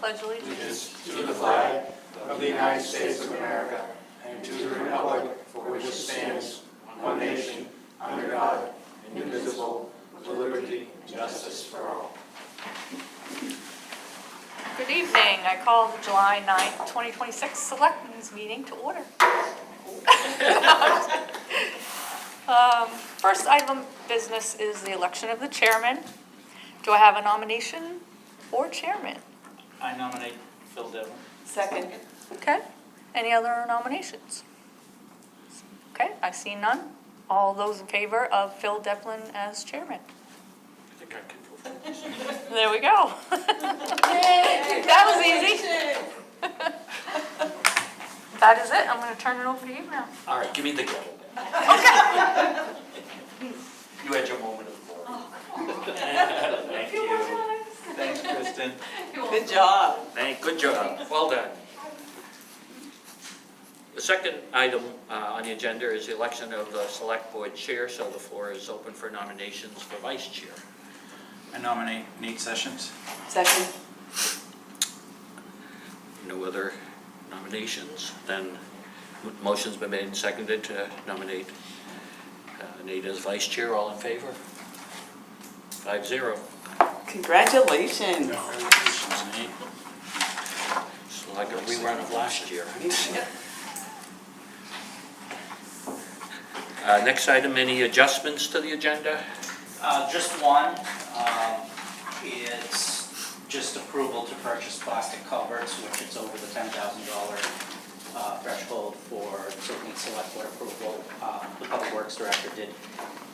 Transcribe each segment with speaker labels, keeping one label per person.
Speaker 1: pledge allegiance
Speaker 2: To the flag of the United States of America and to the republic for which it stands, one nation, under God, indivisible, with liberty and justice for all.
Speaker 1: Good evening. I call the July 9th, 2026 Selectmen's Meeting to order. First item of business is the election of the chairman. Do I have a nomination for chairman?
Speaker 3: I nominate Phil Devlin.
Speaker 4: Second.
Speaker 1: Okay. Any other nominations? Okay, I see none. All those in favor of Phil Devlin as chairman?
Speaker 3: I think I can vote for this.
Speaker 1: There we go. That was easy. That is it. I'm going to turn it over to you now.
Speaker 3: All right, give me the gavel. You had your moment of glory. Thank you. Thanks, Kristen.
Speaker 4: Good job.
Speaker 3: Good job. Well done. The second item on the agenda is the election of the select board chair, so the floor is open for nominations for vice chair.
Speaker 5: I nominate Nate Sessions.
Speaker 4: Second.
Speaker 3: No other nominations. Then motion's been made and seconded to nominate Nate as vice chair. All in favor? 5-0.
Speaker 4: Congratulations.
Speaker 5: Congratulations, Nate.
Speaker 3: It's like a rerun of last year. Next item, any adjustments to the agenda?
Speaker 6: Just one. It's just approval to purchase plastic culverts, which is over the $10,000 threshold for certainly select board approval. The Public Works Director did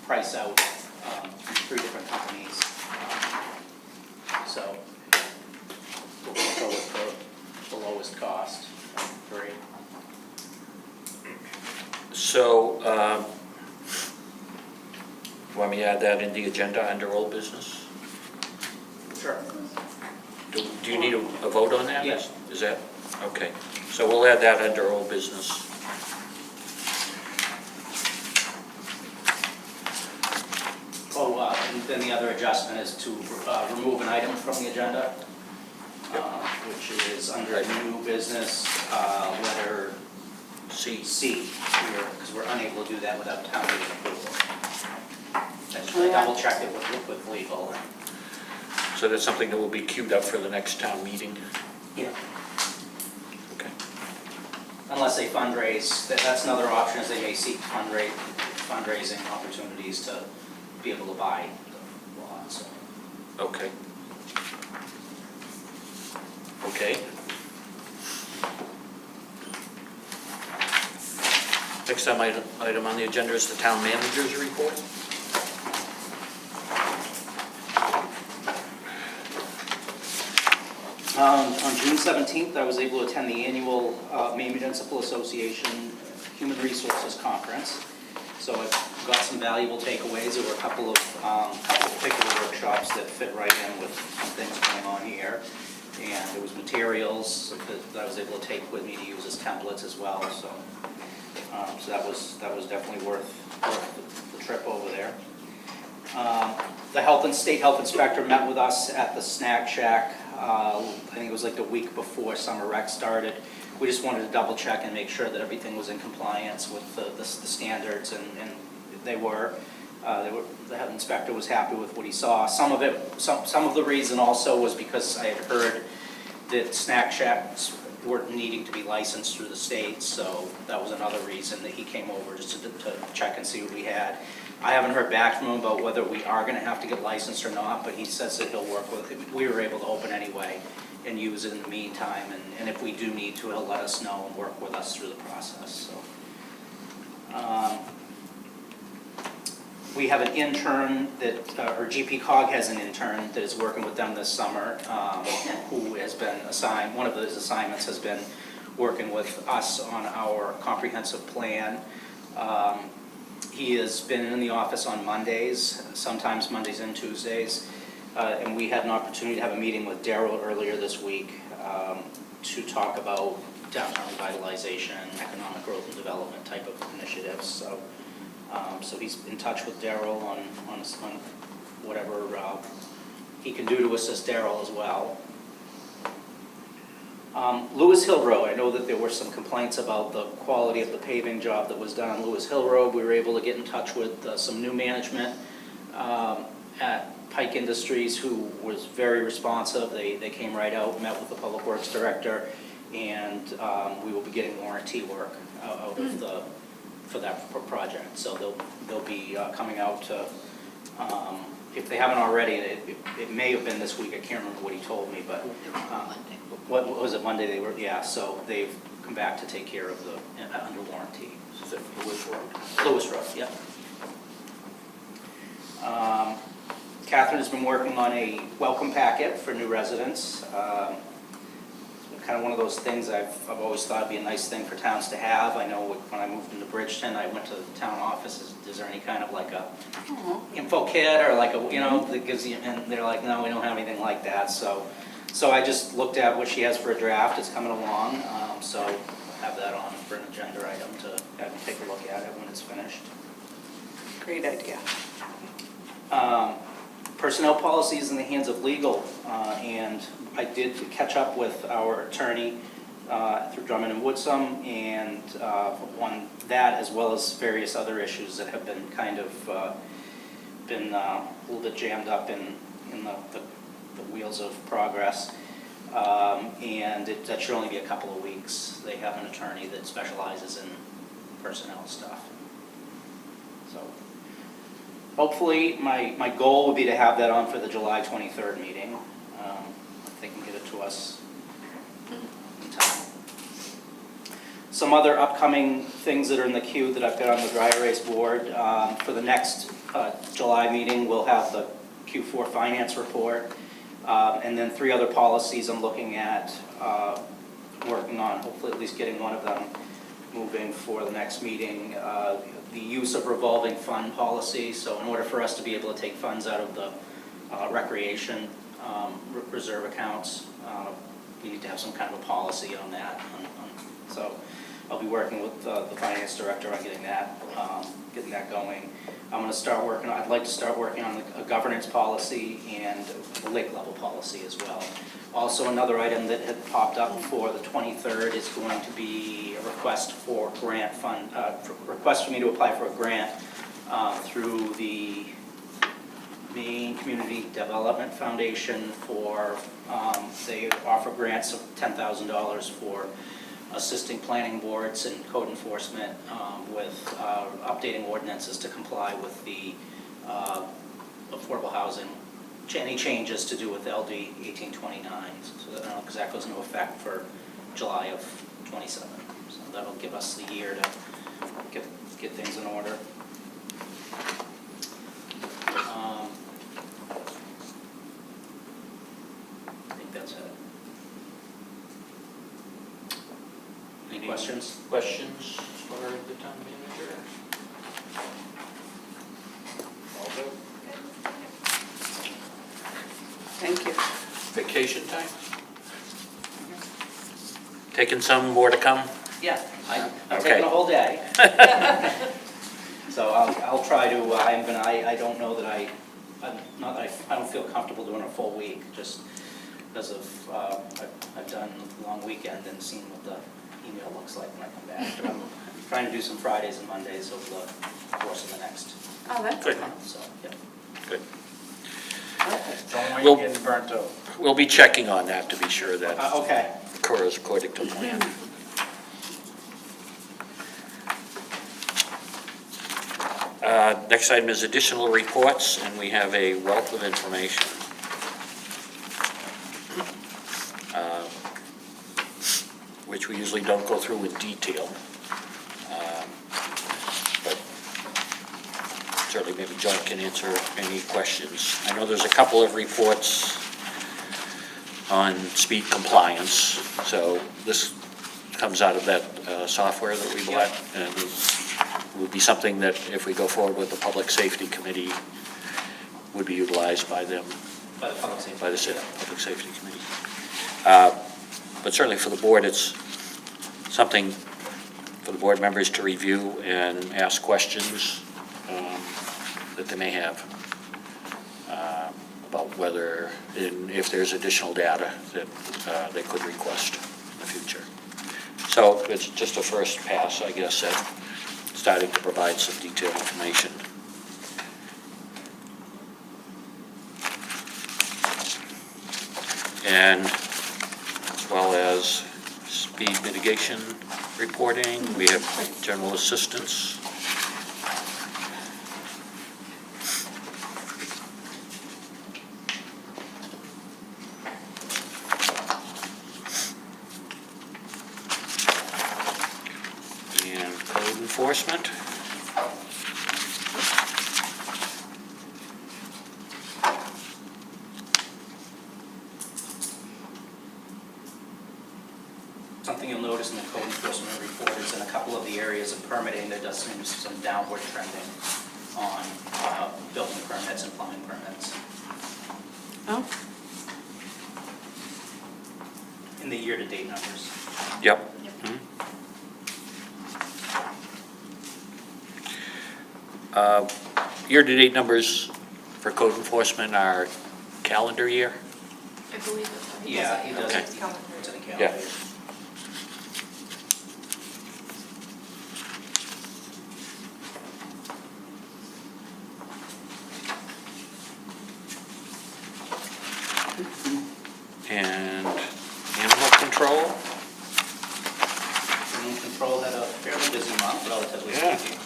Speaker 6: price out 3 different companies. So we'll go with the lowest cost, 3.
Speaker 3: So, you want me to add that in the agenda under old business?
Speaker 6: Sure.
Speaker 3: Do you need a vote on that?
Speaker 6: Yes.
Speaker 3: Is that, okay. So we'll add that under old business.
Speaker 6: And then the other adjustment is to remove an item from the agenda, which is under new business, letter
Speaker 3: C.
Speaker 6: C, because we're unable to do that without town meeting approval. I double checked it with legal.
Speaker 3: So that's something that will be queued up for the next town meeting?
Speaker 6: Yeah.
Speaker 3: Okay.
Speaker 6: Unless they fundraise, that's another option, is they may seek fundraising opportunities to be able to buy the lot, so.
Speaker 3: Okay. Okay. Next item on the agenda is the town manager's report.
Speaker 6: On June 17th, I was able to attend the annual Maine Municipal Association Human Resources Conference. So I've got some valuable takeaways. There were a couple of particular workshops that fit right in with some things going on here. And there was materials that I was able to take with me to use as templates as well. So, so that was definitely worth the trip over there. The state health inspector met with us at the snack shack. I think it was like the week before summer rec started. We just wanted to double check and make sure that everything was in compliance with the standards, and they were. The health inspector was happy with what he saw. Some of the reason also was because I had heard that snack shacks weren't needing to be licensed through the state, so that was another reason that he came over just to check and see what we had. I haven't heard back from him about whether we are going to have to get licensed or not, but he says that he'll work with it. We were able to open anyway and use it in the meantime, and if we do need to, he'll let us know and work with us through the process. So, we have an intern that, or GP-COG has an intern that is working with them this summer, who has been assigned, one of his assignments has been working with us on our comprehensive plan. He has been in the office on Mondays, sometimes Mondays and Tuesdays, and we had an opportunity to have a meeting with Daryl earlier this week to talk about downtown revitalization, economic growth and development type of initiatives. So, so he's in touch with Daryl on whatever he can do to assist Daryl as well. Lewis Hill Road, I know that there were some complaints about the quality of the paving job that was done on Lewis Hill Road. We were able to get in touch with some new management at Pike Industries who was very responsive. They came right out, met with the Public Works Director, and we will be getting warranty work out of for that project. So they'll be coming out to, if they haven't already, it may have been this week, I can't remember what he told me, but what was it, Monday they were, yeah, so they've come back to take care of the, under warranty.
Speaker 3: Is it Lewis Road?
Speaker 6: Lewis Road, yep. Catherine has been working on a welcome packet for new residents. Kind of one of those things I've always thought would be a nice thing for towns to have. I know when I moved into Bridgeton, I went to the town office, is there any kind of like a info kit or like a, you know, that gives you, and they're like, no, we don't have anything like that. So I just looked at what she has for a draft, it's coming along, so I'll have that on for an agenda item to have you take a look at it when it's finished.
Speaker 4: Great idea.
Speaker 6: Personnel policies in the hands of legal, and I did catch up with our attorney through Drummond and Woodsum, and on that as well as various other issues that have been kind of been a little bit jammed up in the wheels of progress, and that should only be a couple of weeks. They have an attorney that specializes in personnel stuff. So hopefully, my goal would be to have that on for the July 23rd meeting. If they can get it to us in time. Some other upcoming things that are in the queue that I've got on the dry erase board. For the next July meeting, we'll have the Q4 finance report. And then 3 other policies I'm looking at, working on, hopefully at least getting one of them moving for the next meeting. The use of revolving fund policy. So in order for us to be able to take funds out of the recreation reserve accounts, we need to have some kind of a policy on that. So I'll be working with the finance director on getting that going. I'm going to start working. I'd like to start working on a governance policy and a lake level policy as well. Also, another item that had popped up for the 23rd is going to be a request for grant fund, request for me to apply for a grant through the Maine Community Development Foundation for, they offer grants of $10,000 for assisting planning boards and code enforcement with updating ordinances to comply with the affordable housing, any changes to do with LD 1829. So that, because that goes into effect for July of 27. So that'll give us the year to get things in order. I think that's it. Any questions?
Speaker 3: Questions for the town manager? All good?
Speaker 4: Thank you.
Speaker 3: Vacation time? Taking some more to come?
Speaker 6: Yeah, I'm
Speaker 3: Okay.
Speaker 6: taking a whole day. So I'll try to, I don't know that I don't feel comfortable doing a full week, just because of, I've done a long weekend and seen what the email looks like when I come back. But I'm trying to do some Fridays and Mondays over the course of the next
Speaker 4: Oh, that's
Speaker 3: Good.
Speaker 6: month, so, yeah.
Speaker 3: Good.
Speaker 5: Don't want
Speaker 3: We'll-
Speaker 5: you getting burnt out.
Speaker 3: We'll be checking on that to be sure that
Speaker 6: Okay.
Speaker 3: occurs according to plan. Next item is additional reports, and we have a wealth of information. Which we usually don't go through in detail. But certainly maybe John can answer any questions. I know there's a couple of reports on speed compliance, so this comes out of that software that we bought, and it would be something that if we go forward with the Public Safety Committee, would be utilized by them,
Speaker 6: By the public safety.
Speaker 3: by the Public Safety Committee. But certainly for the board, it's something for the board members to review and ask questions that they may have about whether, and if there's additional data that they could request. the future. So it's just a first pass, I guess, at starting to provide some detailed information. And as well as speed mitigation reporting, we have general assistance. And code enforcement.
Speaker 6: Something you'll notice in the code enforcement report is in a couple of the areas of permitting, there does seem some downward trending on building permits and plumbing permits
Speaker 4: Oh,
Speaker 6: in the year-to-date numbers.
Speaker 3: Yep. Mhm. Year-to-date numbers for code enforcement are calendar year?
Speaker 7: I believe that's what he
Speaker 6: Yeah, he does.
Speaker 3: Okay.
Speaker 6: It's in the calendar.
Speaker 3: Yeah. And animal control?
Speaker 6: Animal control had a fairly busy month, relatively
Speaker 3: Yeah.
Speaker 6: speaking.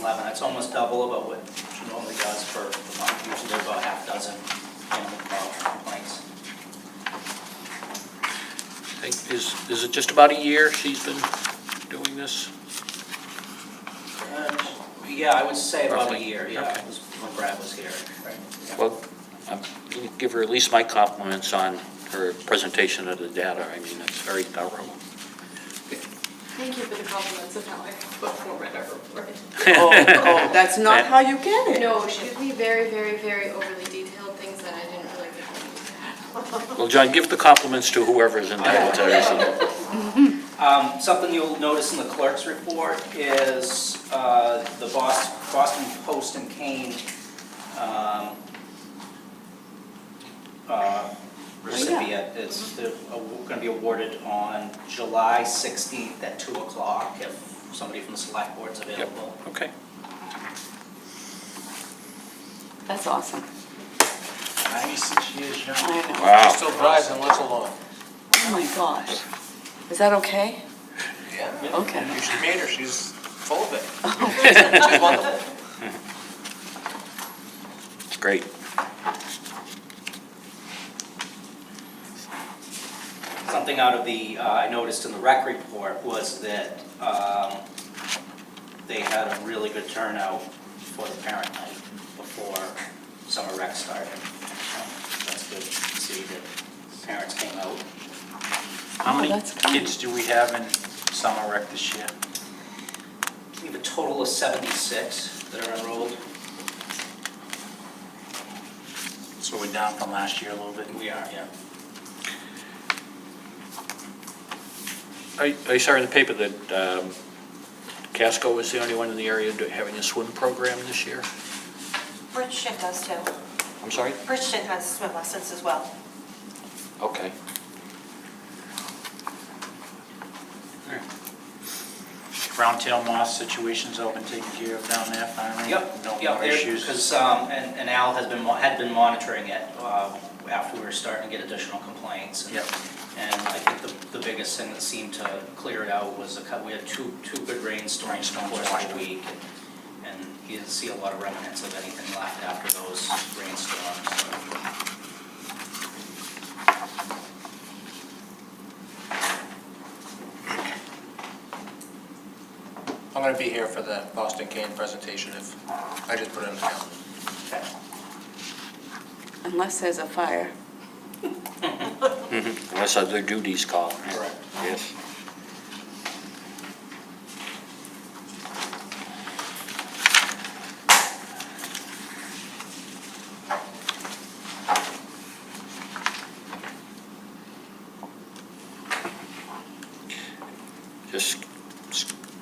Speaker 6: That's almost double about what she normally does for the month. Usually about half dozen animal complaints.
Speaker 3: I think, is it just about a year she's been doing this?
Speaker 6: Yeah, I would say about a
Speaker 3: Roughly.
Speaker 6: year, yeah,
Speaker 3: Okay.
Speaker 6: it was when Brad was here, right? Yeah.
Speaker 3: Well, give her at least my compliments on her presentation of the data. I mean, it's very thorough.
Speaker 7: Thank you for the compliments of how I perform at our report.
Speaker 4: oh, that's not how you get it.
Speaker 7: No, she gives me very, very, very overly detailed things that I didn't really think.
Speaker 3: Well, John, give the compliments to whoever is entitled to receive.
Speaker 6: Something you'll notice in the clerk's report is the Boston Post and Kane recipient. It's going to be awarded on July 16th at 2 o'clock if somebody from the select board's
Speaker 3: Yep,
Speaker 6: available.
Speaker 3: okay.
Speaker 4: That's awesome.
Speaker 5: 96 years young.
Speaker 4: I know.
Speaker 3: Wow.
Speaker 5: Still drives and lives alone.
Speaker 4: Oh my gosh. Is that okay?
Speaker 5: Yeah.
Speaker 4: Okay.
Speaker 5: You should meet her, she's full of it. She's wonderful.
Speaker 3: It's great.
Speaker 6: Something out of the, I noticed in the rec report was that they had a really good turnout for the parent night before summer rec started. So that's good to see that parents came out.
Speaker 5: How
Speaker 4: Oh,
Speaker 5: many
Speaker 4: that's good.
Speaker 5: kids do we have in summer rec this year?
Speaker 6: We have a total of 76 that are enrolled.
Speaker 5: So we're down from last year a little bit.
Speaker 6: We are, yeah.
Speaker 3: I saw in the paper that Casco was the only one in the area having a swim program this year.
Speaker 8: Bridgeton does too.
Speaker 3: I'm sorry?
Speaker 8: Bridgeton has swim lessons as well.
Speaker 3: Okay.
Speaker 5: Brown-tail moth situation's all been taken care of down there finally? No more issues?
Speaker 6: Because, and Al had been monitoring it after we were starting to get additional complaints.
Speaker 5: Yep.
Speaker 6: And I think the biggest thing that seemed to clear it out was we had two good rainstorms in the course of the week. And you didn't see a lot of remnants of anything left after those rainstorms.
Speaker 2: I'm going to be here for the Boston Kane presentation if, I just put it in the calendar.
Speaker 6: Okay.
Speaker 4: Unless there's a fire.
Speaker 3: Unless other duties call.
Speaker 6: Correct.
Speaker 3: Yes. Just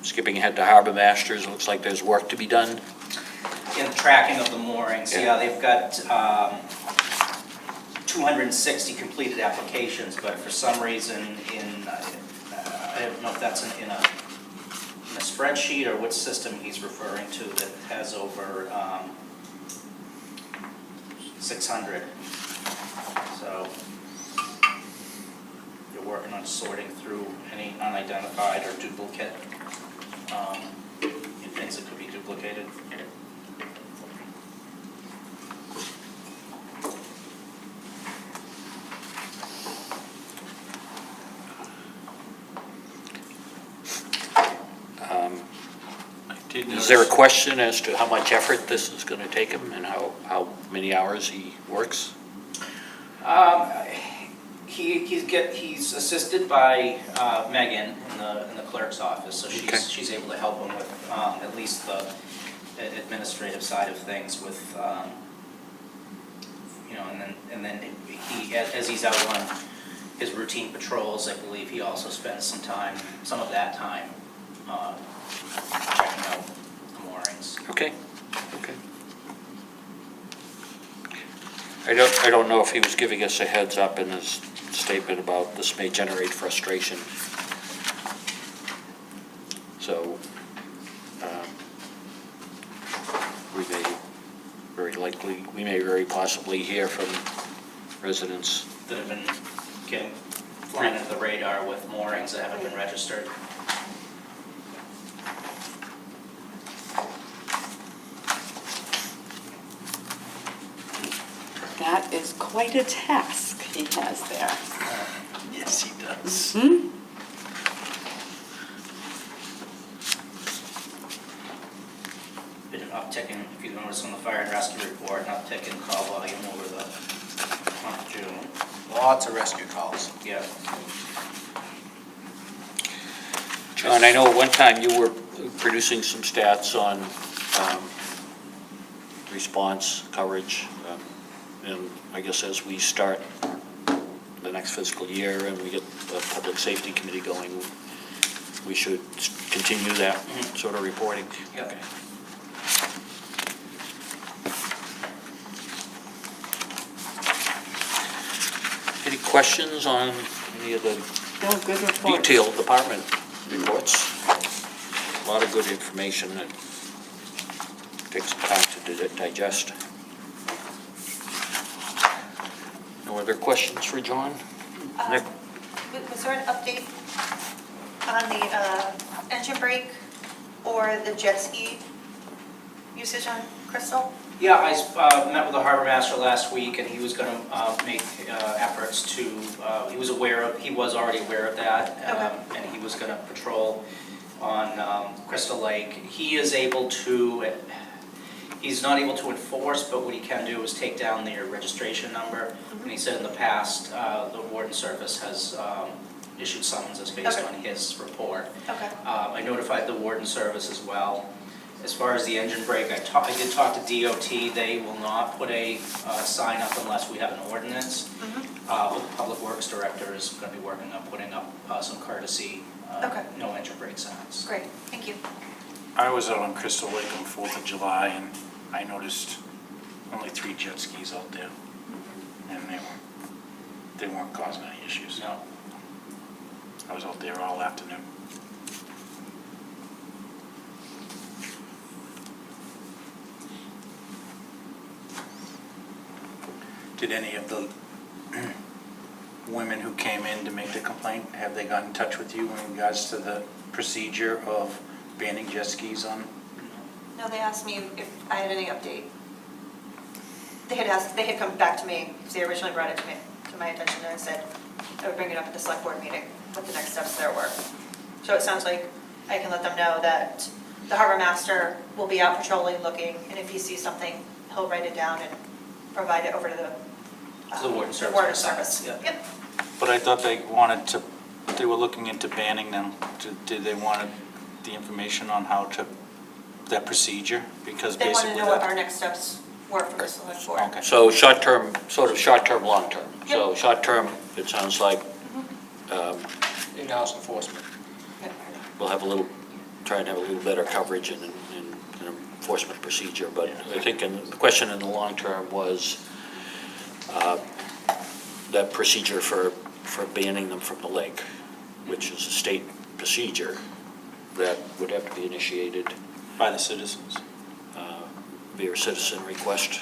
Speaker 3: skipping ahead to Harbor Masters, looks like there's work to be done.
Speaker 6: In tracking of the moorings,
Speaker 3: Yeah.
Speaker 6: yeah, they've got 260 completed applications, but for some reason I don't know if that's in a spreadsheet or which system he's referring to that has over 600. So you're working on sorting through any unidentified or duplicate things that could be duplicated.
Speaker 3: Is there a question as to how much effort this is going to take him and how many hours he works?
Speaker 6: He's assisted by Megan in the clerk's office, so
Speaker 3: Okay.
Speaker 6: she's able to help him with at least the administrative side of things with, and then he, as he's out on his routine patrols, I believe he also spends some of that time checking out the moorings.
Speaker 3: Okay. I don't know if he was giving us a heads up in his statement about this may generate frustration. So, we may very possibly hear from residents.
Speaker 6: That have been flying under the radar with moorings that haven't been registered.
Speaker 4: That is quite a task he has there.
Speaker 3: Yes, he does.
Speaker 4: Hmm?
Speaker 6: Been an uptick in, if you notice on the fire and rescue report, an uptick in call volume over the month of June.
Speaker 2: Lots of rescue calls.
Speaker 6: Yeah.
Speaker 3: John, I know at one time you were producing some stats on response coverage. And I guess as we start the next fiscal year and we get the public safety committee going, we should continue that sort of reporting.
Speaker 6: Yep.
Speaker 3: Okay. Any questions on any of the
Speaker 4: No, good report.
Speaker 3: detailed department reports? A lot of good information that takes some time to digest. No other questions for John? Nick?
Speaker 8: Was there an update on the engine brake or the jet ski usage on Crystal?
Speaker 6: Yeah, I met with the harbor master last week, and he was going to make efforts to, he was already aware of that, and he was going to patrol on Crystal Lake. He is able to, he's not able to enforce, but what he can do is take down their registration number. And he said in the past, the warden service has issued summonses based on his report.
Speaker 8: Okay.
Speaker 6: I notified the warden service as well. As far as the engine brake, I did talk to DOT. They will not put a sign up unless we have an ordinance. The Public Works Director is going to be working on putting up some courtesy, no engine brake signs.
Speaker 8: Great, thank you.
Speaker 5: I was out on Crystal Lake on 4th of July, and I noticed only 3 jet skis out there, and they weren't causing any issues.
Speaker 6: No.
Speaker 5: I was out there all afternoon. Did any of the women who came in to make the complaint, have they gotten in touch with you in regards to the procedure of banning jet skis on?
Speaker 8: No, they asked me if I had any update. They had come back to me, because they originally brought it to my attention, and I said I would bring it up at the select board meeting, what the next steps there were. So it sounds like I can let them know that the harbor master will be out patrolling, looking, and if he sees something, he'll write it down and provide it over to the
Speaker 6: warden service.
Speaker 8: warden service.
Speaker 6: Yeah.
Speaker 8: Yep.
Speaker 5: But I thought they were looking into banning them. Did they want the information on how to, that procedure? Because
Speaker 8: They want
Speaker 5: basically
Speaker 8: to know what
Speaker 5: that.
Speaker 8: our next steps were from the select board.
Speaker 5: Okay.
Speaker 3: So short-term, sort of short-term, long-term. So
Speaker 8: Yep.
Speaker 3: short-term, it sounds like
Speaker 2: In-house enforcement.
Speaker 8: Yep.
Speaker 3: we'll have try and have a little better coverage and enforcement procedure, but I think the question in the long term was that procedure for banning them from the lake, which is a state procedure that would have to be initiated
Speaker 5: By the citizens.
Speaker 3: via citizen request.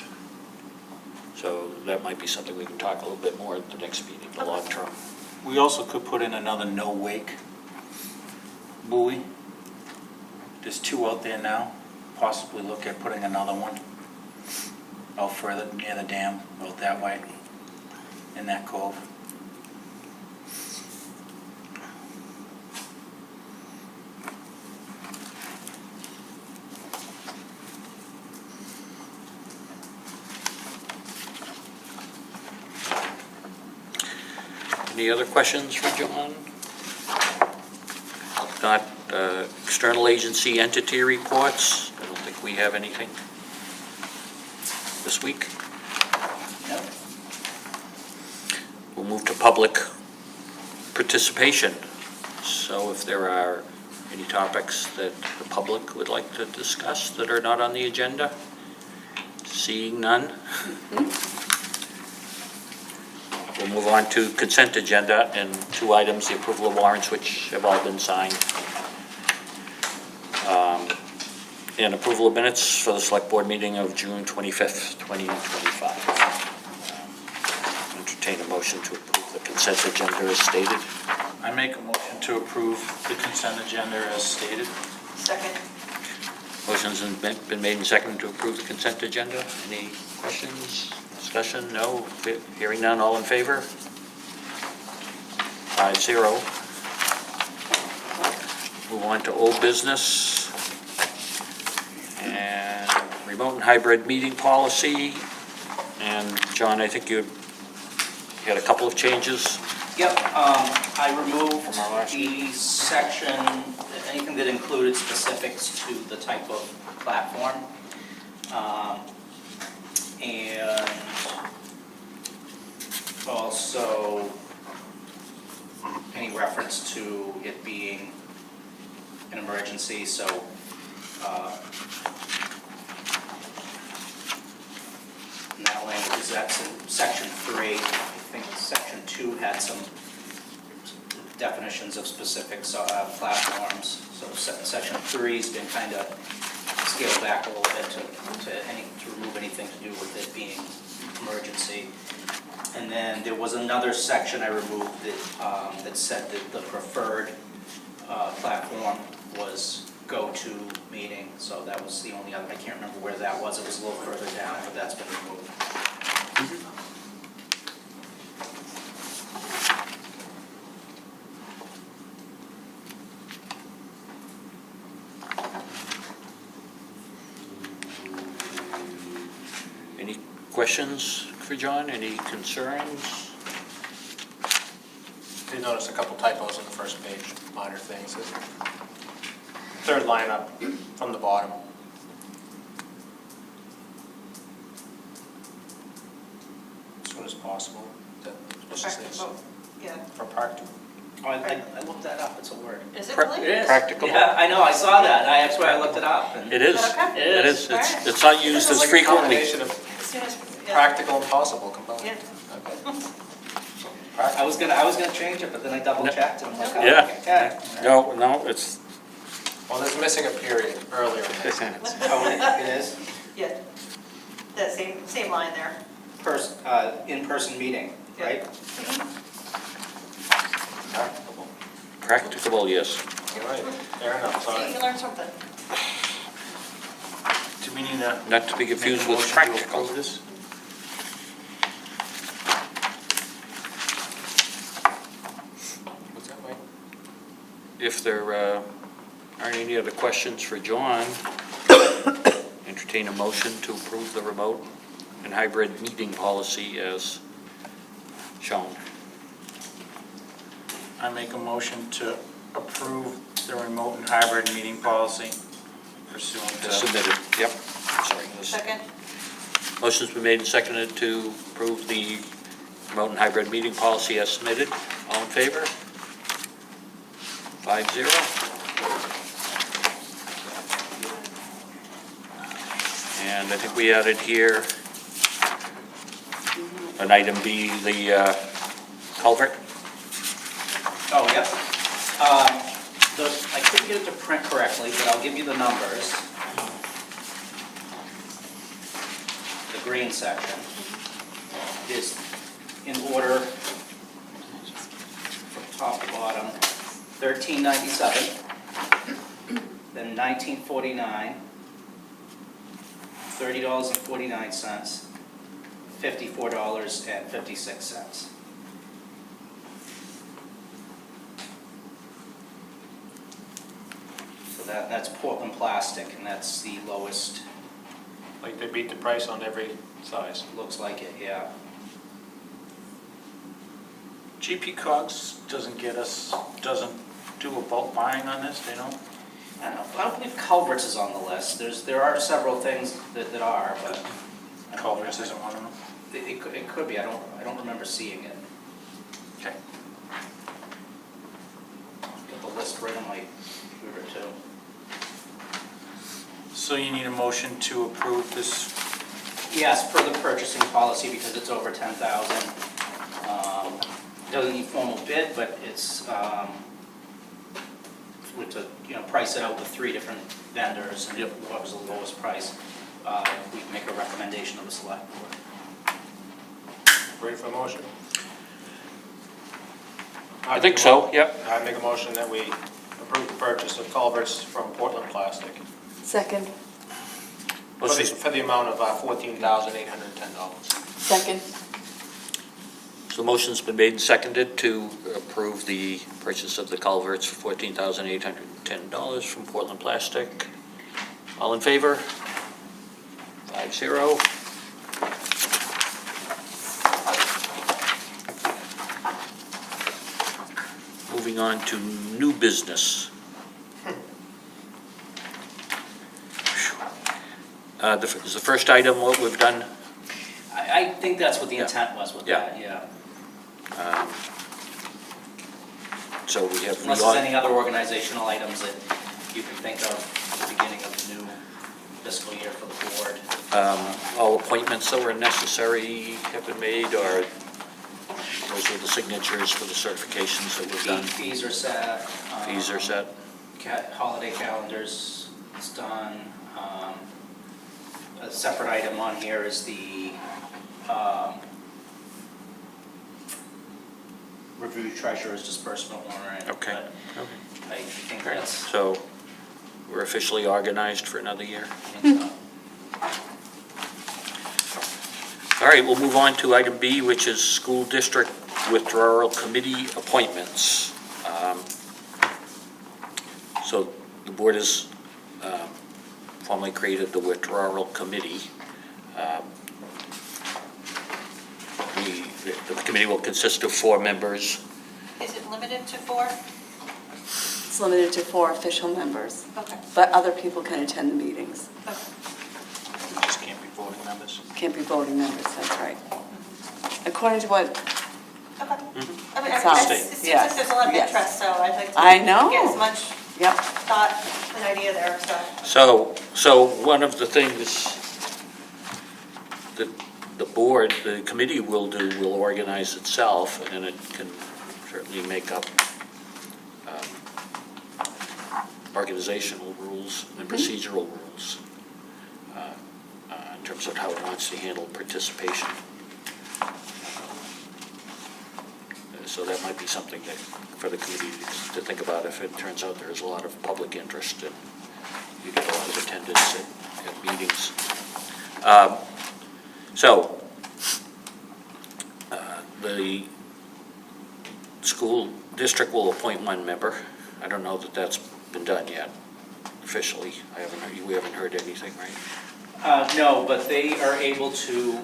Speaker 3: So that might be something we can talk a little bit more at the next meeting, the long term.
Speaker 5: We also could put in another no wake buoy. There's 2 out there now. Possibly look at putting another one out further near the dam, out that way, in that cove.
Speaker 3: Any other questions for John? If not, external agency entity reports. I don't think we have anything this week.
Speaker 6: No?
Speaker 3: We'll move to public participation. So if there are any topics that the public would like to discuss that are not on the agenda, seeing none. We'll move on to consent agenda and 2 items, the approval of warrants, which have all been signed. And approval of minutes for the select board meeting of June 25th, 2025. Entertain a motion to approve the consent agenda as stated.
Speaker 5: I make a motion to approve the consent agenda as stated.
Speaker 8: Second.
Speaker 3: Motion's been made and seconded to approve the consent agenda. Any questions, discussion? No? Hearing none, all in favor? 5-0. Move on to old business. And remote and hybrid meeting policy. And John, I think you had a couple of changes.
Speaker 6: Yep, I removed
Speaker 3: From our last
Speaker 6: the section, anything that included specifics to the type of platform. And also any reference to it being an emergency, so in that language, that's in section 3. I think section 2 had some definitions of specific platforms. So section 3's been kind of scaled back a little bit to remove anything to do with it being emergency. And then there was another section I removed that said that the preferred platform was go-to meeting. So that was the only other, I can't remember where that was. It was a little further down, but that's been removed.
Speaker 3: Any questions for John? Any concerns?
Speaker 2: Did notice a couple typos on the first page, minor things. Third line up from the bottom. As soon as possible. Let's just say
Speaker 8: Oh, yeah.
Speaker 2: for practical.
Speaker 6: Oh, I looked that up, it's a word.
Speaker 8: Is it
Speaker 3: Pra-
Speaker 8: really?
Speaker 6: It is.
Speaker 3: Practicable?
Speaker 6: Yeah, I know, I saw that, that's why I looked it up. And
Speaker 3: It is.
Speaker 8: Okay.
Speaker 3: It is.
Speaker 8: All right.
Speaker 3: It's not used
Speaker 2: It's
Speaker 3: as
Speaker 2: like a
Speaker 3: frequently.
Speaker 2: combination of
Speaker 8: As soon as, yeah.
Speaker 2: practical and possible combined.
Speaker 8: Yeah.
Speaker 2: Okay.
Speaker 6: I was gonna change it, but then I double checked and I'm like, oh,
Speaker 3: Yeah.
Speaker 6: okay.
Speaker 3: No, it's,
Speaker 2: Well, there's missing a period earlier in the sentence.
Speaker 6: Oh, it is?
Speaker 8: Yeah. That same line there.
Speaker 6: In-person meeting, right?
Speaker 2: Practicable.
Speaker 3: practicable, yes.
Speaker 2: You're right. Fair enough,
Speaker 8: See,
Speaker 2: sorry.
Speaker 8: you learned something.
Speaker 5: Do we need a
Speaker 3: Not to be confused
Speaker 5: make a
Speaker 3: with
Speaker 5: motion to
Speaker 3: practical.
Speaker 5: approve this?
Speaker 2: What's that, Mike?
Speaker 3: If there aren't any other questions for John, entertain a motion to approve the remote and hybrid meeting policy as shown.
Speaker 5: I make a motion to approve the remote and hybrid meeting policy pursuant to.
Speaker 3: Submitted, yep. Sorry.
Speaker 8: Second.
Speaker 3: Motion's been made and seconded to approve the remote and hybrid meeting policy as submitted. All in favor? 5-0. And I think we added here, an item B, the culvert.
Speaker 6: Oh, yeah. I couldn't get it to print correctly, but I'll give you the numbers. The green section is in order from top to bottom, $13.97, then $19.49, $30.49, $54.56. So that's Portland Plastic, and that's the lowest,
Speaker 2: Like they beat the price on every size.
Speaker 6: looks like it, yeah.
Speaker 5: GP Cogs doesn't do a bulk buying on this, they don't?
Speaker 6: I don't believe culverts is on the list. There are several things that are, but. I don't-
Speaker 5: Culverts isn't one of them?
Speaker 6: It could be, I don't remember seeing it.
Speaker 5: Okay.
Speaker 6: Got the list right on my computer too.
Speaker 5: So you need a motion to approve this?
Speaker 6: Yes, per the purchasing policy, because it's over 10,000. Doesn't need formal bid, but it's, we to, price it out with 3 different vendors, and what was the lowest price, we make a recommendation of the select board.
Speaker 2: Ready for a motion?
Speaker 3: I think so, yep.
Speaker 2: I make a motion that we approve the purchase of culverts from Portland Plastic
Speaker 4: Second,
Speaker 2: for the amount of $14,810.
Speaker 4: second.
Speaker 3: So the motion's been made and seconded to approve the purchase of the culverts for $14,810 from Portland Plastic. All in favor? 5-0. Moving on to new business. Is the first item what we've done?
Speaker 6: I think that's what the
Speaker 3: Yeah.
Speaker 6: intent was with
Speaker 3: Yeah.
Speaker 6: that, yeah.
Speaker 3: So we have.
Speaker 6: Unless there's any other organizational items that you can think of at the beginning of the new fiscal year for the board.
Speaker 3: All appointments that were necessary have been made, or those were the signatures for the certifications that we've done?
Speaker 6: Fees are set.
Speaker 3: Fees are set?
Speaker 6: Holiday calendars is done. A separate item on here is the review treasurer's disbursement warrant.
Speaker 3: Okay.
Speaker 6: But I think that's,
Speaker 3: So we're officially organized for another year.
Speaker 6: I think so.
Speaker 3: All right, we'll move on to item B, which is school district withdrawal committee appointments. So the board has formally created the withdrawal committee. The committee will consist of 4 members.
Speaker 8: Is it limited to 4?
Speaker 4: It's limited to 4 official members,
Speaker 8: Okay.
Speaker 4: but other people can attend the meetings.
Speaker 8: Okay.
Speaker 5: Just can't be voting members.
Speaker 4: Can't be voting members, that's right. According to what,
Speaker 8: Okay. I mean,
Speaker 4: It's
Speaker 8: it
Speaker 4: on.
Speaker 8: seems
Speaker 4: Yes.
Speaker 8: like there's a lot of
Speaker 4: Yes.
Speaker 8: interest, so I'd like to
Speaker 4: I know.
Speaker 8: get as much
Speaker 4: yep,
Speaker 8: thought and idea there, so.
Speaker 3: So one of the things that the board, the committee will do, will organize itself, and it can certainly make up organizational rules and procedural rules in terms of how it wants to handle participation. So that might be something that, for the committee to think about if it turns out there's a lot of public interest and you get a lot of attendance at meetings. The school district will appoint 1 member. I don't know that that's been done yet officially. We haven't heard anything, right?
Speaker 6: No, but they are able to,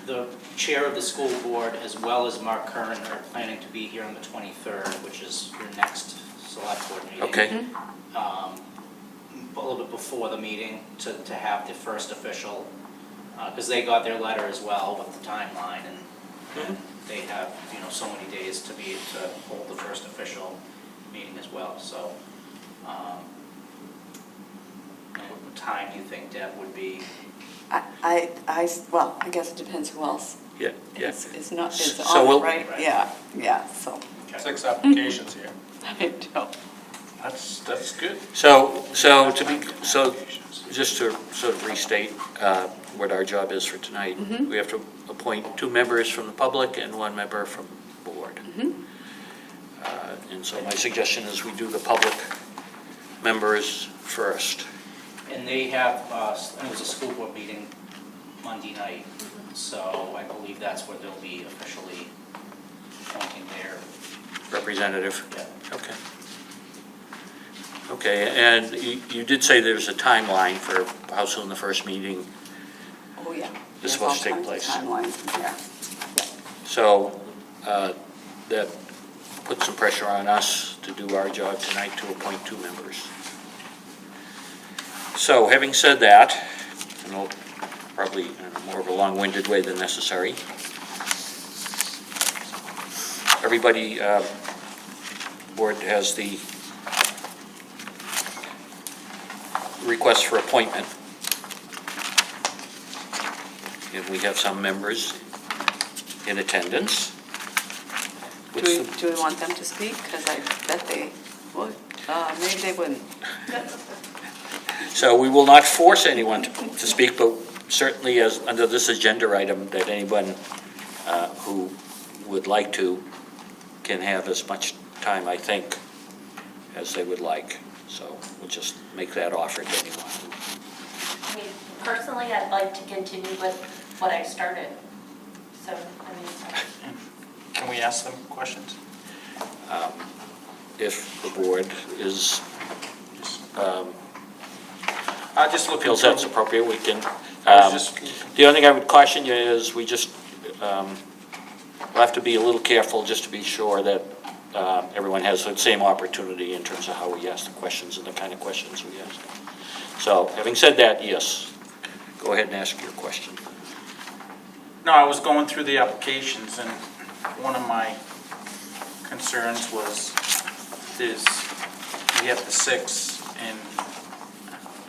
Speaker 6: the chair of the school board, as well as Mark Curran, are planning to be here on the 23rd, which is your next select board meeting.
Speaker 3: Okay.
Speaker 6: A little bit before the meeting to have the first official, because they got their letter as well with the timeline, and they have, so many days to hold the first official meeting as well, so. What time do you think, Deb, would be?
Speaker 4: Well, I guess it depends who else
Speaker 3: Yeah, yeah.
Speaker 4: is not, is
Speaker 3: So
Speaker 4: on
Speaker 3: we'll-
Speaker 4: it, right?
Speaker 6: Right.
Speaker 4: Yeah, so,
Speaker 2: 6 applications here.
Speaker 4: I know.
Speaker 2: That's good.
Speaker 3: So just to sort of restate what our job is for tonight, we have to appoint 2 members from the public and 1 member from the board. And so my suggestion is we do the public members first.
Speaker 6: And they have, it was a school board meeting Monday night, so I believe that's where they'll be officially appointing their.
Speaker 3: Representative?
Speaker 6: Yeah.
Speaker 3: Okay. Okay, and you did say there's a timeline for how soon the first meeting,
Speaker 4: Oh, yeah.
Speaker 3: It's
Speaker 4: There's
Speaker 3: supposed to
Speaker 4: all
Speaker 3: take
Speaker 4: kinds of Timelines, yeah.
Speaker 3: so that puts some pressure on us to do our job tonight to appoint 2 members. So having said that, and I'll probably in more of a long-winded way than necessary, everybody, board has the request for appointment. And we have some members in attendance.
Speaker 4: Do we want them to speak? Because I bet they would. Maybe they wouldn't.
Speaker 3: So we will not force anyone to speak, but certainly as, under this agenda item, that anyone who would like to can have as much time, I think, as they would like. So we'll just make that offer to anyone.
Speaker 9: I mean, personally, I'd like to continue with what I started. So, I mean,
Speaker 5: Can we ask them questions?
Speaker 3: If the board is,
Speaker 5: I just look
Speaker 3: feels that's appropriate, we can.
Speaker 5: I was just-
Speaker 3: The only thing I would caution you is we just, we'll have to be a little careful just to be sure that everyone has the same opportunity in terms of how we ask the questions and the kind of questions we ask. So having said that, yes, go ahead and ask your question.
Speaker 5: No, I was going through the applications, and one of my concerns was, we have the 6, and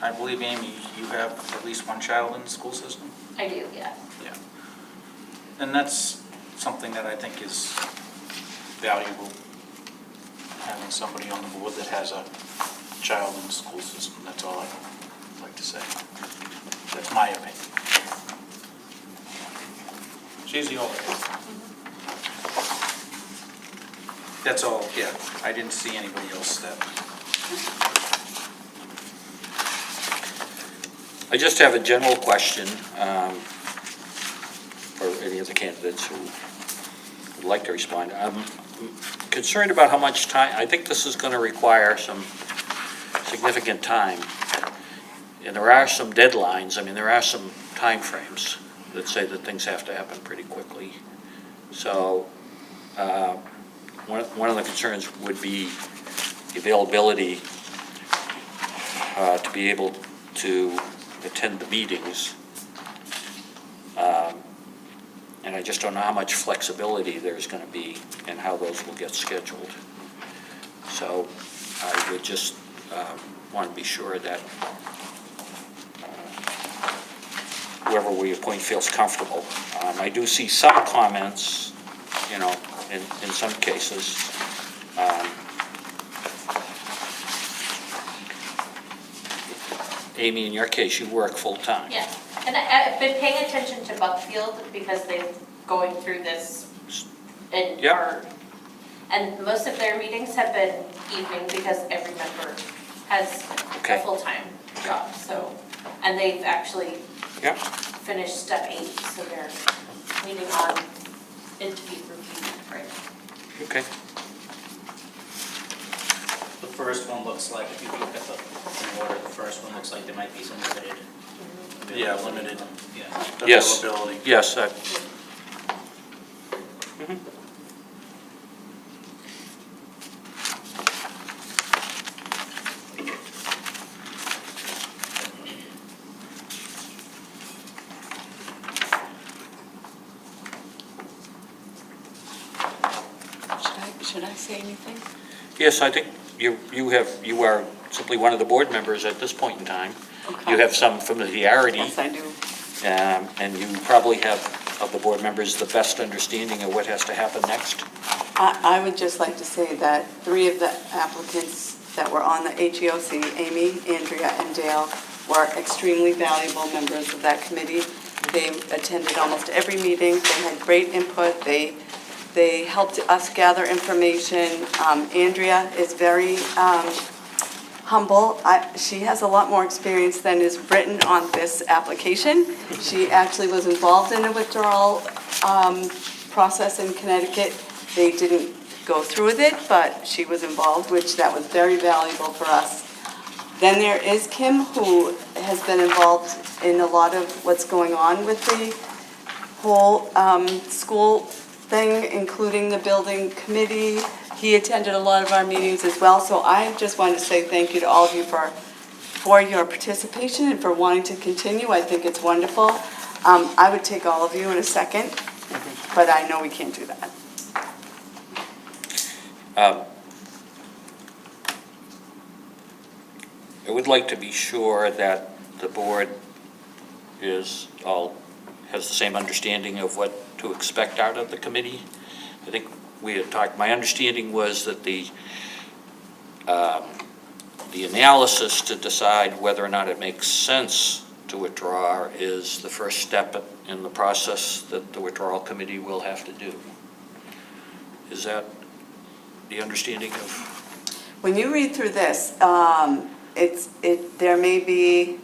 Speaker 5: I believe, Amy, you have at least 1 child in the school system?
Speaker 9: I do, yeah.
Speaker 5: Yeah. And that's something that I think is valuable, having somebody on the board that has a child in the school system. That's all I'd like to say. That's my opinion.
Speaker 2: She's the only one.
Speaker 5: That's all, yeah. I didn't see anybody else that.
Speaker 3: I just have a general question for any of the candidates who would like to respond. I'm concerned about how much time, I think this is going to require some significant time. And there are some deadlines, I mean, there are some timeframes that say that things have to happen pretty quickly. So one of the concerns would be the availability to be able to attend the meetings. And I just don't know how much flexibility there's going to be and how those will get scheduled. So I would just want to be sure that whoever we appoint feels comfortable. I do see some comments, you know, in some cases. Amy, in your case, you work full-time.
Speaker 9: Yeah, and I've been paying attention to Buckfield because they're going through this and
Speaker 3: Yep.
Speaker 9: are, and most of their meetings have been evening because every member has
Speaker 3: Okay.
Speaker 9: a full-time job, so, and they've actually
Speaker 3: Yep.
Speaker 9: finished step 8, so they're meeting on interview review right now.
Speaker 3: Okay.
Speaker 6: The first one looks like, if you look at the order, the first one looks like there might be some limited.
Speaker 5: Yeah, limited.
Speaker 6: Yeah.
Speaker 3: Yes.
Speaker 5: Availability.
Speaker 3: Yes.
Speaker 4: Should I say anything?
Speaker 3: Yes, I think you are simply one of the board members at this point in time.
Speaker 4: Okay.
Speaker 3: you have some familiarity.
Speaker 4: Yes, I do.
Speaker 3: And you probably have, of the board members, the best understanding of what has to happen next.
Speaker 4: I would just like to say that 3 of the applicants that were on the HEOC, Amy, Andrea, and Dale, were extremely valuable members of that committee. They attended almost every meeting, they had great input, they helped us gather information. Andrea is very humble. She has a lot more experience than is written on this application. She actually was involved in a withdrawal process in Connecticut. They didn't go through with it, but she was involved, which that was very valuable for us. Then there is Kim, who has been involved in a lot of what's going on with the whole school thing, including the building committee. He attended a lot of our meetings as well, so I just want to say thank you to all of you for your participation and for wanting to continue. I think it's wonderful. I would take all of you in a second, but I know we can't do that.
Speaker 3: I would like to be sure that the board has the same understanding of what to expect out of the committee. I think we had talked, my understanding was that the analysis to decide whether or not it makes sense to withdraw is the first step in the process that the withdrawal committee will have to do. Is that the understanding of?
Speaker 4: When you read through this, there may be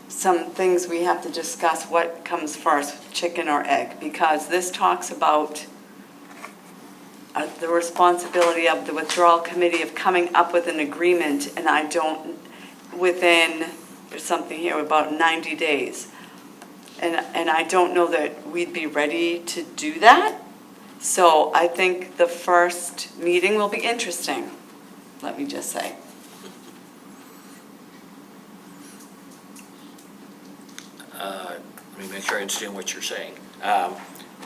Speaker 4: some things we have to discuss, what comes first, chicken or egg, because this talks about the responsibility of the withdrawal committee of coming up with an agreement, and there's something here about 90 days. And I don't know that we'd be ready to do that. So I think the first meeting will be interesting, let me just say.
Speaker 3: Let me make sure I understand what you're saying. The
Speaker 4: I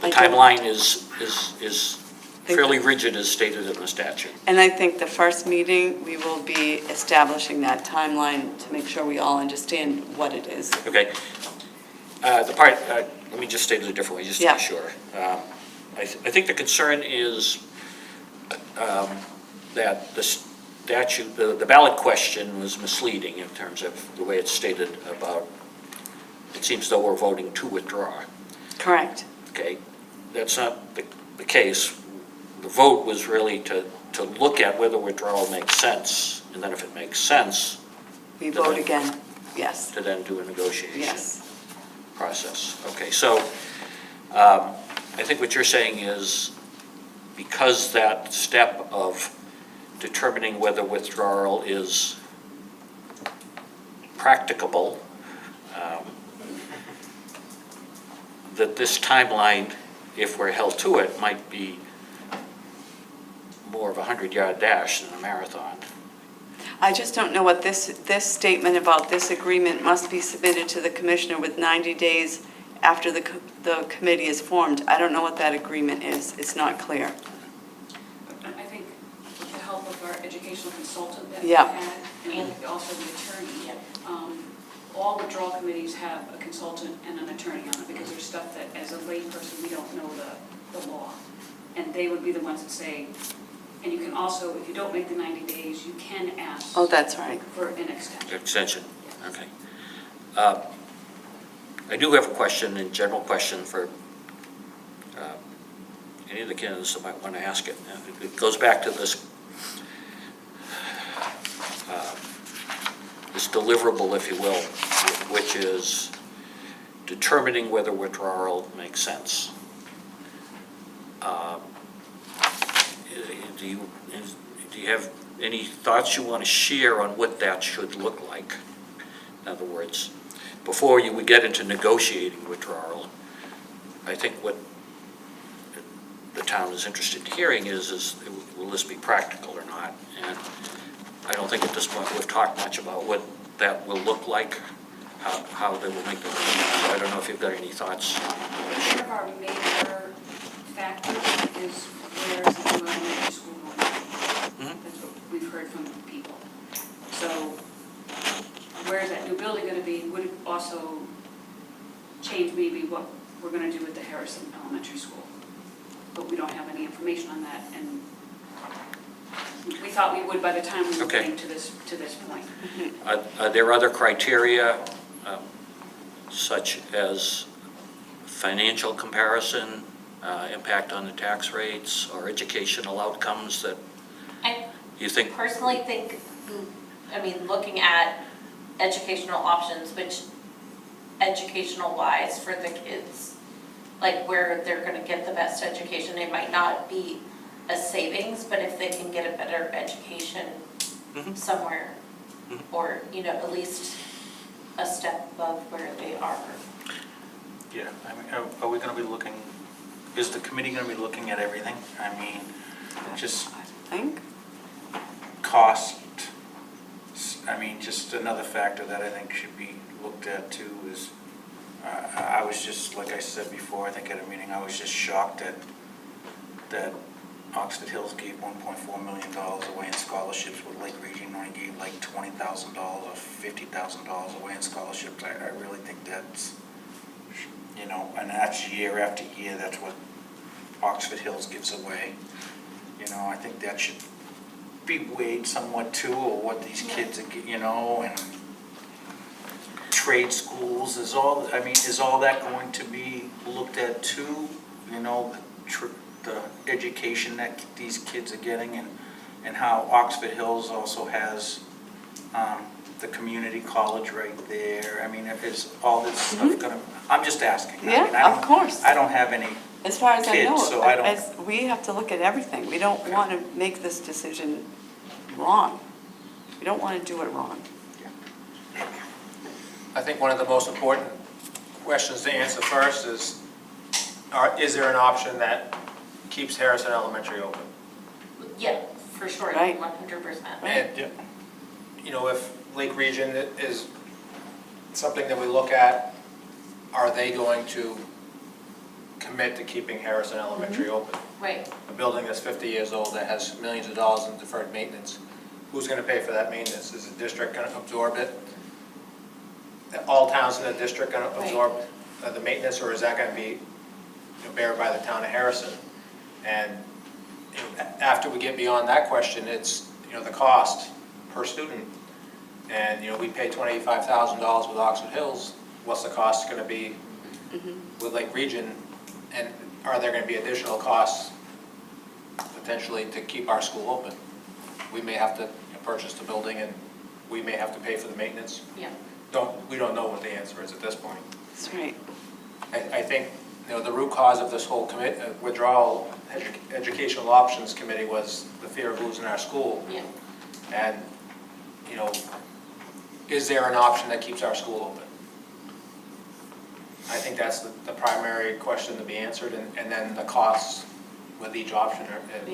Speaker 4: don't.
Speaker 3: timeline is fairly rigid as stated in the statute.
Speaker 4: And I think the first meeting, we will be establishing that timeline to make sure we all understand what it is.
Speaker 3: Okay. Let me just state it a different way, just to
Speaker 4: Yeah.
Speaker 3: be sure. I think the concern is that the statute, the ballot question was misleading in terms of the way it's stated about, it seems though we're voting to withdraw.
Speaker 4: Correct.
Speaker 3: Okay, that's not the case. The vote was really to look at whether withdrawal makes sense, and then if it makes sense,
Speaker 4: We vote again, yes,
Speaker 3: to then do a negotiation
Speaker 4: yes.
Speaker 3: process. Okay, so I think what you're saying is because that step of determining whether withdrawal is practicable, that this timeline, if we're held to it, might be more of a 100-yard dash than a marathon.
Speaker 4: I just don't know what this statement about this agreement must be submitted to the commissioner with 90 days after the committee is formed. I don't know what that agreement is. It's not clear.
Speaker 10: I think with the help of our educational consultant that we
Speaker 4: Yeah.
Speaker 10: had, and also the attorney, all withdrawal committees have a consultant and an attorney on it, because there's stuff that, as a layperson, we don't know the law. And they would be the ones that say, and you can also, if you don't make the 90 days, you can ask
Speaker 4: Oh, that's right.
Speaker 10: for an extension.
Speaker 3: Extension, okay. I do have a question, a general question for any of the candidates that might want to ask it. It goes back to this deliverable, if you will, which is determining whether withdrawal makes sense. Do you have any thoughts you want to share on what that should look like? In other words, before you would get into negotiating withdrawal, I think what the town is interested in hearing is will this be practical or not? And I don't think at this point we've talked much about what that will look like, how they will make the decision. So I don't know if you've got any thoughts.
Speaker 10: One of our major factors is where is the new elementary school going? That's what we've heard from people. So where is that new building gonna be would also change maybe what we're gonna do with the Harrison Elementary School. But we don't have any information on that, and we thought we would by the time we were
Speaker 3: Okay.
Speaker 10: getting to this point.
Speaker 3: Are there other criteria, such as financial comparison, impact on the tax rates, or educational outcomes that
Speaker 9: I
Speaker 3: you think?
Speaker 9: personally think, looking at educational options, which educational wise for the kids, like where they're gonna get the best education, it might not be a savings, but if they can get a better education
Speaker 3: Mhm.
Speaker 9: somewhere, or, at least a step above where they are.
Speaker 5: Yeah, are we gonna be looking, is the committee gonna be looking at everything? Just
Speaker 4: I think.
Speaker 5: cost, just another factor that I think should be looked at too is, I was just, like I said before, I think at a meeting, I was just shocked that Oxford Hills gave $1.4 million away in scholarships, with Lake Region only gave like $20,000 or $50,000 away in scholarships. I really think that's, and that's year after year, that's what Oxford Hills gives away. I think that should be weighed somewhat too, or what these kids are, and trade schools, is all that going to be looked at too? The education that these kids are getting, and how Oxford Hills also has the community college right there. Is all this stuff gonna, I'm just asking.
Speaker 4: Yeah, of course.
Speaker 5: I don't have any
Speaker 4: As far as I know,
Speaker 5: kids, so I don't.
Speaker 4: we have to look at everything. We don't want to make this decision wrong. We don't want to do it wrong.
Speaker 2: I think one of the most important questions to answer first is there an option that keeps Harrison Elementary open?
Speaker 9: Yeah, for sure,
Speaker 4: Right.
Speaker 9: 100%.
Speaker 4: Right.
Speaker 2: And, if Lake Region is something that we look at, are they going to commit to keeping Harrison Elementary open?
Speaker 9: Right,
Speaker 2: A building that's 50 years old that has millions of dollars in deferred maintenance, who's going to pay for that maintenance? Is the district going to absorb it? All towns in the district going to absorb the maintenance, or is that going to be bared by the town of Harrison? And after we get beyond that question, it's the cost per student. And we pay $25,000 with Oxford Hills. What's the cost going to be with Lake Region? And are there going to be additional costs potentially to keep our school open? We may have to purchase the building, and we may have to pay for the maintenance.
Speaker 9: yeah.
Speaker 2: We don't know what the answer is at this point.
Speaker 4: That's right.
Speaker 2: I think, the root cause of this whole withdrawal educational options committee was the fear of losing our school.
Speaker 9: Yeah.
Speaker 2: And, is there an option that keeps our school open? I think that's the primary question to be answered, and then the costs with each option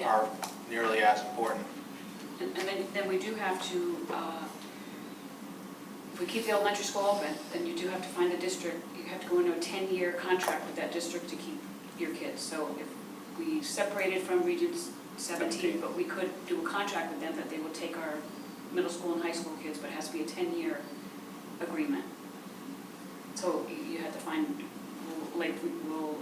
Speaker 2: are nearly as important.
Speaker 10: And then we do have to, if we keep the elementary school open, then you do have to find a district, you have to go into a 10-year contract with that district to keep your kids. So if we separated from Region 17, but we could do a contract with them that they will take our middle school and high school kids, but it has to be a 10-year agreement. So you have to find, will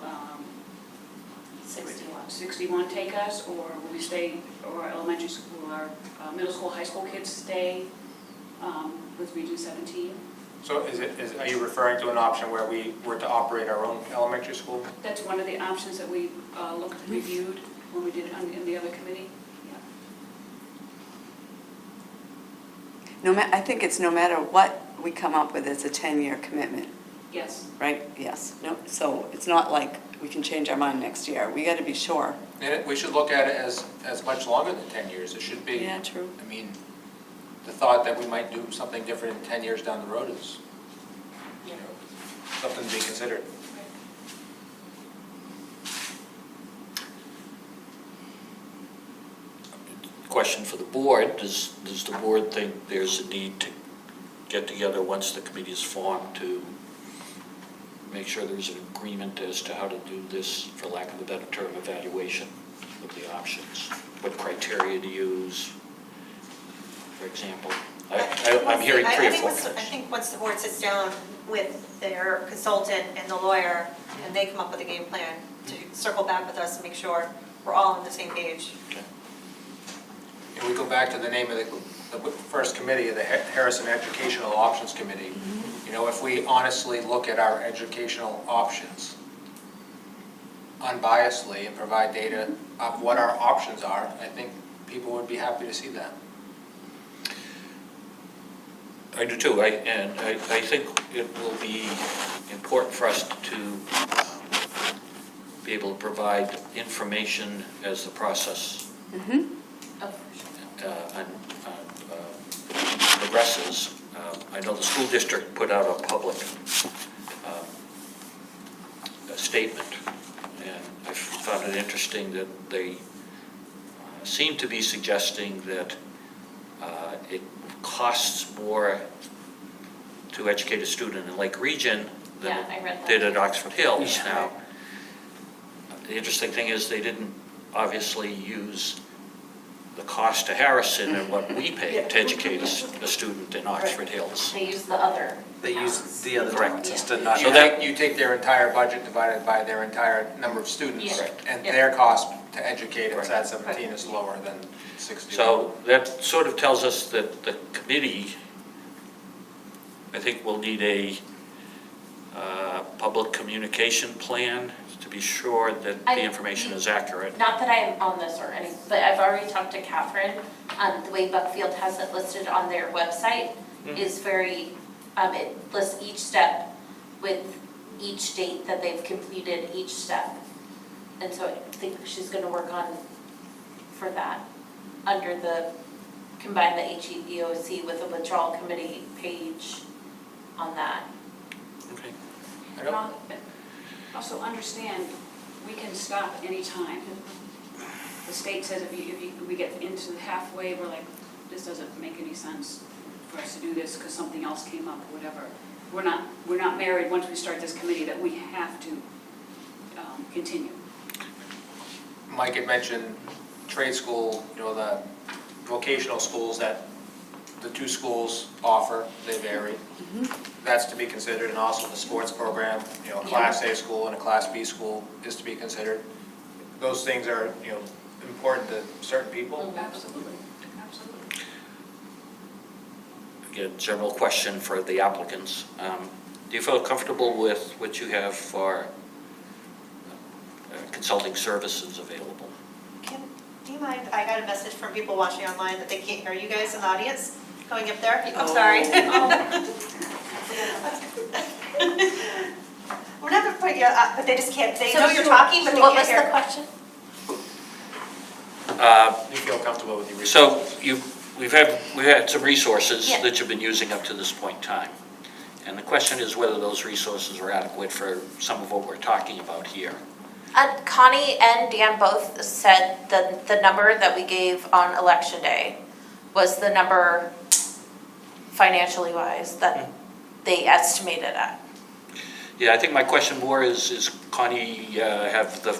Speaker 10: 61 take us, or will we stay, or our elementary school, our middle school, high school kids stay with Region 17?
Speaker 2: So are you referring to an option where we were to operate our own elementary school?
Speaker 10: That's one of the options that we reviewed when we did it in the other committee. Yeah.
Speaker 4: I think it's no matter what we come up with, it's a 10-year commitment,
Speaker 10: Yes.
Speaker 4: right? Yes. No. So it's not like we can change our mind next year. We got to be sure.
Speaker 2: And we should look at it as much longer than 10 years. It should be.
Speaker 4: Yeah, true.
Speaker 2: The thought that we might do something different in 10 years down the road is, something to be considered.
Speaker 3: Question for the board, does the board think there's a need to get together once the committee is formed to make sure there's an agreement as to how to do this, for lack of a better term, evaluation of the options? What criteria to use? for example. I'm hearing three or four
Speaker 8: I
Speaker 3: things.
Speaker 8: think once the board sits down with their consultant and the lawyer, and they come up with a game plan to circle back with us and make sure we're all on the same page.
Speaker 2: And we go back to the name of the first committee, the Harrison Educational Options Committee. You know, if we honestly look at our educational options unbiasedly and provide data of what our options are, I think people would be happy to see that.
Speaker 3: I do too, and I think it will be important for us to be able to provide information as the process progresses. I know the school district put out a public statement, and I found it interesting that they seem to be suggesting that it costs more to educate a student in Lake Region than
Speaker 9: Yeah, I read
Speaker 3: it
Speaker 9: that
Speaker 3: did at
Speaker 9: too.
Speaker 3: Oxford Hills.
Speaker 9: Yeah.
Speaker 3: Now, the interesting thing is they didn't obviously use the cost to Harrison and what we pay to educate a student in Oxford Hills.
Speaker 9: They use the other.
Speaker 5: They use the other
Speaker 3: Correct.
Speaker 5: just to not.
Speaker 3: So that-
Speaker 2: You take their entire budget divided by their entire number of students,
Speaker 9: Yeah. Correct.
Speaker 2: and
Speaker 9: Yeah.
Speaker 2: their cost to educate us
Speaker 3: Right.
Speaker 2: at 17 is lower than 60.
Speaker 3: So that sort of tells us that the committee, I think, will need a public communication plan to be sure that the information is accurate.
Speaker 9: Not that I am on this or anything, but I've already talked to Catherine. The way Buckfield has it listed on their website is very, it lists each step with each date that they've completed each step. And so I think she's gonna work on, for that, under the, combine the HEEOC with the withdrawal committee page on that.
Speaker 3: Okay.
Speaker 2: I don't-
Speaker 10: Also understand, we can stop anytime. The state says if we get into the halfway, we're like, this doesn't make any sense for us to do this because something else came up, or whatever. We're not married once we start this committee that we have to continue.
Speaker 2: Mike had mentioned trade school, you know, the vocational schools that the two schools offer, they vary. That's to be considered, and also the sports program, you know, a Class A school and a Class B school is to be considered. Those things are, you know, important to certain people.
Speaker 10: Absolutely, absolutely.
Speaker 3: Again, general question for the applicants. Do you feel comfortable with what you have for consulting services available?
Speaker 8: Kim, do you mind, I got a message from people watching online that they can't hear you guys in the audience going up there. I'm sorry. We're not gonna put you up, but they just can't, they know you're talking, but they
Speaker 9: What
Speaker 8: can't
Speaker 9: was the
Speaker 8: hear.
Speaker 9: question?
Speaker 2: You feel comfortable with your
Speaker 3: So
Speaker 2: resources?
Speaker 3: we've had some resources
Speaker 9: Yeah.
Speaker 3: that you've been using up to this point in time. And the question is whether those resources are adequate for some of what we're talking about here.
Speaker 9: Connie and Dan both said the number that we gave on election day was the number financially wise that they estimated at.
Speaker 3: Yeah, I think my question more is Connie have the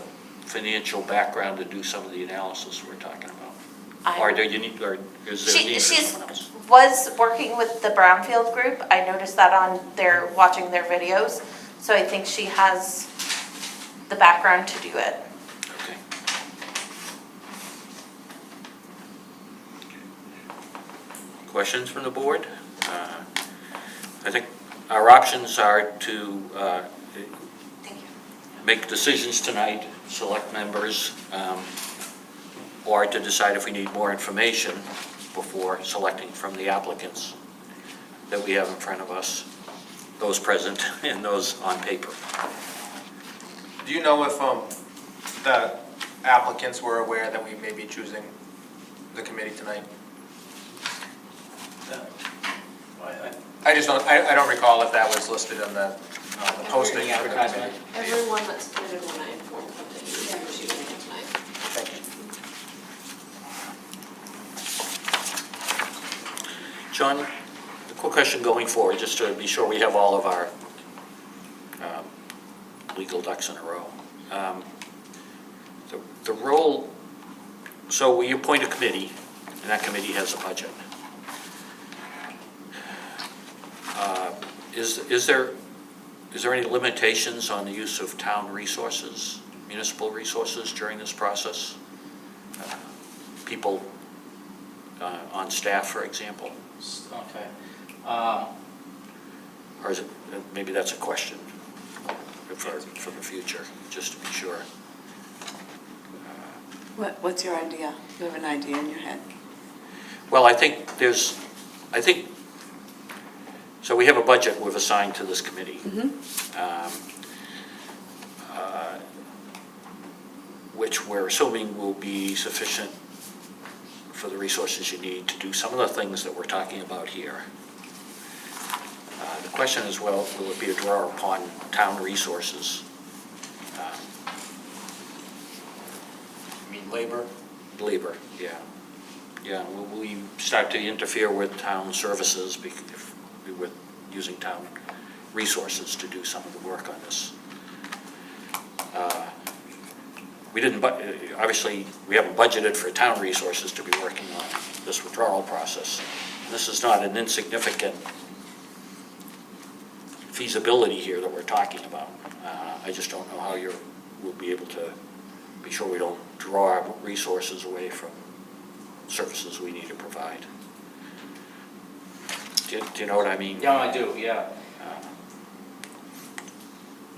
Speaker 3: financial background to do some of the analysis we're talking about? Or do you need, or is there a need for
Speaker 9: She's
Speaker 3: someone else?
Speaker 9: was working with the Brownfield group. I noticed that on their, watching their videos. So I think she has the background to do it.
Speaker 3: Okay. Questions from the board? I think our options are to
Speaker 9: Thank you.
Speaker 3: make decisions tonight, select members, or to decide if we need more information before selecting from the applicants that we have in front of us, those present and those on paper.
Speaker 2: Do you know if the applicants were aware that we may be choosing the committee tonight? I just don't, I don't recall if that was listed on the posting.
Speaker 6: Any advertisement?
Speaker 7: Everyone that submitted when I informed them that you were shooting it tonight.
Speaker 2: Thank you.
Speaker 3: John, a quick question going forward, just to be sure we have all of our legal ducks in a row. The role, so we appoint a committee, and that committee has a budget. Is there any limitations on the use of town resources, municipal resources during this process? People on staff, for example?
Speaker 6: Okay.
Speaker 3: Or is it, maybe that's a question for the future, just to be sure.
Speaker 4: What's your idea? You have an idea in your head?
Speaker 3: Well, I think, so we have a budget we've assigned to this committee. Which we're assuming will be sufficient for the resources you need to do some of the things that we're talking about here. The question is, well, will it be a draw upon town resources?
Speaker 2: You mean labor?
Speaker 3: Labor, yeah. Yeah, will we start to interfere with town services with using town resources to do some of the work on this? We didn't, obviously, we haven't budgeted for town resources to be working on this withdrawal process. This is not an insignificant feasibility here that we're talking about. I just don't know how we'll be able to be sure we don't draw resources away from services we need to provide. Do you know what I mean?
Speaker 6: Yeah, I do, yeah.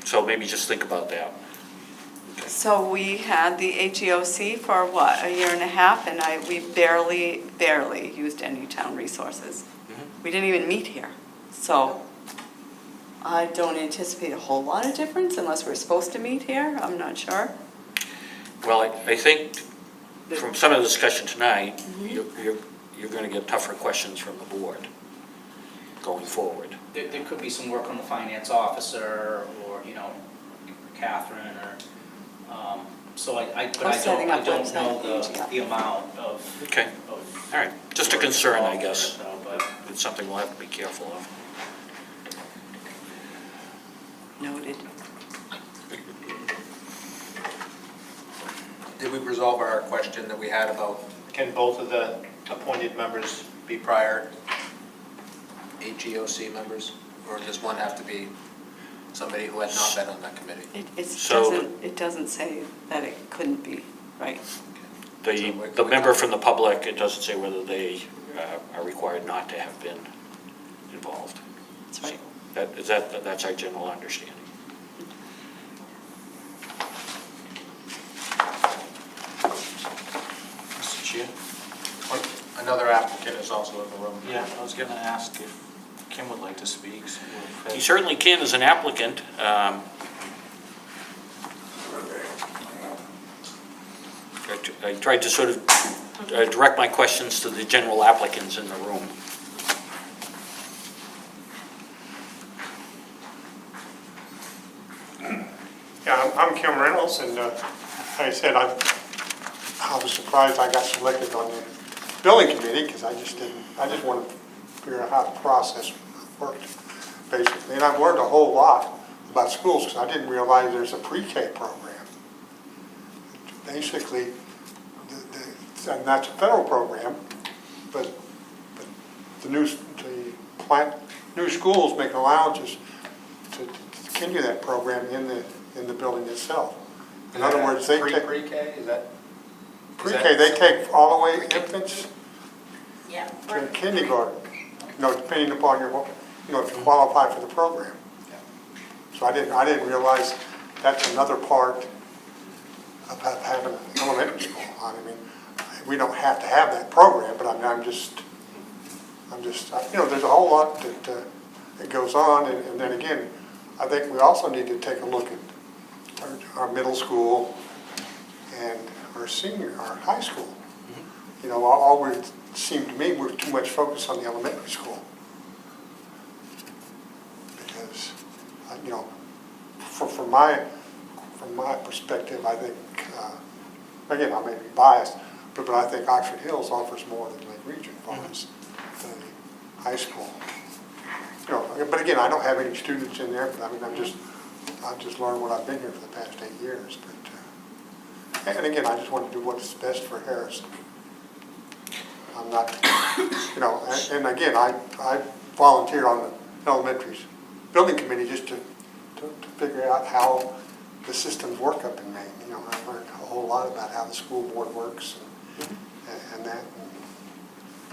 Speaker 3: So maybe just think about that.
Speaker 4: So we had the HEOC for what, a year and a half, and we barely used any town resources. We didn't even meet here. So I don't anticipate a whole lot of difference unless we're supposed to meet here. I'm not sure.
Speaker 3: Well, I think from some of the discussion tonight, you're going to get tougher questions from the board going forward.
Speaker 6: There could be some work on the finance officer or, Catherine or, so I don't know the amount of.
Speaker 3: Okay, all right, just a concern, I guess.
Speaker 6: But
Speaker 3: It's something we'll have to be careful of.
Speaker 4: Noted.
Speaker 2: Did we resolve our question that we had about, can both of the appointed members be prior HEOC members? Or does one have to be somebody who had not been on that committee?
Speaker 4: It doesn't say that it couldn't be, right?
Speaker 3: The member from the public, it doesn't say whether they are required not to have been involved.
Speaker 4: That's right.
Speaker 3: That's our general understanding.
Speaker 5: Mr. Chair?
Speaker 2: Another applicant is also in the room.
Speaker 5: Yeah, I was going to ask if Kim would like to speak.
Speaker 3: You certainly can as an applicant. I tried to sort of direct my questions to the general applicants in the room.
Speaker 11: Yeah, I'm Kim Reynolds, and like I said, I was surprised I got selected on the building committee, because I just wanted to figure out how the process worked, basically. And I've learned a whole lot about schools, because I didn't realize there's a pre-K program. Basically, and that's a federal program, but the new schools make allowances to continue that program in the building itself. In other words, they take
Speaker 2: pre-K, is that?
Speaker 11: pre-K, they take all the way infants
Speaker 9: Yeah.
Speaker 11: to kindergarten, depending upon if you qualify for the program. So I didn't realize that's another part of having an elementary school. I mean, we don't have to have that program, but I'm just, there's a whole lot that goes on, and then again, I think we also need to take a look at our middle school and our high school. All we seem to me, we're too much focused on the elementary school. Because, from my perspective, I think, again, I may be biased, but I think Oxford Hills offers more than Lake Region offers than the high school. But again, I don't have any students in there, but I mean, I've just learned what I've been here for the past 8 years. But and again, I just want to do what's best for Harrison. I'm not, and again, I volunteer on the elementary building committee just to figure out how the systems work up in Maine. You know, I've learned a whole lot about how the school board works and that.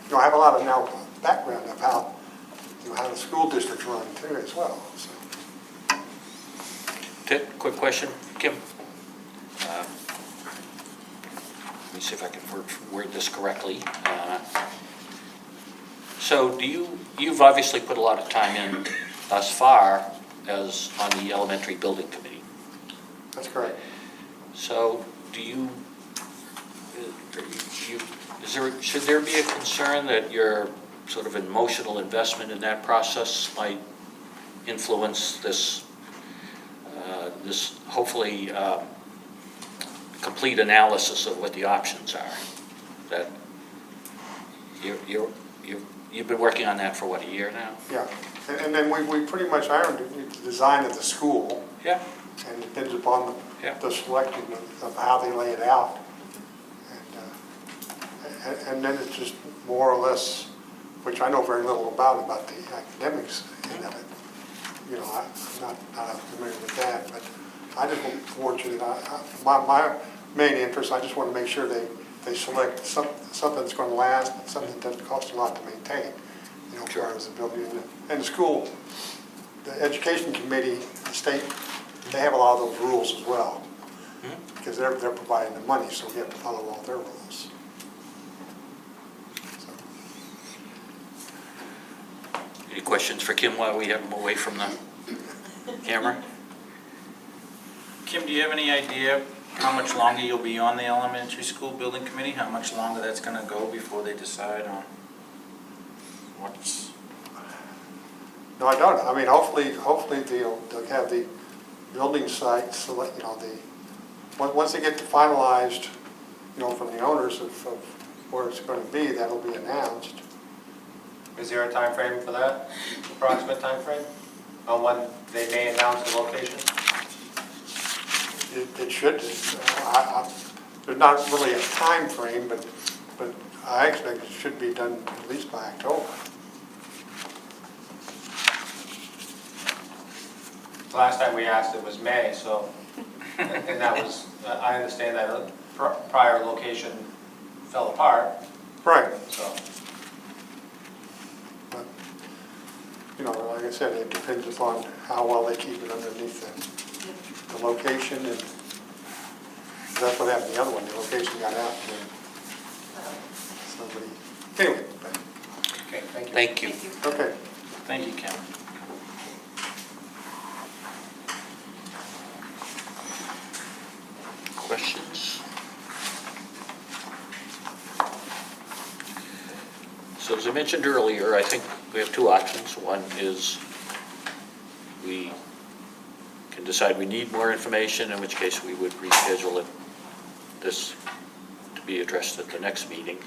Speaker 11: You know, I have a lot of now background of how, you know, how the school districts run too as well, so.
Speaker 3: Ted, quick question, Kim? Let me see if I can word this correctly. So you've obviously put a lot of time in thus far as on the elementary building committee.
Speaker 11: That's correct.
Speaker 3: So should there be a concern that your sort of emotional investment in that process might influence this hopefully complete analysis of what the options are? That you've been working on that for what, a year now?
Speaker 11: Yeah, and then we pretty much ironed the design of the school,
Speaker 3: Yeah.
Speaker 11: and it depends upon
Speaker 3: Yeah.
Speaker 11: the selection of how they lay it out. And then it's just more or less, which I know very little about the academics end of it. You know, I'm not familiar with that, but I just want fortunate, my main interest, I just want to make sure they select something that's going to last, and something that doesn't cost a lot to maintain, you know, as far as the building. And the school, the education committee, the state, they have a lot of those rules as well, because they're providing the money, so we have to follow all their rules.
Speaker 3: Any questions for Kim while we have him away from the camera?
Speaker 5: Kim, do you have any idea how much longer you'll be on the elementary school building committee? How much longer that's going to go before they decide on what's...
Speaker 11: No, I don't. I mean, hopefully they'll have the building site select, you know, once they get finalized, you know, from the owners of where it's going to be, that'll be announced.
Speaker 2: Is there a time frame for that? Approximate time frame on when they may announce the location?
Speaker 11: It should. There's not really a time frame, but I expect it should be done at least by October.
Speaker 2: Last time we asked it was May, so, and that was, I understand that a prior location fell apart,
Speaker 11: Right.
Speaker 2: so.
Speaker 11: But, you know, like I said, it depends upon how well they keep it underneath the location, and that's what happened to the other one. The location got out, and then somebody, anyway.
Speaker 2: Okay, thank you.
Speaker 3: Thank you.
Speaker 11: Okay.
Speaker 5: Thank you, Kim.
Speaker 3: Questions? So as I mentioned earlier, I think we have two options. One is we can decide we need more information, in which case we would reschedule this to be addressed at the next meeting.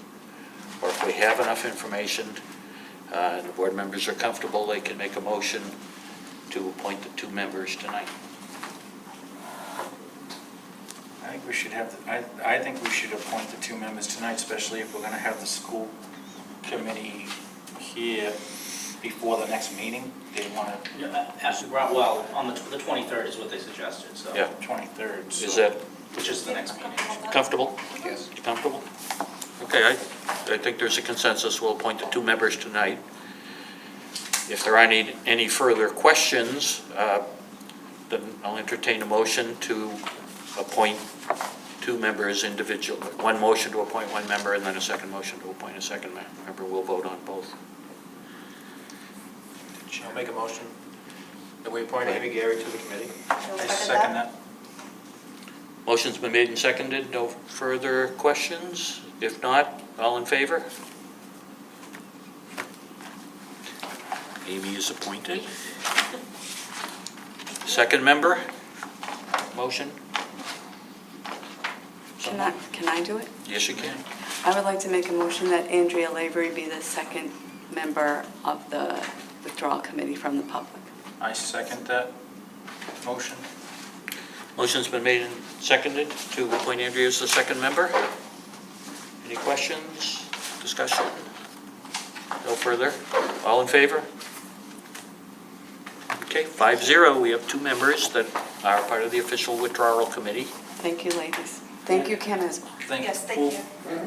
Speaker 3: Or if we have enough information and the board members are comfortable, they can make a motion to appoint the two members tonight.
Speaker 5: I think we should have, I think we should appoint the two members tonight, especially if we're going to have the school committee here before the next meeting. They want to...
Speaker 6: Well, on the 23rd is what they suggested, so.
Speaker 3: Yeah.
Speaker 5: 23rd. so-
Speaker 3: Is that
Speaker 6: Which is the next meeting.
Speaker 3: comfortable?
Speaker 2: Yes.
Speaker 3: You comfortable? Okay, I think there's a consensus. We'll appoint the two members tonight. If there aren't any further questions, then I'll entertain a motion to appoint two members individually. One motion to appoint one member, and then a second motion to appoint a second member. We'll vote on both.
Speaker 2: I'll make a motion that we appoint Amy Gary to the committee.
Speaker 5: I second that.
Speaker 3: Motion's been made and seconded. No further questions? If not, all in favor? Amy is appointed. Second member? Motion?
Speaker 4: Can I do it?
Speaker 3: Yes, you can.
Speaker 4: I would like to make a motion that Andrea Lavery be the second member of the withdrawal committee from the public.
Speaker 5: I second that motion.
Speaker 3: Motion's been made and seconded to appoint Andrea as the second member. Any questions, discussion? No further? All in favor? Okay. Okay, 5-0, we have 2 members that are part of the official withdrawal committee.
Speaker 4: Thank you, ladies. Thank you, Kim, as well.
Speaker 8: Yes, thank you.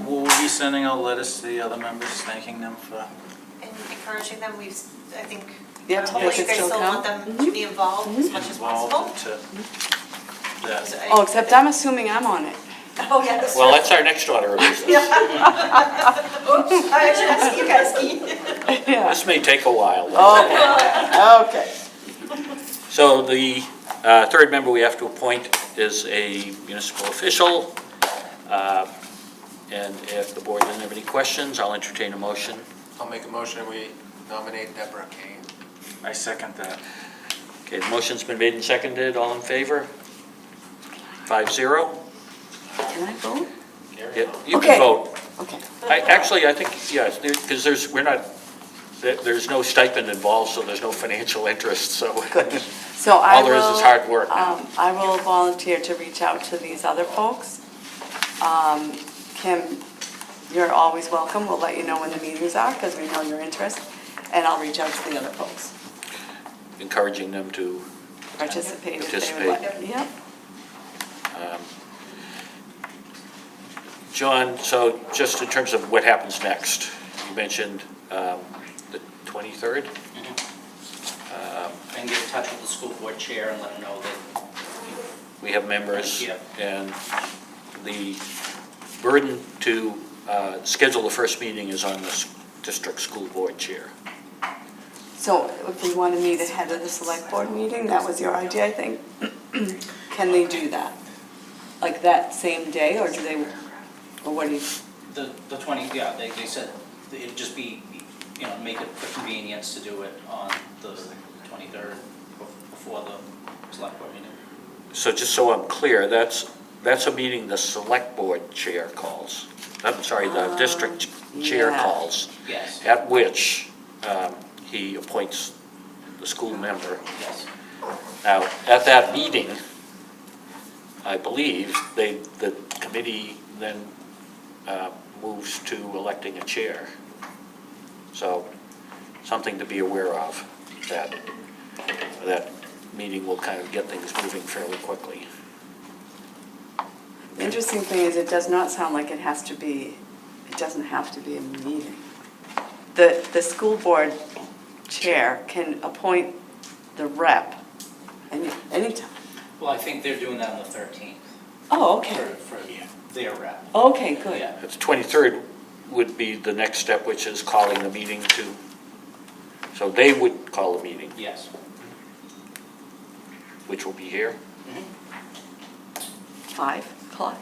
Speaker 5: Will we be sending out letters to the other members, thanking them for?
Speaker 8: And encouraging them, I think,
Speaker 4: Yep,
Speaker 8: hopefully
Speaker 4: they
Speaker 8: you
Speaker 4: can
Speaker 8: guys
Speaker 4: still
Speaker 8: still want
Speaker 4: come.
Speaker 8: them to be involved as much as
Speaker 5: involved
Speaker 8: possible.
Speaker 5: into that?
Speaker 8: So I-
Speaker 4: Oh, except I'm assuming I'm on it.
Speaker 8: Oh, yeah, that's
Speaker 3: Well,
Speaker 8: true.
Speaker 3: that's our next order of business.
Speaker 8: Oops, I should ask you guys.
Speaker 4: Yeah.
Speaker 3: This may take a while.
Speaker 4: Okay.
Speaker 3: So the third member we have to appoint is a municipal official. And if the board doesn't have any questions, I'll entertain a motion.
Speaker 2: I'll make a motion, we nominate Deborah Kane.
Speaker 5: I second that.
Speaker 3: Okay, the motion's been made and seconded. All in favor? 5-0.
Speaker 4: Can I vote?
Speaker 3: Yeah, you
Speaker 4: Okay.
Speaker 3: can vote.
Speaker 4: Okay.
Speaker 3: Actually, I think, yes, because there's no stipend involved, so there's no financial interest, so.
Speaker 4: Good. So I
Speaker 3: All there
Speaker 4: will.
Speaker 3: is hard work now.
Speaker 4: I will volunteer to reach out to these other folks. Kim, you're always welcome. We'll let you know when the meetings are, because we know your interest. And I'll reach out to the other folks.
Speaker 3: Encouraging them to,
Speaker 4: Participate if they would like.
Speaker 3: Participate.
Speaker 4: Yep.
Speaker 3: John, so just in terms of what happens next, you mentioned the 23rd?
Speaker 6: And get in touch with the school board chair and let them know that
Speaker 3: We have members.
Speaker 6: Yeah.
Speaker 3: And the burden to schedule the first meeting is on the district school board chair.
Speaker 4: So if we want to meet ahead of the select board meeting, that was your idea, I think. Can they do that? Like that same day, or do they, or what do you?
Speaker 6: the 20, yeah, they said it'd just be, make it for convenience to do it on the 23rd before the select board meeting.
Speaker 3: So just so I'm clear, that's a meeting the select board chair calls. I'm sorry, the district chair
Speaker 4: yeah.
Speaker 3: calls,
Speaker 6: Yes,
Speaker 3: at which he appoints the school member.
Speaker 6: yes.
Speaker 3: Now, at that meeting, I believe, the committee then moves to electing a chair. So, something to be aware of, that meeting will kind of get things moving fairly quickly.
Speaker 4: The interesting thing is, it does not sound like it doesn't have to be a meeting. The school board chair can appoint the rep anytime.
Speaker 6: Well, I think they're doing that on the 13th
Speaker 4: Oh, okay.
Speaker 6: for their rep.
Speaker 4: Okay, good.
Speaker 6: Yeah.
Speaker 3: The 23rd would be the next step, which is calling the meeting to, so they would call a meeting,
Speaker 6: Yes.
Speaker 3: which will be here.
Speaker 4: 5 o'clock?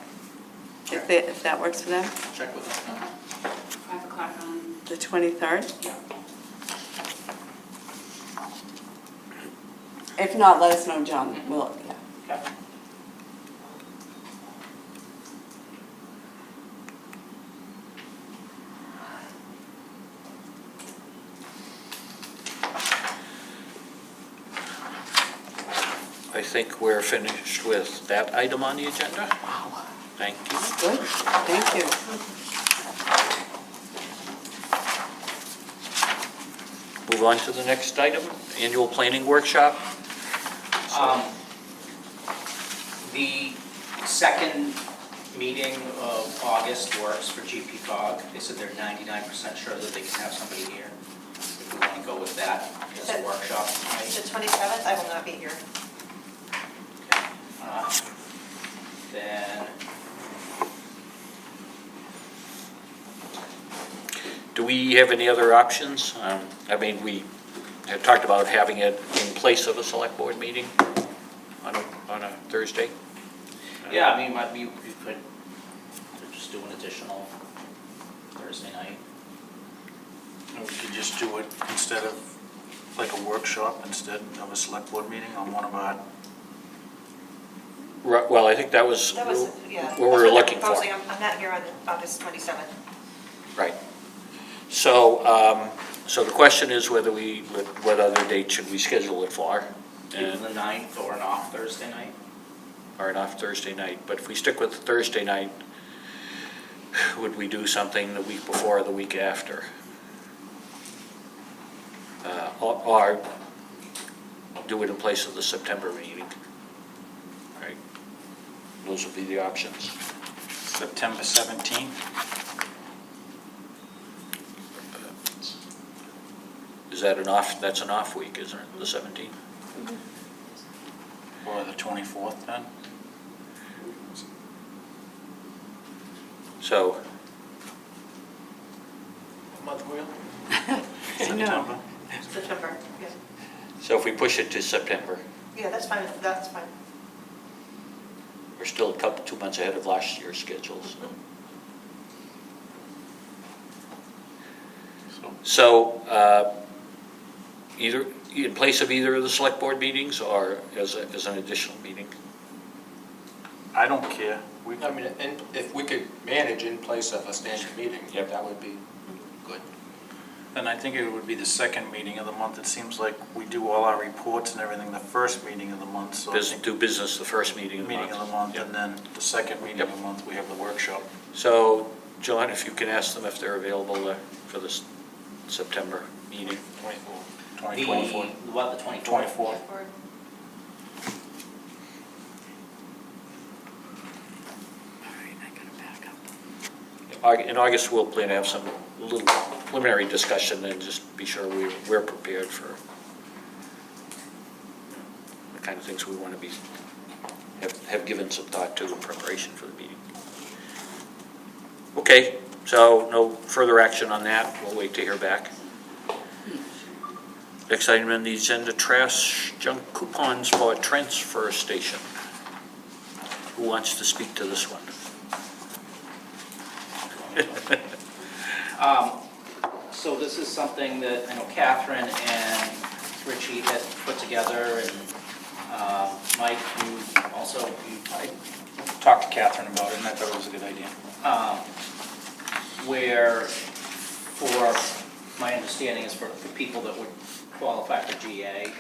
Speaker 4: If that works for them?
Speaker 6: Check with them.
Speaker 10: 5 o'clock on,
Speaker 4: The 23rd?
Speaker 10: yeah.
Speaker 4: If not, let us know, John. We'll, yeah.
Speaker 6: Okay.
Speaker 3: I think we're finished with that item on the agenda.
Speaker 4: Wow.
Speaker 3: Thank you.
Speaker 4: Good. Thank you.
Speaker 3: Move on to the next item, annual planning workshop.
Speaker 6: The second meeting of August works for GPCOG. They said they're 99% sure that they can have somebody here. If we want to go with that as a workshop.
Speaker 8: The 27th, I will not be here.
Speaker 6: Then,
Speaker 3: Do we have any other options? I mean, we had talked about having it in place of a select board meeting on a Thursday.
Speaker 6: yeah, I mean, we could just do an additional Thursday night.
Speaker 5: We could just do it instead of, like a workshop, instead of a select board meeting on one of our,
Speaker 3: Right, well, I think that was
Speaker 8: That was, yeah.
Speaker 3: what we were
Speaker 8: That's
Speaker 3: looking
Speaker 8: I'm
Speaker 3: for.
Speaker 8: proposing. I'm not here on August 27th.
Speaker 3: Right. So, so the question is what other date should we schedule it for?
Speaker 6: Either
Speaker 3: And,
Speaker 6: the 9th or an off Thursday night.
Speaker 3: or not Thursday night, but if we stick with Thursday night, would we do something the week before or the week after? Or do it in place of the September meeting. Right? Those would be the options.
Speaker 5: September 17th?
Speaker 3: Is that that's an off week, isn't it, the 17th?
Speaker 5: Or the 24th then?
Speaker 3: So,
Speaker 2: What month were you?
Speaker 5: September?
Speaker 8: September, yeah.
Speaker 3: so if we push it to September,
Speaker 8: Yeah, that's fine, that's fine.
Speaker 3: we're still 2 months ahead of last year's schedules. So, either, in place of either of the select board meetings or as an additional meeting?
Speaker 5: I don't care.
Speaker 2: I mean, and if we could manage in place of a standard meeting,
Speaker 3: Yep.
Speaker 2: that would be good.
Speaker 5: Then I think it would be the second meeting of the month. It seems like we do all our reports and everything the first meeting of the month, so I think
Speaker 3: Do business the first meeting of the month.
Speaker 5: meeting of the month,
Speaker 3: Yep.
Speaker 5: and then the second meeting of the month, we have the workshop.
Speaker 3: So, John, if you can ask them if they're available for this September meeting.
Speaker 5: 24.
Speaker 6: What, the 24th?
Speaker 5: 24.
Speaker 3: In August, we'll plan to have some little preliminary discussion and just be sure we're prepared for the kind of things we want to have given some thought to in preparation for the meeting. Okay, so no further action on that. We'll wait to hear back. Next item on the agenda, trash junk coupons for a transfer station. Who wants to speak to this one?
Speaker 6: So this is something that I know Catherine and Richie had put together, and Mike, you also,
Speaker 5: I talked to Catherine about it, and I thought it was a good idea.
Speaker 6: where, for, my understanding is for people that would qualify for GA,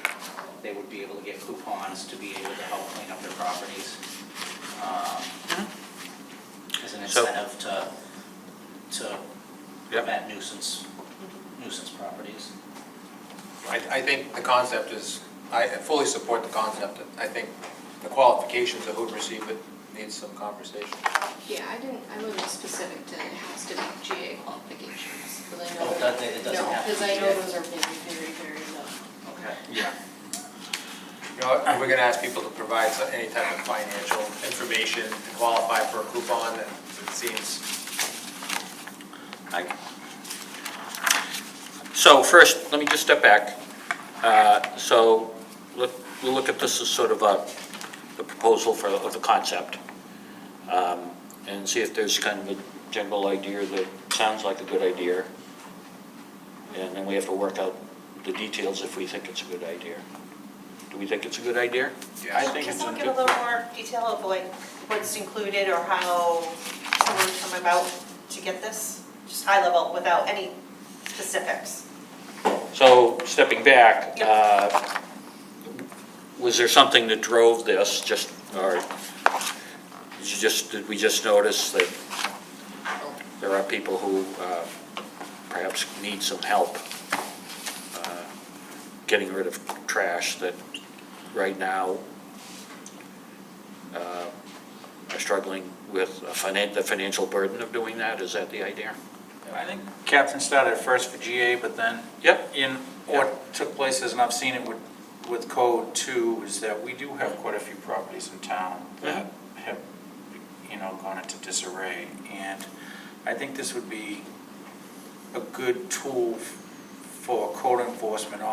Speaker 6: they would be able to get coupons to be able to help clean up their properties. As an
Speaker 3: So-
Speaker 6: incentive to
Speaker 3: Yep.
Speaker 6: prevent nuisance properties.
Speaker 2: I think the concept is, I fully support the concept. I think the qualifications of who'd receive it needs some conversation.
Speaker 7: Yeah, I wasn't specific to it has to be GA qualifications, because I know.
Speaker 6: Oh, it doesn't have to
Speaker 7: No, because
Speaker 6: be
Speaker 7: I know
Speaker 6: GA.
Speaker 7: those are very, very, very low.
Speaker 6: Okay.
Speaker 5: Yeah.
Speaker 2: You know, we're gonna ask people to provide any type of financial information to qualify for a coupon, and it seems.
Speaker 3: So first, let me just step back. So we'll look at this as sort of the proposal of the concept, and see if there's kind of a general idea that sounds like a good idea. And then we have to work out the details if we think it's a good idea. Do we think it's a good idea?
Speaker 5: I think
Speaker 8: Can
Speaker 5: it's
Speaker 8: someone give a little more detail of like what's included or how someone would come about to get this? Just high level, without any specifics.
Speaker 3: So stepping back, was there something that drove this, or did we just notice that there are people who perhaps need some help getting rid of trash that right now are struggling with the financial burden of doing that? Is that the idea?
Speaker 5: I think Catherine started first for GA, but then
Speaker 3: Yep.
Speaker 5: what took place is, and I've seen it with code too, is that we do have quite a few properties in town that have, gone into disarray. And I think this would be a good tool for code enforcement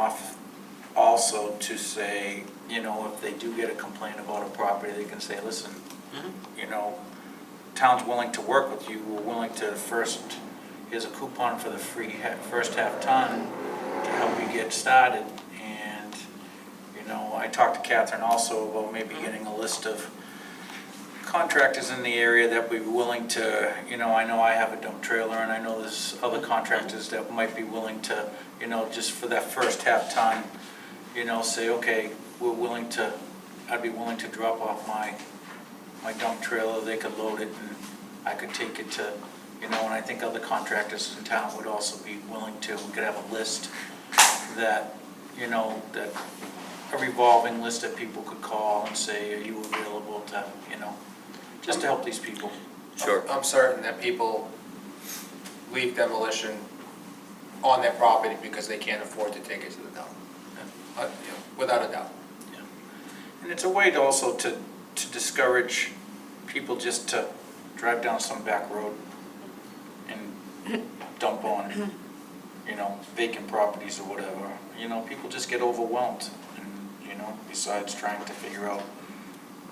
Speaker 5: also to say, if they do get a complaint about a property, they can say, listen, town's willing to work with you, we're willing to here's a coupon for the free first half ton to help you get started. And, I talked to Catherine also about maybe getting a list of contractors in the area that would be willing to, I know I have a dump trailer, and I know there's other contractors that might be willing to, just for that first half ton, say, okay, I'd be willing to drop off my dump trailer, they could load it, and I could take it to, and I think other contractors in town would also be willing to. We could have a list that, that a revolving list that people could call and say, are you available to, just to help these people.
Speaker 3: Sure.
Speaker 2: I'm certain that people leave demolition on their property because they can't afford to take it to the dump. Without a doubt.
Speaker 5: And it's a way to also to discourage people just to drive down some back road and dump on, vacant properties or whatever. People just get overwhelmed and, besides trying to figure out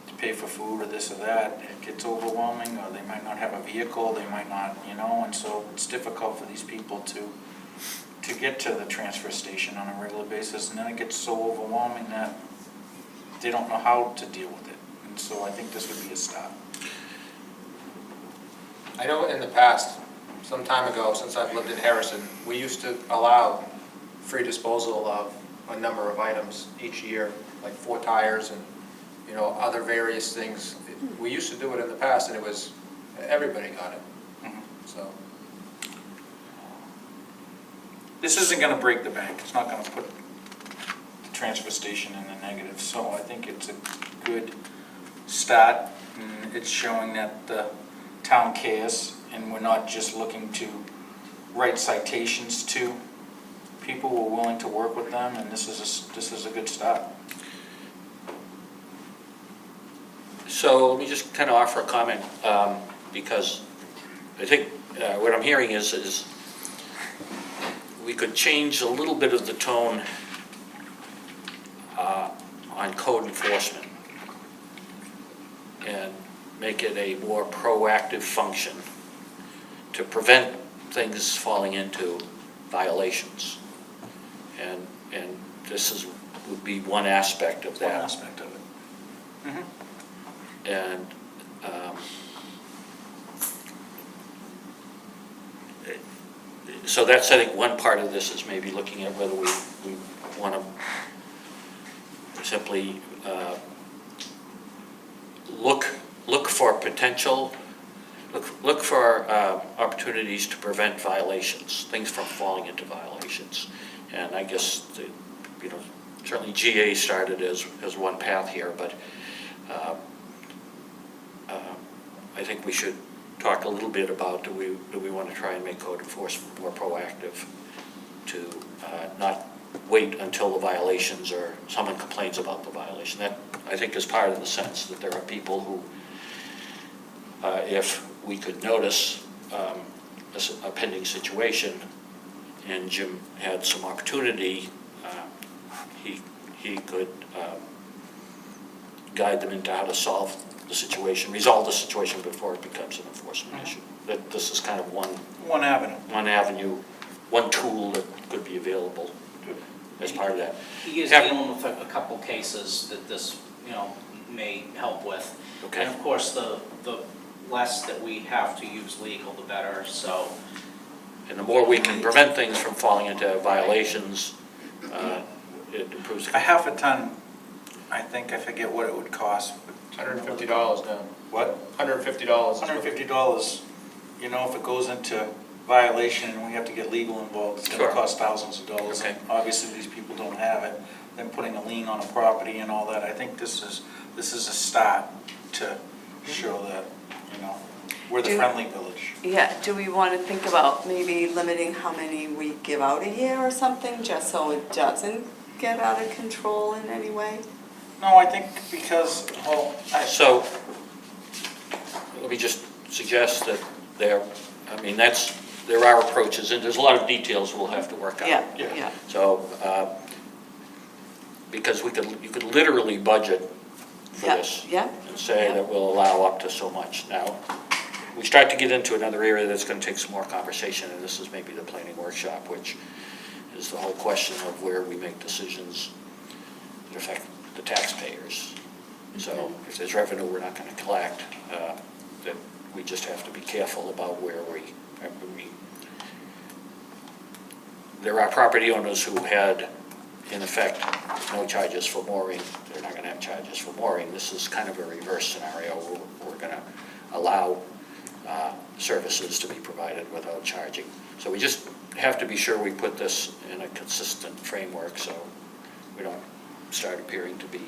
Speaker 5: to pay for food or this or that, it gets overwhelming, or they might not have a vehicle, they might not, and so it's difficult for these people to get to the transfer station on a regular basis, and then it gets so overwhelming that they don't know how to deal with it. And so I think this would be a start.
Speaker 2: I know in the past, some time ago, since I've lived in Harrison, we used to allow free disposal of a number of items each year, like 4 tires and, other various things. We used to do it in the past, and it was, everybody got it, so.
Speaker 5: This isn't gonna break the bank, it's not gonna put the transfer station in the negative, so I think it's a good start. And it's showing that the town cares, and we're not just looking to write citations to people, we're willing to work with them, and this is a good start.
Speaker 3: So let me just kind of offer a comment, because I think what I'm hearing is we could change a little bit of the tone on code enforcement and make it a more proactive function to prevent things falling into violations. And this would be one aspect of that.
Speaker 5: One aspect of it. Mm-hmm.
Speaker 3: And so that's, I think, one part of this is maybe looking at whether we want to simply look for potential, look for opportunities to prevent violations, things from falling into violations. And I guess, certainly GA started as one path here, but I think we should talk a little bit about, do we want to try and make code enforcement more proactive, to not wait until the violations or someone complains about the violation. That, I think, is part of the sense that there are people who, if we could notice a pending situation and Jim had some opportunity, he could guide them into how to solve the situation, resolve the situation before it becomes an enforcement issue. That this is kind of one avenue, one tool that could be available as part of that.
Speaker 6: He is dealing with a couple cases that this, may help with.
Speaker 3: Okay.
Speaker 6: And of course, the less that we have to use legal, the better, so.
Speaker 3: And the more we can prevent things from falling into violations, it improves.
Speaker 5: A half a ton, I forget what it would cost.
Speaker 2: $150 now.
Speaker 5: What?
Speaker 2: $150.
Speaker 5: $150, if it goes into violation and we have to get legal involved, it's gonna
Speaker 3: Sure.
Speaker 5: cost thousands of dollars.
Speaker 3: Okay.
Speaker 5: And obviously, these people don't have it, then putting a lien on a property and all that, I think this is a start to show that, we're the friendly village.
Speaker 4: Yeah, do we want to think about maybe limiting how many we give out a year or something, just so it doesn't get out of control in any way?
Speaker 5: No, I think because,
Speaker 3: So, let me just suggest that there are approaches, and there's a lot of details we'll have to work out.
Speaker 4: Yeah.
Speaker 3: So, because you could literally budget for this.
Speaker 4: Yeah.
Speaker 3: And say that we'll allow up to so much. Now, we start to get into another area that's going to take some more conversation, and this is maybe the planning workshop, which is the whole question of where we make decisions that affect the taxpayers. So if there's revenue we're not going to collect, that we just have to be careful about where there are property owners who had, in effect, no charges for mooring. They're not going to have charges for mooring. This is kind of a reverse scenario. We're going to allow services to be provided without charging. So we just have to be sure we put this in a consistent framework so we don't start appearing to be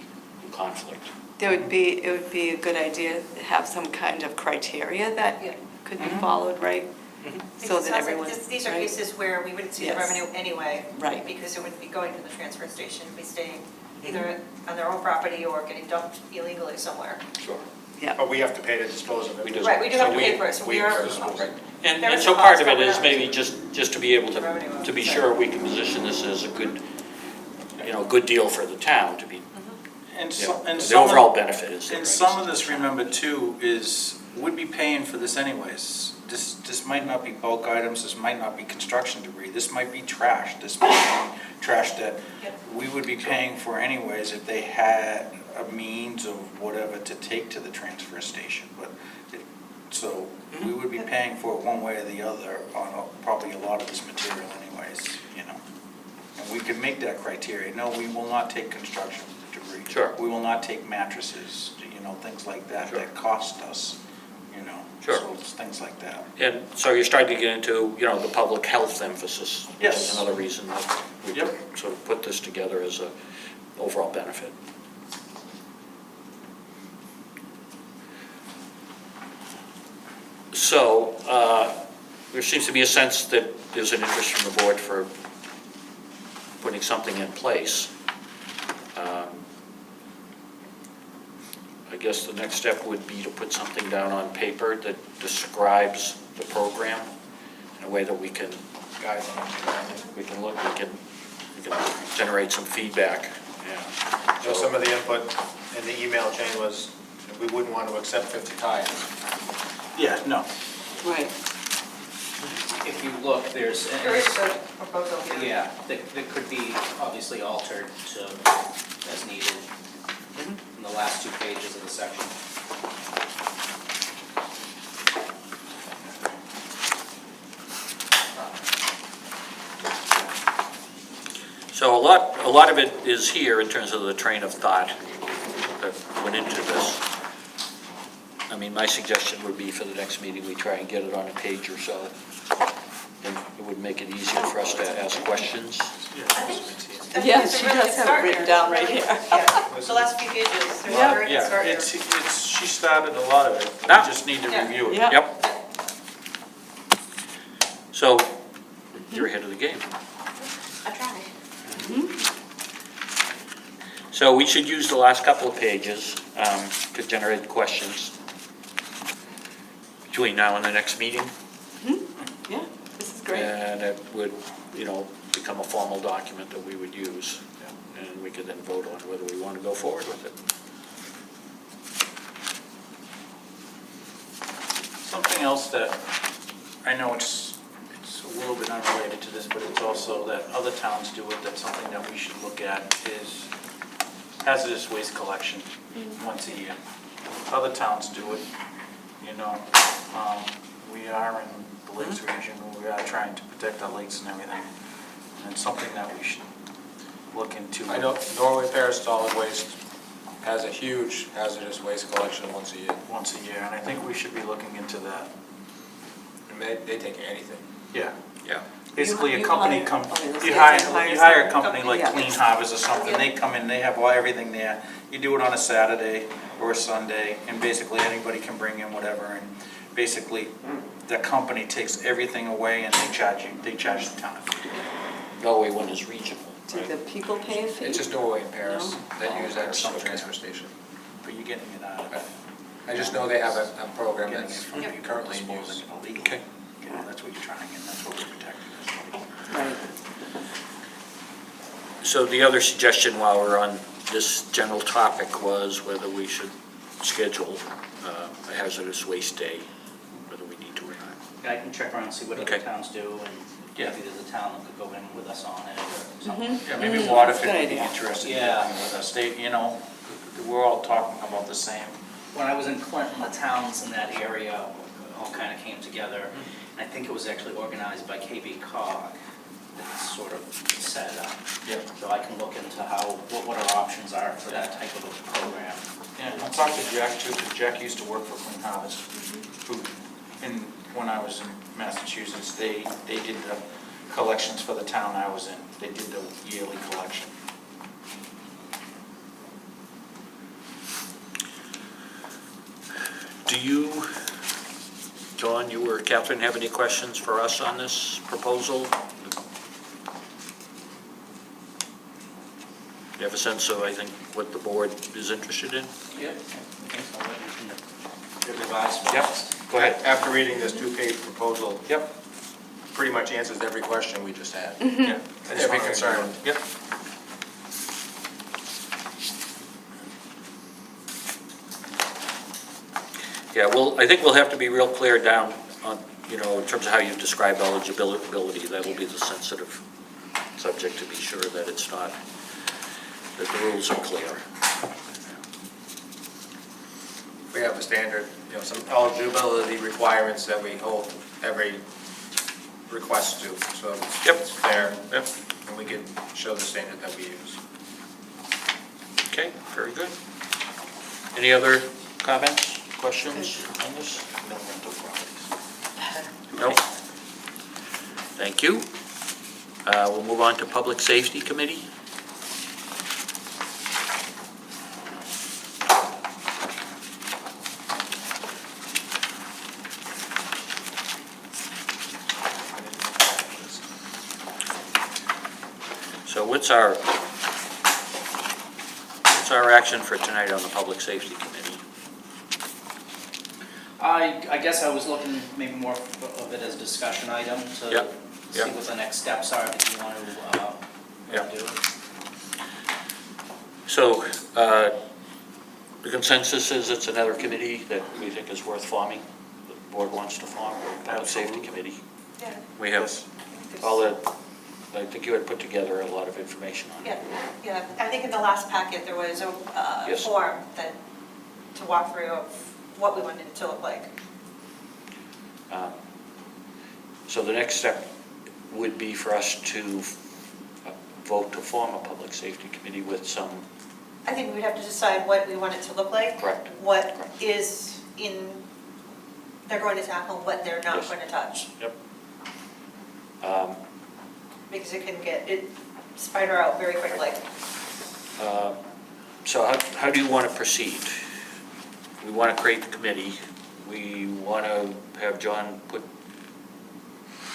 Speaker 3: in conflict.
Speaker 4: It would be a good idea to have some kind of criteria that
Speaker 8: Yeah.
Speaker 4: could be followed, right? So
Speaker 8: Because it
Speaker 4: that
Speaker 8: sounds like
Speaker 4: everyone's,
Speaker 8: these are
Speaker 4: right?
Speaker 8: cases where we wouldn't see the
Speaker 4: Yes.
Speaker 8: revenue anyway.
Speaker 4: Right.
Speaker 8: Because it wouldn't be going to the transfer station, it'd be staying either on their own property or getting dumped illegally somewhere.
Speaker 3: Sure.
Speaker 4: Yeah,
Speaker 2: But we have to pay to dispose of it.
Speaker 3: We do.
Speaker 8: Right, we do have
Speaker 2: So
Speaker 8: to pay for it, so we are responsible.
Speaker 2: Right.
Speaker 3: And
Speaker 8: There is
Speaker 3: so
Speaker 8: a
Speaker 3: part
Speaker 8: cost,
Speaker 3: of it
Speaker 8: but we're
Speaker 3: is
Speaker 8: not-
Speaker 3: maybe just to be able
Speaker 8: The revenue
Speaker 3: to be
Speaker 8: side.
Speaker 3: sure we can position this as a good, good deal for the town to be,
Speaker 5: And
Speaker 3: you know,
Speaker 5: so, and
Speaker 3: the
Speaker 5: some
Speaker 3: overall
Speaker 5: of,
Speaker 3: benefit is.
Speaker 5: and some of this, remember too, is, we'd be paying for this anyways. This might not be bulk items, this might not be construction debris, this might be trash, this might be trash that
Speaker 8: Yep.
Speaker 5: we would be paying for anyways if they had a means of whatever to take to the transfer station, but, so, we would be paying for it one way or the other on probably a lot of this material anyways, And we could make that criteria, no, we will not take construction debris.
Speaker 3: Sure.
Speaker 5: We will not take mattresses, things like that,
Speaker 3: Sure.
Speaker 5: that cost us,
Speaker 3: Sure.
Speaker 5: So it's things like that.
Speaker 3: And so you're starting to get into, the public health emphasis. Which
Speaker 5: Yes.
Speaker 3: is another reason that we
Speaker 5: Yep.
Speaker 3: sort of put this together as a overall benefit. So, there seems to be a sense that there's an interest from the board for putting something in place. I guess the next step would be to put something down on paper that describes the program in a way that we can look, we can generate some feedback. Yeah.
Speaker 2: So some of the input in the email chain was, that we wouldn't want to accept 50 tie-ins.
Speaker 5: Yeah, no.
Speaker 4: right.
Speaker 6: If you look, there's,
Speaker 8: There is a proposal here.
Speaker 6: yeah, that could be obviously altered to, as needed in the last 2 pages of the section.
Speaker 3: So a lot of it is here in terms of the train of thought that went into this. I mean, my suggestion would be for the next meeting, we try and get it on a page or so. And it would make it easier for us to ask questions.
Speaker 8: I think
Speaker 4: Yeah,
Speaker 8: it's a
Speaker 4: she
Speaker 8: really
Speaker 4: does
Speaker 8: good
Speaker 4: have it
Speaker 8: start
Speaker 4: written
Speaker 8: here.
Speaker 4: down right here.
Speaker 8: Yeah, the last few pages, there's a
Speaker 4: Yeah.
Speaker 8: very good start here.
Speaker 5: She started a lot of it, we
Speaker 3: Yeah.
Speaker 5: just need to
Speaker 8: Yeah.
Speaker 5: review it.
Speaker 4: Yeah.
Speaker 3: Yep. So, you're ahead of the game.
Speaker 9: I try.
Speaker 3: So we should use the last couple of pages to generate questions between now and the next meeting.
Speaker 4: Yeah, this is great.
Speaker 3: And it would, become a formal document that we would use. And we could then vote on whether we want to go forward with it.
Speaker 5: Something else that, I know it's a little bit unrelated to this, but it's also that other towns do it, that's something that we should look at, is hazardous waste collection once a year. Other towns do it, we are in the Lakes region, we are trying to protect our lakes and everything, and it's something that we should look into.
Speaker 2: I know Norway Parish Solid Waste has a huge hazardous waste collection once a year.
Speaker 5: Once a year, and I think we should be looking into that.
Speaker 2: And they take anything.
Speaker 5: Yeah.
Speaker 3: Yeah.
Speaker 5: Basically, a
Speaker 4: You
Speaker 5: company
Speaker 4: hire-
Speaker 5: comes,
Speaker 4: oh,
Speaker 5: you
Speaker 4: yes,
Speaker 5: hire,
Speaker 4: yes,
Speaker 5: you hire a
Speaker 4: hire
Speaker 5: company like
Speaker 4: company,
Speaker 5: Clean
Speaker 4: yeah.
Speaker 5: Harbors or something, they come in, they have everything there. You do it on a Saturday or a Sunday, and basically anybody can bring in whatever, and basically, the company takes everything away and they charge the town.
Speaker 3: Norway one is regional.
Speaker 4: Do the people pay a fee?
Speaker 2: It's just Norway and Paris
Speaker 4: No?
Speaker 2: that use that some
Speaker 5: Okay.
Speaker 2: transfer station.
Speaker 5: But you're getting it out of,
Speaker 2: I just know they have a program
Speaker 5: getting it
Speaker 2: that's
Speaker 5: from people
Speaker 2: currently in
Speaker 5: disposing
Speaker 2: use.
Speaker 5: it illegally.
Speaker 3: Okay.
Speaker 5: That's what you're trying, and that's what we're protecting.
Speaker 4: Right.
Speaker 3: So the other suggestion while we're on this general topic was whether we should schedule a hazardous waste day, whether we need to or not.
Speaker 6: I can check around and see what other
Speaker 3: Okay.
Speaker 6: towns do, and
Speaker 5: Yeah.
Speaker 6: maybe there's a town that could go in with us on it or something.
Speaker 5: Yeah, maybe Waterford
Speaker 4: Good
Speaker 5: would be
Speaker 4: idea.
Speaker 5: interested in
Speaker 6: Yeah.
Speaker 5: dealing with us, we're all talking about the same.
Speaker 6: When I was in Clinton, the towns in that area all kind of came together. And I think it was actually organized by KB Cog that sort of set it up.
Speaker 5: Yeah.
Speaker 6: So I can look into what our options are for that type of a program.
Speaker 5: Yeah, I talked to Jack too, because Jack used to work for Clean Harbors, who, when I was in Massachusetts, they did the collections for the town I was in. They did the yearly collection.
Speaker 3: Do you, John, you or Catherine, have any questions for us on this proposal? You have a sense of, I think, what the board is interested in?
Speaker 6: Yep. Okay, so I'll let you revise for
Speaker 3: Yep.
Speaker 6: us.
Speaker 3: Go ahead.
Speaker 2: After reading this two-page proposal,
Speaker 3: Yep.
Speaker 2: pretty much answers every question we just had.
Speaker 3: Yeah.
Speaker 2: And every concern.
Speaker 3: Yep. Yeah, well, I think we'll have to be real clear down on, in terms of how you describe eligibility. That'll be the sensitive subject, to be sure that it's not, that the rules are clear.
Speaker 2: We have a standard, some eligibility requirements that we hold every request to, so
Speaker 3: Yep.
Speaker 2: it's fair.
Speaker 3: Yep.
Speaker 2: And we can show the standard that we use.
Speaker 3: Okay, very good. Any other comments, questions on this?
Speaker 5: No rental properties.
Speaker 3: No? Thank you. We'll move on to Public Safety Committee. So what's our action for tonight on the Public Safety Committee?
Speaker 6: I guess I was looking maybe more of it as a discussion item to
Speaker 3: Yep,
Speaker 6: see
Speaker 3: yep.
Speaker 6: what the next steps are that you want
Speaker 3: Yep.
Speaker 6: to do.
Speaker 3: So, the consensus is it's another committee that we think is worth forming, the board wants to form, Public Safety Committee.
Speaker 8: Yeah.
Speaker 3: We have all the, I think you had put together a lot of information on it.
Speaker 8: Yeah, I think in the last packet, there was a
Speaker 3: Yes.
Speaker 8: form to walk through of what we wanted it to look like.
Speaker 3: So the next step would be for us to vote to form a Public Safety Committee with some,
Speaker 8: I think we'd have to decide what we want it to look like.
Speaker 3: Correct.
Speaker 8: What
Speaker 3: Correct.
Speaker 8: is they're going to tackle, what they're not
Speaker 3: Yes.
Speaker 8: going to touch.
Speaker 3: yep.
Speaker 8: Because it can spider out very quickly.
Speaker 3: So how do you want to proceed? We want to create the committee. We want to have John put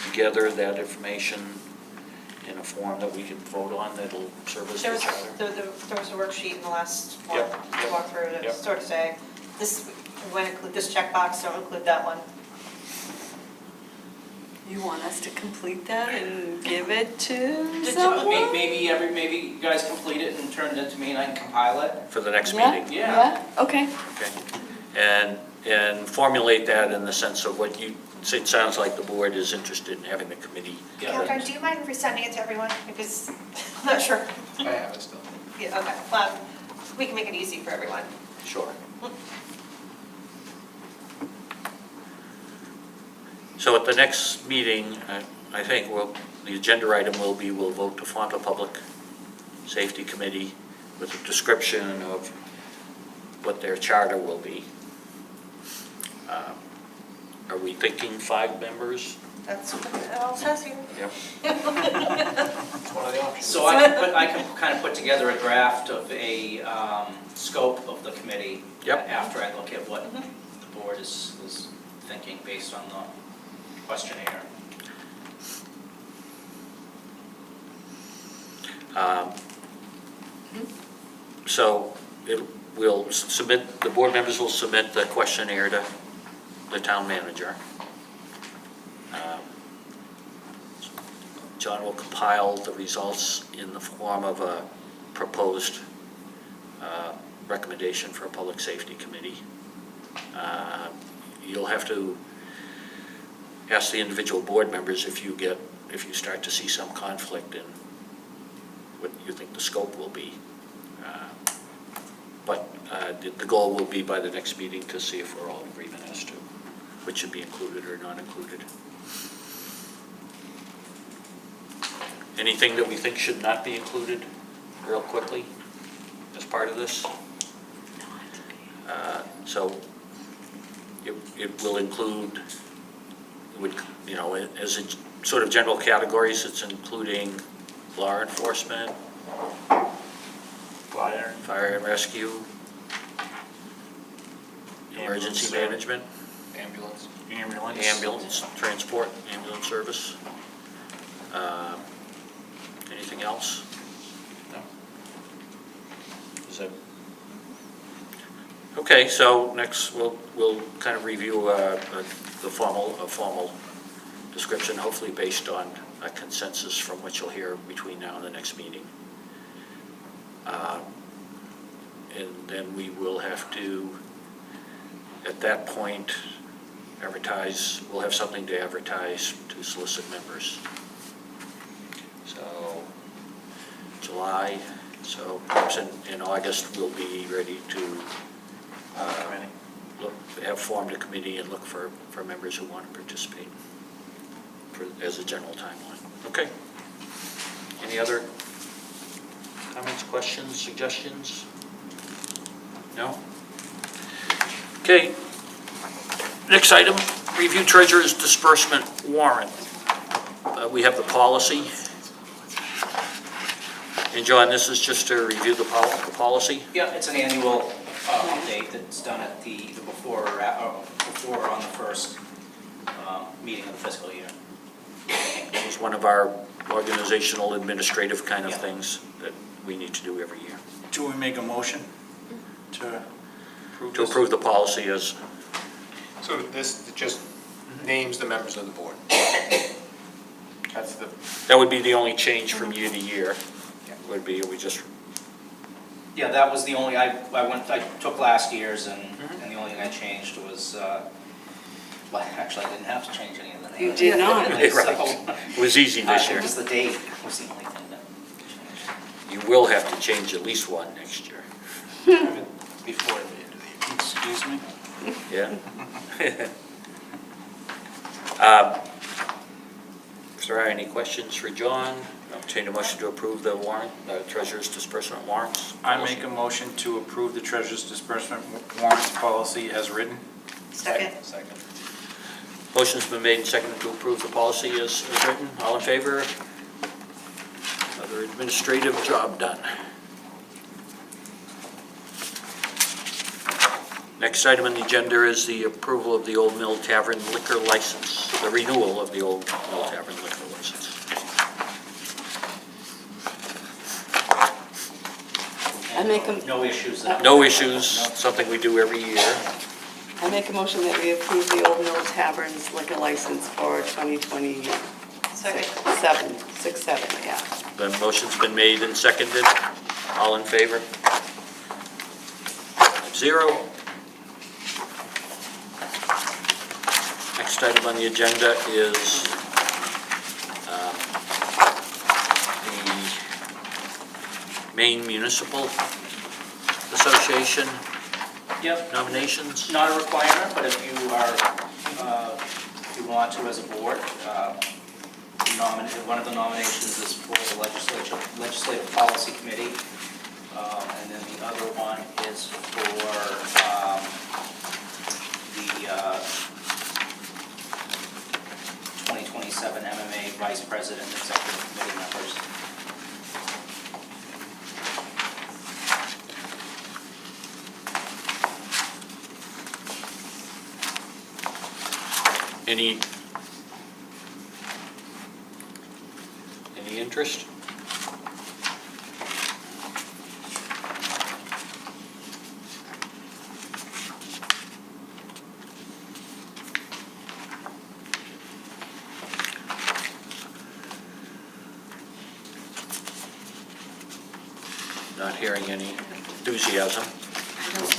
Speaker 3: together that information in a form that we can vote on that'll serve as
Speaker 8: There
Speaker 3: the
Speaker 8: was,
Speaker 3: charter.
Speaker 8: there was a worksheet in the last one
Speaker 3: Yep,
Speaker 8: to
Speaker 3: yep,
Speaker 8: walk through that
Speaker 3: yep.
Speaker 8: sort of say, we want to include this checkbox, don't include that one.
Speaker 4: You want us to complete that and give it to
Speaker 6: Did
Speaker 4: someone?
Speaker 6: Maybe you guys complete it and turn it into me and I can compile it?
Speaker 3: For the next
Speaker 4: Yeah.
Speaker 3: meeting.
Speaker 6: Yeah.
Speaker 4: Okay.
Speaker 3: Okay. And formulate that in the sense of what you, it sounds like the board is interested in having the committee.
Speaker 8: Catherine, do you mind resending it to everyone? Because I'm not sure.
Speaker 2: I have it still.
Speaker 8: Yeah, okay, well, we can make it easy for everyone.
Speaker 3: Sure. So at the next meeting, I think the agenda item will be, we'll vote to form a Public Safety Committee with a description of what their charter will be. Are we thinking 5 members?
Speaker 8: That's what it all says here.
Speaker 3: Yep.
Speaker 2: It's one of the options.
Speaker 6: So I can kind of put together a draft of a scope of the committee.
Speaker 3: Yep.
Speaker 6: After I look at what the board is thinking based on the questionnaire.
Speaker 3: So the board members will submit the questionnaire to the town manager. John will compile the results in the form of a proposed recommendation for a Public Safety Committee. You'll have to ask the individual board members if you start to see some conflict in what you think the scope will be. But the goal will be by the next meeting to see if we're all in agreement as to what should be included or not included. Anything that we think should not be included, real quickly, as part of this? So it will include, as a sort of general categories, it's including law enforcement, fire and rescue, emergency management,
Speaker 5: Ambulance.
Speaker 3: ambulance, transport, ambulance service. Anything else?
Speaker 5: No.
Speaker 3: Is that? Okay, so next we'll kind of review the formal description, hopefully based on a consensus from what you'll hear between now and the next meeting. And then we will have to, at that point, advertise, we'll have something to advertise to solicit members. So, July, so perhaps in August, we'll be ready to have formed a committee and look for members who want to participate as a general timeline. Okay. Any other comments, questions, suggestions? No? Okay. Next item, review treasurer's disbursement warrant. We have the policy. And John, this is just to review the policy?
Speaker 6: Yeah, it's an annual update that's done at the before on the first meeting of the fiscal year.
Speaker 3: It was one of our organizational administrative kind of
Speaker 6: Yeah.
Speaker 3: things that we need to do every year.
Speaker 5: Do we make a motion to
Speaker 3: To approve the policy as,
Speaker 2: So this just names the members of the board. That's the,
Speaker 3: that would be the only change from year to year, would be, we just,
Speaker 6: Yeah, that was the only, I took last year's and the only thing I changed was, well, actually, I didn't have to change any of the names.
Speaker 4: You did not.
Speaker 6: So,
Speaker 3: it was easy this year.
Speaker 6: Just the date was the only thing that changed.
Speaker 3: You will have to change at least one next year.
Speaker 2: before the end of the year.
Speaker 5: Excuse me?
Speaker 3: Yeah. If there are any questions for John, I'll entertain a motion to approve the warrant, treasurer's disbursement warrants.
Speaker 5: I make a motion to approve the treasurer's disbursement warrants policy as written.
Speaker 8: Second.
Speaker 2: Second.
Speaker 3: Motion's been made and seconded to approve the policy as written. All in favor? Another administrative job done. Next item on the agenda is the approval of the Old Mill Tavern liquor license, the renewal of the Old Mill Tavern liquor license.
Speaker 4: I make a-
Speaker 6: No issues.
Speaker 3: No issues, something we do every year.
Speaker 4: I make a motion that we approve the Old Mill Tavern's liquor license for 2027,
Speaker 8: Second.
Speaker 4: 6/7, yeah.
Speaker 3: The motion's been made and seconded. All in favor? 5-0. Next item on the agenda is the Maine Municipal Association
Speaker 6: Yep.
Speaker 3: nominations.
Speaker 6: Not a requirement, but if you are, if you want to as a board, one of the nominations is for the Legislative Policy Committee, and then the other one is for the 2027 MMA Vice President and Executive Committee members.
Speaker 3: Any interest? Not hearing any enthusiasm.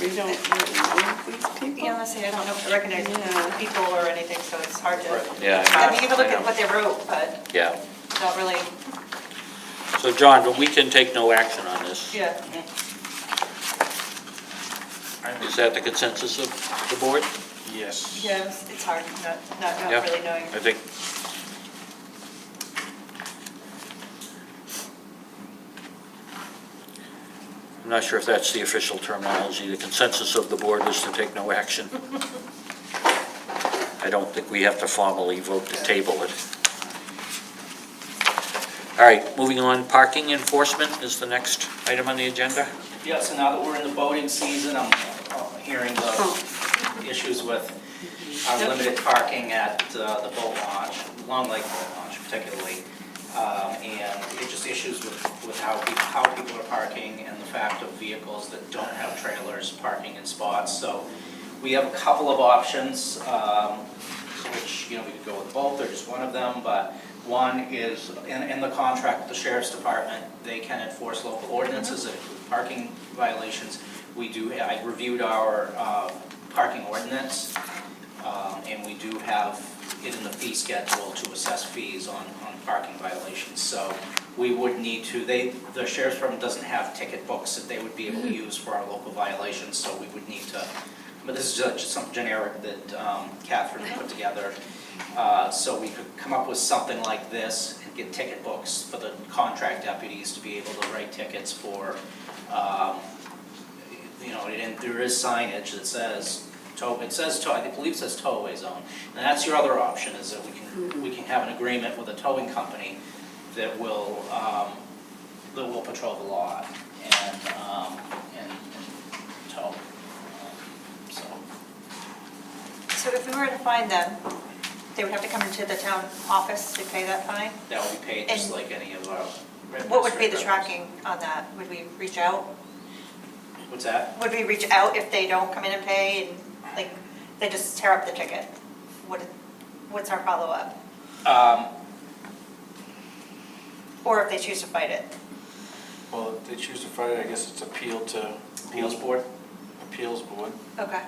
Speaker 4: We don't really know these people.
Speaker 8: Yeah, honestly, I don't know if I recognize
Speaker 4: Yeah.
Speaker 8: people or anything, so it's hard to.
Speaker 3: Yeah,
Speaker 8: I mean, you can look
Speaker 3: I know.
Speaker 8: at what they wrote, but
Speaker 3: Yeah.
Speaker 8: not really,
Speaker 3: So John, but we can take no action on this.
Speaker 8: yeah.
Speaker 3: Is that the consensus of the board?
Speaker 5: Yes.
Speaker 8: Yeah, it's hard, not
Speaker 3: Yeah.
Speaker 8: really knowing.
Speaker 3: I think. I'm not sure if that's the official terminology. The consensus of the board is to take no action. I don't think we have to formally vote to table it. All right, moving on, parking enforcement is the next item on the agenda.
Speaker 6: Yeah, so now that we're in the boating season, I'm hearing issues with limited parking at the boat launch, Long Lake boat launch particularly. And it just issues with how people are parking and the fact of vehicles that don't have trailers parking in spots. So we have a couple of options, which, we could go with both or just one of them, but one is in the contract with the sheriff's department, they can enforce local ordinances that include parking violations. I reviewed our parking ordinance, and we do have it in the fee schedule to assess fees on parking violations. So we would need to, the sheriff's department doesn't have ticket books that they would be able to use for our local violations, so we would need to, but this is just something generic that Catherine put together. So we could come up with something like this and get ticket books for the contract deputies to be able to write tickets for, and there is signage that says, I believe it says towaway zone. And that's your other option, is that we can have an agreement with a towing company that will patrol the lot and tow.
Speaker 8: So if we were to find them, they would have to come into the town office to pay that fine?
Speaker 6: That will be paid just
Speaker 8: And
Speaker 6: like any of our.
Speaker 8: What would be the
Speaker 6: administrative
Speaker 8: tracking on that? Would we reach out?
Speaker 6: records. What's that?
Speaker 8: Would we reach out if they don't come in and pay and, like, they just tear up the ticket? What's our follow-up? Or if they choose to fight it?
Speaker 5: Well, if they choose to fight it, I guess it's appealed to.
Speaker 6: Appeals board?
Speaker 5: Appeals board.
Speaker 8: Okay.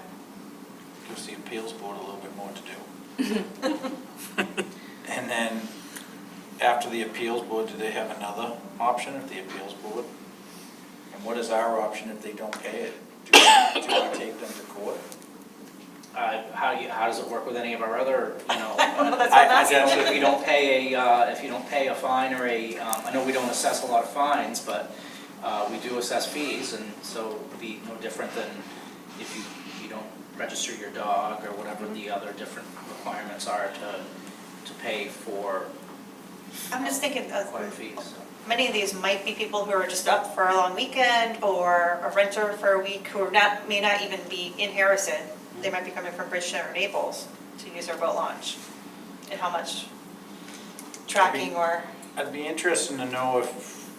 Speaker 5: Gives the appeals board a little bit more to do. And then, after the appeals board, do they have another option if the appeals board? And what is our option if they don't pay it? Do we take them to court?
Speaker 6: How does it work with any of our other,
Speaker 8: That's what I'm asking.
Speaker 6: if you don't pay a fine or I know we don't assess a lot of fines, but we do assess fees, and so it would be no different than if you don't register your dog or whatever the other different requirements are to pay for
Speaker 8: I'm just thinking,
Speaker 6: acquired fees.
Speaker 8: many of these might be people who are just up for a long weekend or a renter for a week who may not even be in Harrison. They might be coming from Bridgeton or Naples to use our boat launch. And how much tracking or,
Speaker 5: I'd be interested to know if,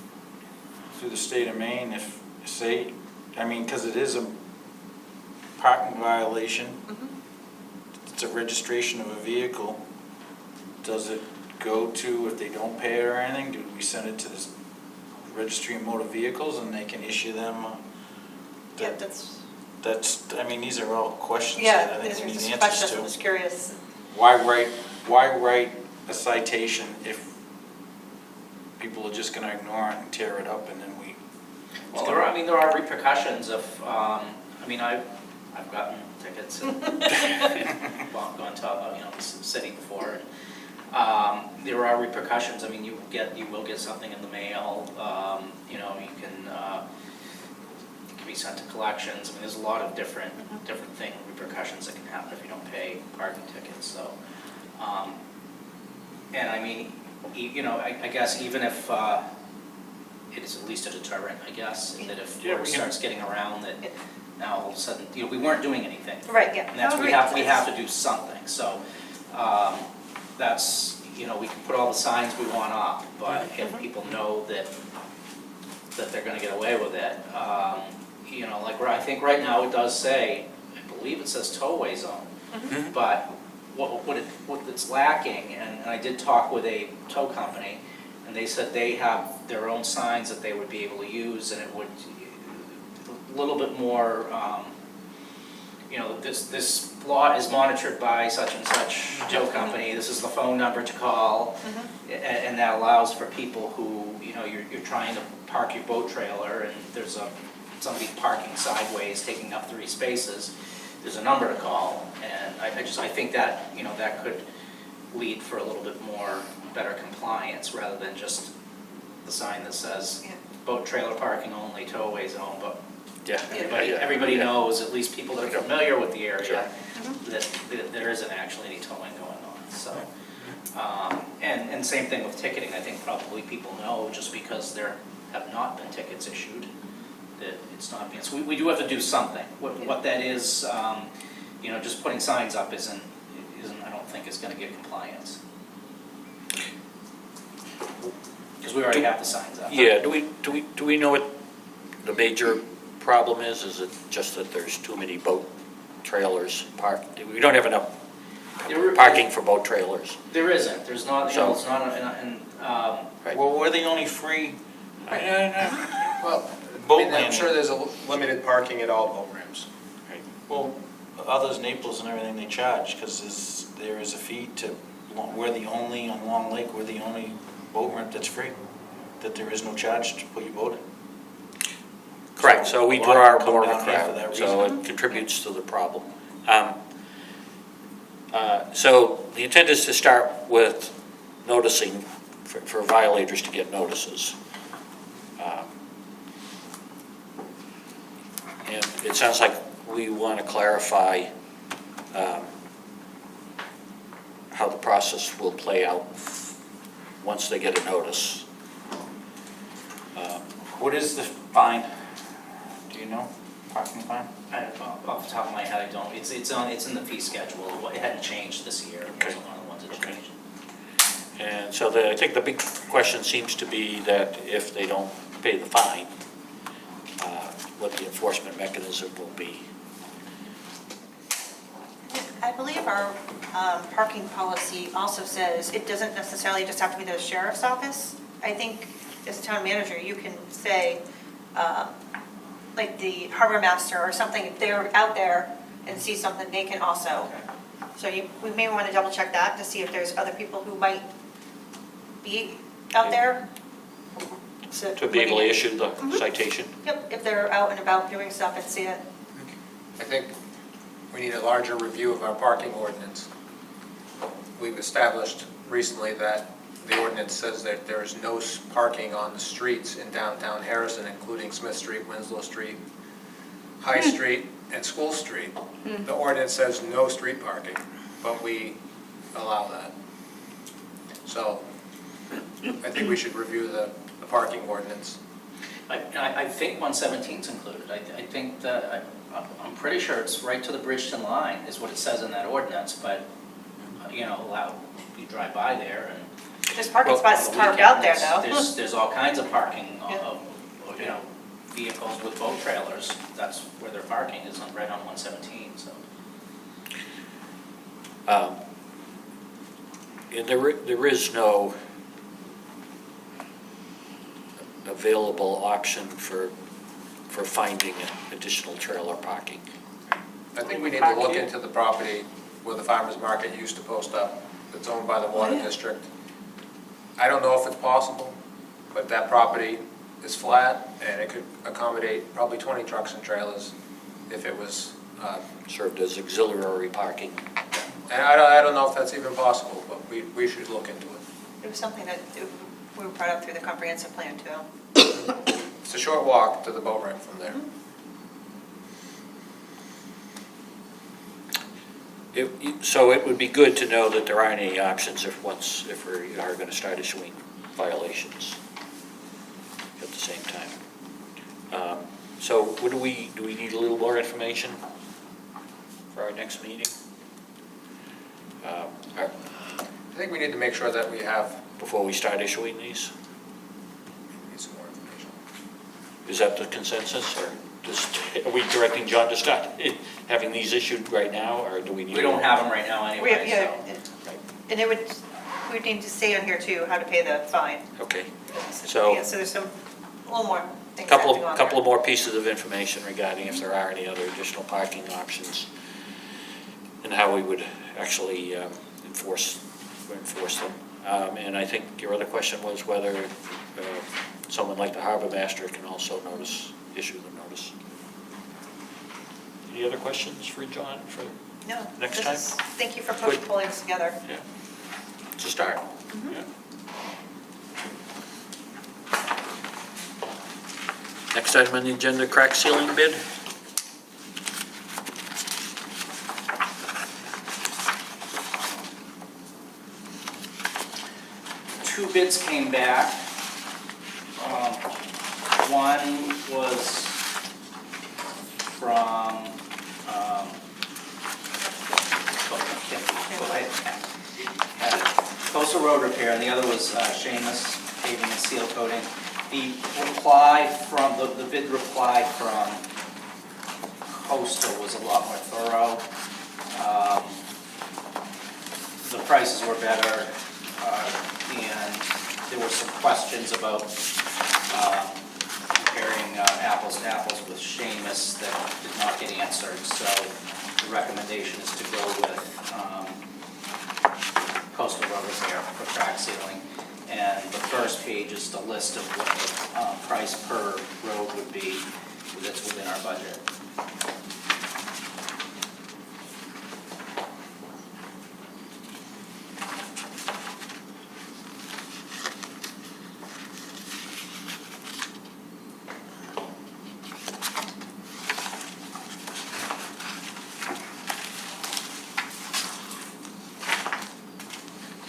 Speaker 5: through the state of Maine, if, say, because it is a parking violation, it's a registration of a vehicle, does it go to, if they don't pay it or anything, do we send it to the registry of motor vehicles and they can issue them?
Speaker 8: yeah,
Speaker 5: That's, these are all questions
Speaker 8: yeah,
Speaker 5: that I
Speaker 8: these
Speaker 5: think
Speaker 8: are
Speaker 5: we need
Speaker 8: just
Speaker 5: answers
Speaker 8: questions, I'm
Speaker 5: to.
Speaker 8: just curious.
Speaker 5: Why write a citation if people are just gonna ignore it and tear it up and then we?
Speaker 6: Well, there are repercussions if, I've gotten tickets and, well, gone to, the city before. There are repercussions, you will get something in the mail, you can be sent to collections. There's a lot of different repercussions that can happen if you don't pay parking tickets, so. And I guess even if, it is at least a deterrent, I guess, that if word starts getting around that now all of a sudden, we weren't doing anything.
Speaker 8: Right, yeah.
Speaker 6: And that's,
Speaker 8: No,
Speaker 6: we
Speaker 8: right.
Speaker 6: have to do something, so, that's, we can put all the signs we want up, but if people know that they're gonna get away with it, I think right now it does say, I believe it says towaway zone. But what it's lacking, and I did talk with a tow company, and they said they have their own signs that they would be able to use, and it would, a little bit more, this lot is monitored by such and such tow company, this is the phone number to call, and that allows for people who, you're trying to park your boat trailer, and there's somebody parking sideways, taking up 3 spaces, there's a number to call, and I think that, that could lead for a little bit more, better compliance, rather than just the sign that says, boat trailer parking only, towaway zone, but
Speaker 3: Yeah.
Speaker 6: everybody knows, at least people that are familiar with the area,
Speaker 3: Sure.
Speaker 6: that there isn't actually any towing going on, so. And same thing with ticketing, I think probably people know, just because there have not been tickets issued, that it's not being, so we do have to do something. What that is, just putting signs up isn't, I don't think is gonna get compliance. Because we already have the signs up.
Speaker 3: Yeah, do we know what the major problem is? Is it just that there's too many boat trailers parked? We don't have enough parking for boat trailers.
Speaker 6: There isn't, there's not,
Speaker 3: So-
Speaker 6: it's not,
Speaker 3: Right.
Speaker 5: Well, we're the only free
Speaker 2: Well,
Speaker 5: boat
Speaker 2: I'm
Speaker 5: landing.
Speaker 2: sure there's a limited parking at all boat ramps.
Speaker 5: Well, others, Naples and everything, they charge, because there is a fee to, we're the only, on Long Lake, we're the only boat ramp that's free, that there is no charge to put your boat in.
Speaker 3: Correct, so we
Speaker 5: A lot
Speaker 3: draw
Speaker 5: come
Speaker 3: more of a
Speaker 5: down here for
Speaker 3: crowd,
Speaker 5: that
Speaker 3: so
Speaker 5: reason.
Speaker 3: it contributes to the problem. So the intent is to start with noticing for violators to get notices. And it sounds like we want to clarify how the process will play out once they get a notice.
Speaker 5: What is the fine? Do you know, parking fine?
Speaker 6: off the top of my head, I don't, it's in the fee schedule, it hadn't changed this year, it wasn't one of the ones that
Speaker 3: Okay.
Speaker 6: changed.
Speaker 3: And so I think the big question seems to be that if they don't pay the fine, what the enforcement mechanism will be.
Speaker 8: I believe our parking policy also says it doesn't necessarily just have to be the sheriff's office. I think as town manager, you can say, like the harbor master or something, if they're out there and see something, they can also. So we may want to double check that to see if there's other people who might be out there. So
Speaker 3: To be able to
Speaker 8: looking at-
Speaker 3: issue the citation?
Speaker 8: Yep, if they're out and about doing stuff and see it.
Speaker 2: I think we need a larger review of our parking ordinance. We've established recently that the ordinance says that there is no parking on the streets in downtown Harrison, including Smith Street, Winslow Street, High Street, and School Street. The ordinance says no street parking, but we allow that. So I think we should review the parking ordinance.
Speaker 6: I think 117's included, I think that, I'm pretty sure it's right to the Bridgeton line is what it says in that ordinance, but, you drive by there and.
Speaker 8: There's parking
Speaker 3: Well,
Speaker 8: spots
Speaker 6: on the
Speaker 8: carved out there
Speaker 6: weekend,
Speaker 8: though.
Speaker 6: There's all kinds of parking
Speaker 8: Yeah.
Speaker 6: of, vehicles with boat trailers, that's where their parking is, right on 117, so.
Speaker 3: And there is no available option for finding additional trailer parking.
Speaker 2: I think we need to look into the property where the farmer's market used to post up, that's owned by the water district. I don't know if it's possible, but that property is flat and it could accommodate probably 20 trucks and trailers if it was,
Speaker 3: Served as auxiliary parking.
Speaker 2: and I don't know if that's even possible, but we should look into it.
Speaker 8: It was something that we were brought up through the comprehensive plan too.
Speaker 2: It's a short walk to the boat ramp from there.
Speaker 3: So it would be good to know that there aren't any options if we are going to start issuing violations at the same time. So what do we need a little more information for our next meeting?
Speaker 2: I think we need to make sure that we have,
Speaker 3: Before we start issuing these?
Speaker 2: need some more information.
Speaker 3: Is that the consensus, or are we directing John to start having these issued right now, or do we need?
Speaker 6: We don't have them right now
Speaker 8: We have,
Speaker 6: anyway,
Speaker 8: yeah,
Speaker 6: so.
Speaker 8: and it would, we'd need to say on here too, how to pay the fine.
Speaker 3: Okay,
Speaker 8: Yeah, so there's a little more things that have to go on
Speaker 3: couple
Speaker 8: there.
Speaker 3: of more pieces of information regarding if there are any other additional parking options and how we would actually enforce them. And I think your other question was whether someone like the harbor master can also issue the notice. Any other questions for John for
Speaker 8: No,
Speaker 3: next
Speaker 8: this
Speaker 3: time?
Speaker 8: is- Thank you for
Speaker 3: Good.
Speaker 8: pulling this together.
Speaker 3: Yeah, it's a start.
Speaker 8: Mm-hmm.
Speaker 3: Yeah. Next item on the agenda, crack ceiling bid.
Speaker 6: Two bids came back. One was from Coastal road repair, and the other was Seamus paving and seal coating. The reply from, the bid reply from Coastal was a lot more thorough. The prices were better, and there were some questions about comparing apples to apples with Seamus that did not get answered. So the recommendation is to go with Coastal road repair for crack sealing. And the first page is the list of what the price per road would be that's within our budget.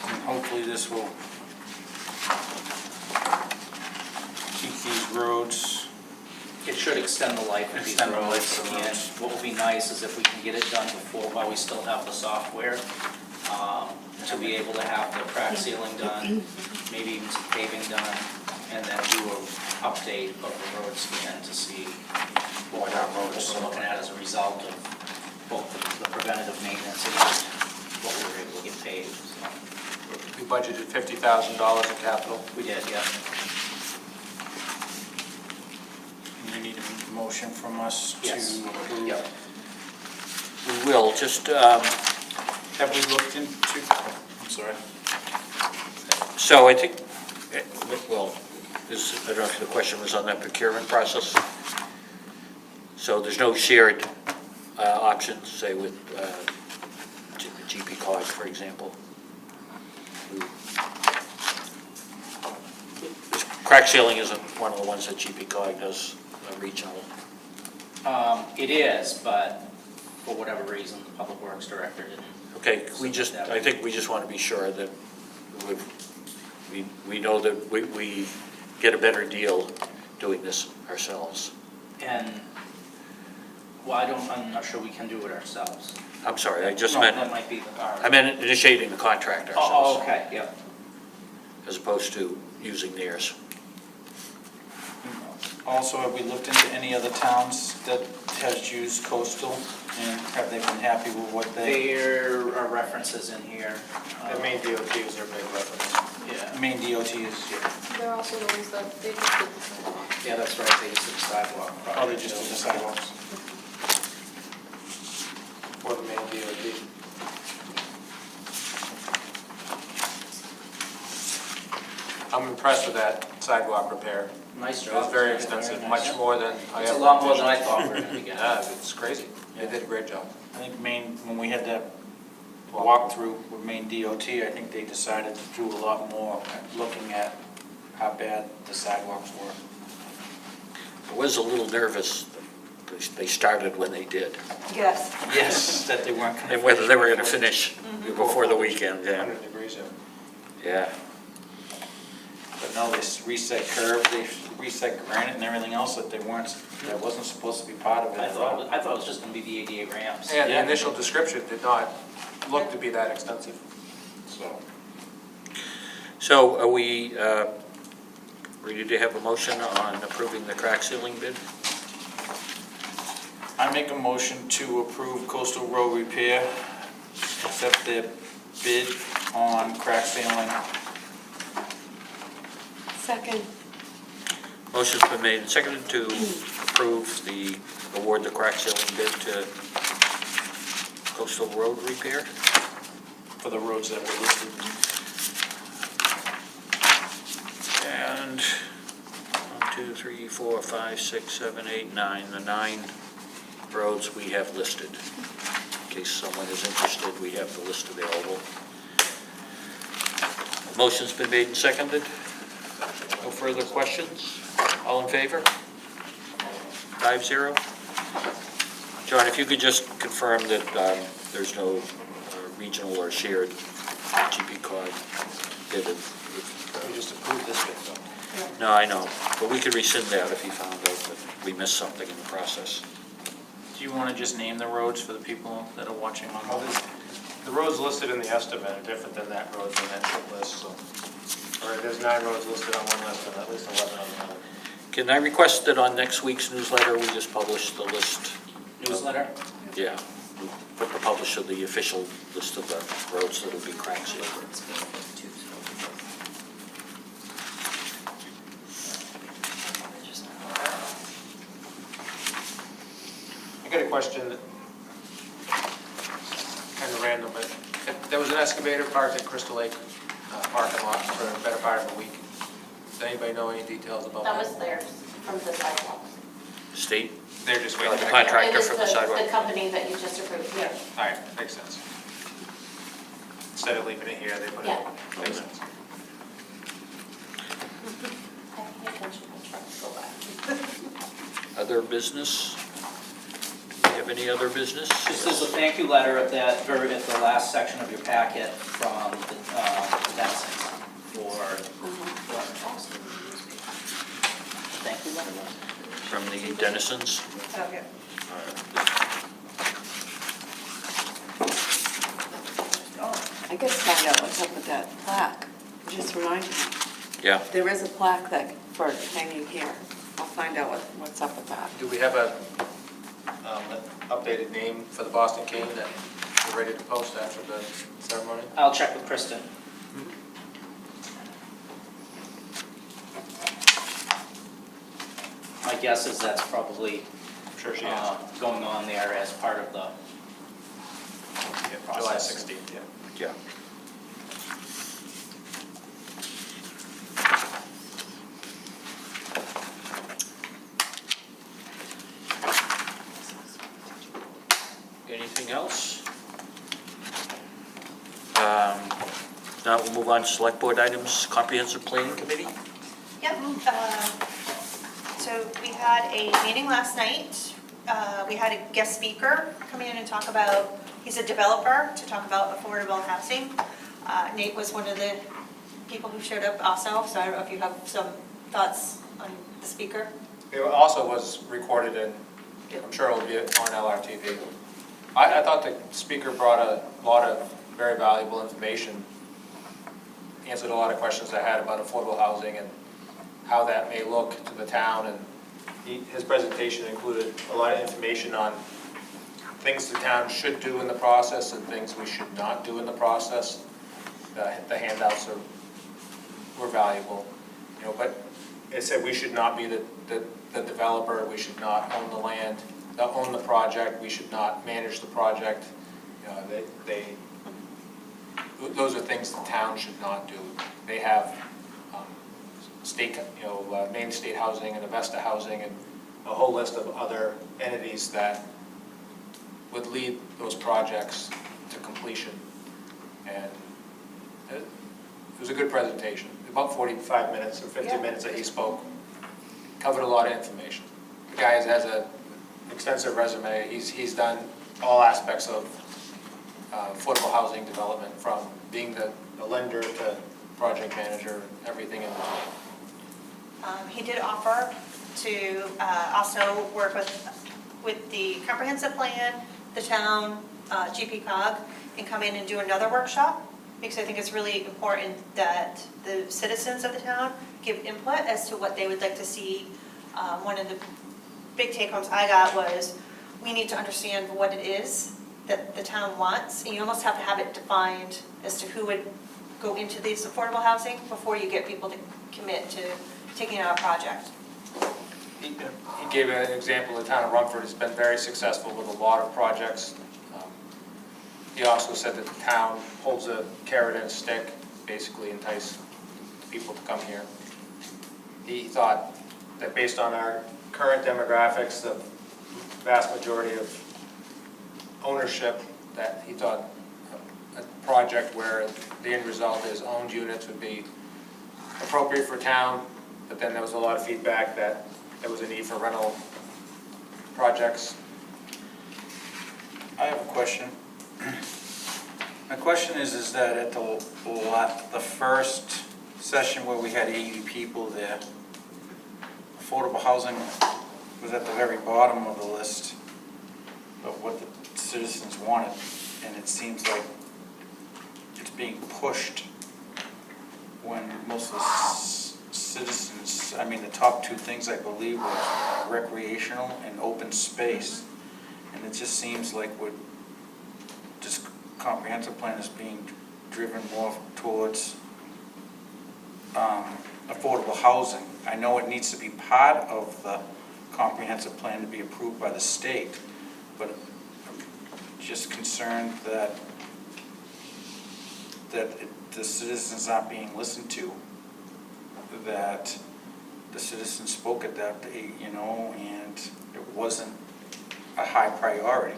Speaker 5: And hopefully this will keep these roads.
Speaker 6: It should extend the life of these
Speaker 5: Extend the life
Speaker 6: roads,
Speaker 5: of the
Speaker 6: and
Speaker 5: roads.
Speaker 6: what would be nice is if we can get it done before, while we still have the software, to be able to have the crack sealing done, maybe even some paving done, and then do an update of the road scan to see what we're looking at as a result of both the preventative maintenance and what we were able to get paved. So,
Speaker 2: We budgeted $50,000 in capital.
Speaker 6: we did, yeah.
Speaker 5: You need a motion from us to
Speaker 6: Yes.
Speaker 5: approve.
Speaker 6: Yep.
Speaker 3: We will, just,
Speaker 5: Have we looked into, I'm sorry.
Speaker 3: so I think, well, I don't know if the question was on that procurement process. So there's no shared options, say with GP cog, for example. Crack sealing isn't one of the ones that GP cog does, regional.
Speaker 6: It is, but for whatever reason, the Public Works Director didn't.
Speaker 3: Okay, I think we just want to be sure that we know that we get a better deal doing this ourselves.
Speaker 6: And, well, I'm not sure we can do it ourselves.
Speaker 3: I'm sorry, I just
Speaker 6: No,
Speaker 3: meant,
Speaker 6: that might be the.
Speaker 3: I meant initiating the contract
Speaker 6: Oh,
Speaker 3: ourselves,
Speaker 6: okay, yep.
Speaker 3: as opposed to using theirs.
Speaker 5: Also, have we looked into any other towns that has used coastal, and have they been happy with what they?
Speaker 6: There are references in here.
Speaker 2: The Maine DOT was their big reference.
Speaker 6: Yeah,
Speaker 5: Maine DOT is,
Speaker 7: They're also the ones that they just did the sidewalk.
Speaker 6: yeah, that's right, they just did the sidewalk project.
Speaker 5: oh, they just did the sidewalks.
Speaker 2: For the Maine DOT. I'm impressed with that sidewalk repair.
Speaker 6: Nice
Speaker 2: It
Speaker 6: job.
Speaker 2: was very extensive,
Speaker 6: Very
Speaker 2: much
Speaker 6: nice.
Speaker 2: more than I ever.
Speaker 6: It's a lot more than I
Speaker 2: envisioned.
Speaker 6: thought we were gonna get.
Speaker 2: Yeah, it's crazy. They did a great job.
Speaker 5: I think Maine, when we had that walkthrough with Maine DOT, I think they decided to do a lot more looking at how bad the sidewalks were.
Speaker 3: I was a little nervous, that they started when they did,
Speaker 8: Yes.
Speaker 5: Yes, that they weren't gonna.
Speaker 3: and whether they were going to finish before the weekend, yeah.
Speaker 2: 100 degrees out.
Speaker 3: Yeah.
Speaker 5: But no, they reset curbs, they reset granite and everything else that they weren't, that wasn't supposed to be part of it.
Speaker 6: I thought it was just gonna be the ADA ramps.
Speaker 2: And the
Speaker 5: Yeah.
Speaker 2: initial description did not look to be that extensive.
Speaker 3: So are we ready to have a motion on approving the crack sealing bid?
Speaker 5: I make a motion to approve coastal road repair, accept their bid on crack sealing.
Speaker 4: Second.
Speaker 3: Motion's been made and seconded to approve the award the crack sealing bid to coastal road repair.
Speaker 5: For the roads that were listed.
Speaker 3: And 1, 2, 3, 4, 5, 6, 7, 8, 9, the 9 roads we have listed. In case someone is interested, we have the list available. Motion's been made and seconded. No further questions? All in favor? 5-0. John, if you could just confirm that there's no regional or shared GP card bid.
Speaker 2: We just approved this bit, though.
Speaker 3: No, I know, but we could rescind that if he found out that we missed something in the process.
Speaker 5: Do you want to just name the roads for the people that are watching
Speaker 2: Well,
Speaker 5: online?
Speaker 2: the road roads listed in the estimate are different than that roads in that short list, so. Or there's 9 roads listed on one list and at least 11 on the other.
Speaker 3: Can I request that on next week's newsletter, we just publish the list?
Speaker 6: Newsletter?
Speaker 3: Yeah, we put the publish of the official list of the roads that will be cracked sealed.
Speaker 2: I got a question, kind of random, but there was an excavator parked at Crystal Lake parking lot for a better part of a week. Does anybody know any details about that?
Speaker 9: That was theirs from the sidewalk.
Speaker 3: State,
Speaker 2: They're just
Speaker 3: the
Speaker 2: waiting. to-
Speaker 3: contractor
Speaker 9: It
Speaker 3: for the
Speaker 9: was
Speaker 3: sidewalk?
Speaker 9: the company that you just approved, yeah.
Speaker 2: All right, makes sense. Instead of leaving it here, they put it,
Speaker 9: Yeah.
Speaker 2: makes sense.
Speaker 9: I pay attention when trucks go by.
Speaker 3: Other business? Do you have any other business?
Speaker 6: This is a thank you letter at the last section of your packet from the Denisons for, thank you letter.
Speaker 3: From the Denisons?
Speaker 8: Okay.
Speaker 4: I gotta find out what's up with that plaque. Just remind me.
Speaker 3: Yeah,
Speaker 4: There is a plaque that, for hanging here. I'll find out what's up with that.
Speaker 2: Do we have an updated name for the Boston Cane that we're ready to post after the ceremony?
Speaker 6: I'll check with Kristen. My guess is that's probably
Speaker 2: I'm sure she has.
Speaker 6: going on there as part of the
Speaker 2: Yeah, July 16th, yeah.
Speaker 3: yeah. Anything else? Now we'll move on to select board items, comprehensive planning committee?
Speaker 8: Yep, so we had a meeting last night. We had a guest speaker come in and talk about, he's a developer, to talk about affordable housing. Nate was one of the people who showed up also, so I don't know if you have some thoughts on the speaker.
Speaker 2: It also was recorded and I'm sure it'll be on LRTV. I thought the speaker brought a lot of very valuable information, answered a lot of questions I had about affordable housing and how that may look to the town. And his presentation included a lot of information on things the town should do in the process and things we should not do in the process. The handouts were valuable, but it said we should not be the developer, we should not own the land, own the project, we should not manage the project. Those are things the town should not do. They have state, Maine State Housing and Avesta Housing and a whole list of other entities that would lead those projects to completion. And it was a good presentation, about 45 minutes or 50 minutes that he spoke. Covered a lot of information. The guy has an extensive resume. He's done all aspects of affordable housing development, from being the lender to project manager, and everything in between.
Speaker 8: He did offer to also work with the comprehensive plan, the town, GPCOG, and come in and do another workshop, because I think it's really important that the citizens of the town give input as to what they would like to see. One of the big take-homes I got was, we need to understand what it is that the town wants, and you almost have to have it defined as to who would go into this affordable housing before you get people to commit to taking out a project.
Speaker 2: He gave an example. The town of Rumford has been very successful with a lot of projects. He also said that the town holds a carrot and a stick, basically entice people to come here. He thought that based on our current demographics, the vast majority of ownership, that he thought a project where the end result is owned units would be appropriate for town, but then there was a lot of feedback that there was a need for rental projects.
Speaker 5: I have a question. My question is that at the first session where we had 80 people there, affordable housing was at the very bottom of the list of what the citizens wanted, and it seems like being pushed when most of the citizens, I mean, the top two things I believe were recreational and open space. And it just seems like this comprehensive plan is being driven more towards affordable housing. I know it needs to be part of the comprehensive plan to be approved by the state, but I'm just concerned that the citizens aren't being listened to, that the citizens spoke at that, and it wasn't a high priority.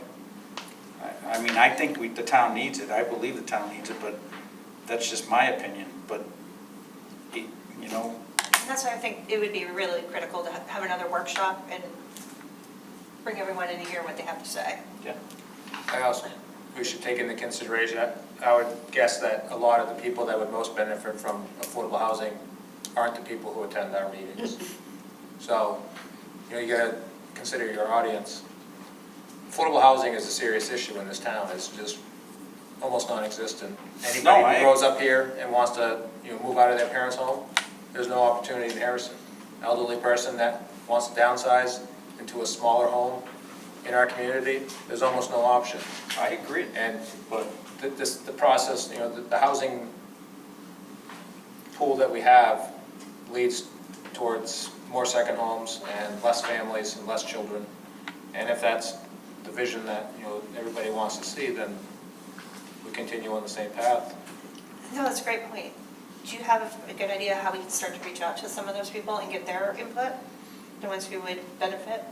Speaker 5: I mean, I think the town needs it, I believe the town needs it, but that's just my opinion, but,
Speaker 8: And that's why I think it would be really critical to have another workshop and bring everyone in to hear what they have to say.
Speaker 5: yeah.
Speaker 2: I also, we should take into consideration, I would guess that a lot of the people that would most benefit from affordable housing aren't the people who attend our meetings. So, you gotta consider your audience. Affordable housing is a serious issue in this town, it's just almost non-existent. Anybody who grows up here and wants to, move out of their parents' home, there's no opportunity in Harrison. Elderly person that wants to downsize into a smaller home in our community, there's almost no option.
Speaker 5: I agree.
Speaker 2: And, but the process, the housing pool that we have leads towards more second homes and less families and less children. And if that's the vision that, everybody wants to see, then we continue on the same path.
Speaker 8: No, that's a great point. Do you have a good idea how we can start to reach out to some of those people and get their input? The ones who would benefit?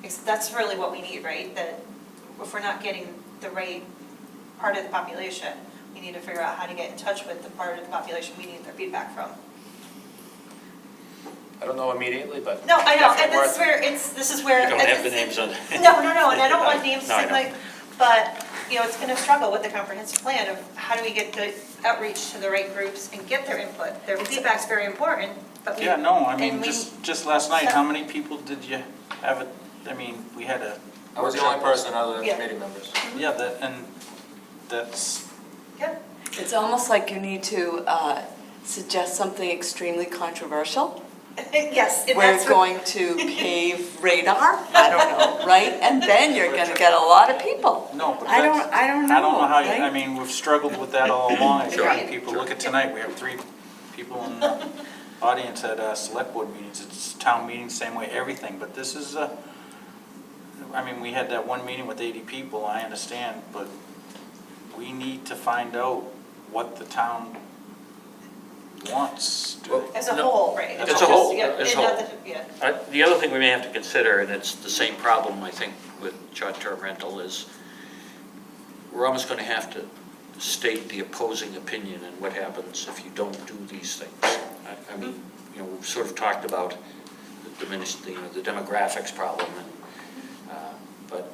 Speaker 8: Because that's really what we need, right? That if we're not getting the right part of the population, we need to figure out how to get in touch with the part of the population we need their feedback from.
Speaker 2: I don't know immediately, but.
Speaker 8: No, I know, and
Speaker 2: definitely
Speaker 8: this is where.
Speaker 3: You don't have the names on.
Speaker 8: No, and I don't want names to
Speaker 3: No, I
Speaker 8: seem
Speaker 3: know.
Speaker 8: like, but, it's gonna struggle with the comprehensive plan of how do we get the outreach to the right groups and get their input. Their feedback's very important, but we.
Speaker 5: Yeah, no, I mean,
Speaker 8: and we-
Speaker 5: just last night, how many people did you have we had a.
Speaker 2: I was the only person other than
Speaker 8: Yeah.
Speaker 2: committee members.
Speaker 5: Yeah, that's,
Speaker 8: Yeah,
Speaker 4: It's almost like you need to suggest something extremely controversial.
Speaker 8: yes, and
Speaker 4: We're
Speaker 8: that's what.
Speaker 4: going to pave radar, I don't know, right? And then you're gonna get a lot of people.
Speaker 5: no, but
Speaker 4: I
Speaker 5: that's.
Speaker 4: don't know,
Speaker 5: I don't know how
Speaker 4: right?
Speaker 5: we've struggled with that all along. I
Speaker 8: Sure.
Speaker 5: think people, look at tonight, we have 3 people in the audience at select board meetings. It's town meetings, same way, everything, but this is we had that one meeting with 80 people, I understand, but we need to find out what the town wants.
Speaker 8: As a
Speaker 3: No.
Speaker 8: whole, right?
Speaker 3: As a
Speaker 8: It's not
Speaker 3: whole,
Speaker 8: just- yeah,
Speaker 3: as a
Speaker 8: and not
Speaker 3: whole.
Speaker 8: that- Yeah.
Speaker 3: The other thing we may have to consider, and it's the same problem, I think, with short-term rental, is we're almost going to have to state the opposing opinion and what happens if you don't do these things. I mean, we've sort of talked about the demographics problem, and, but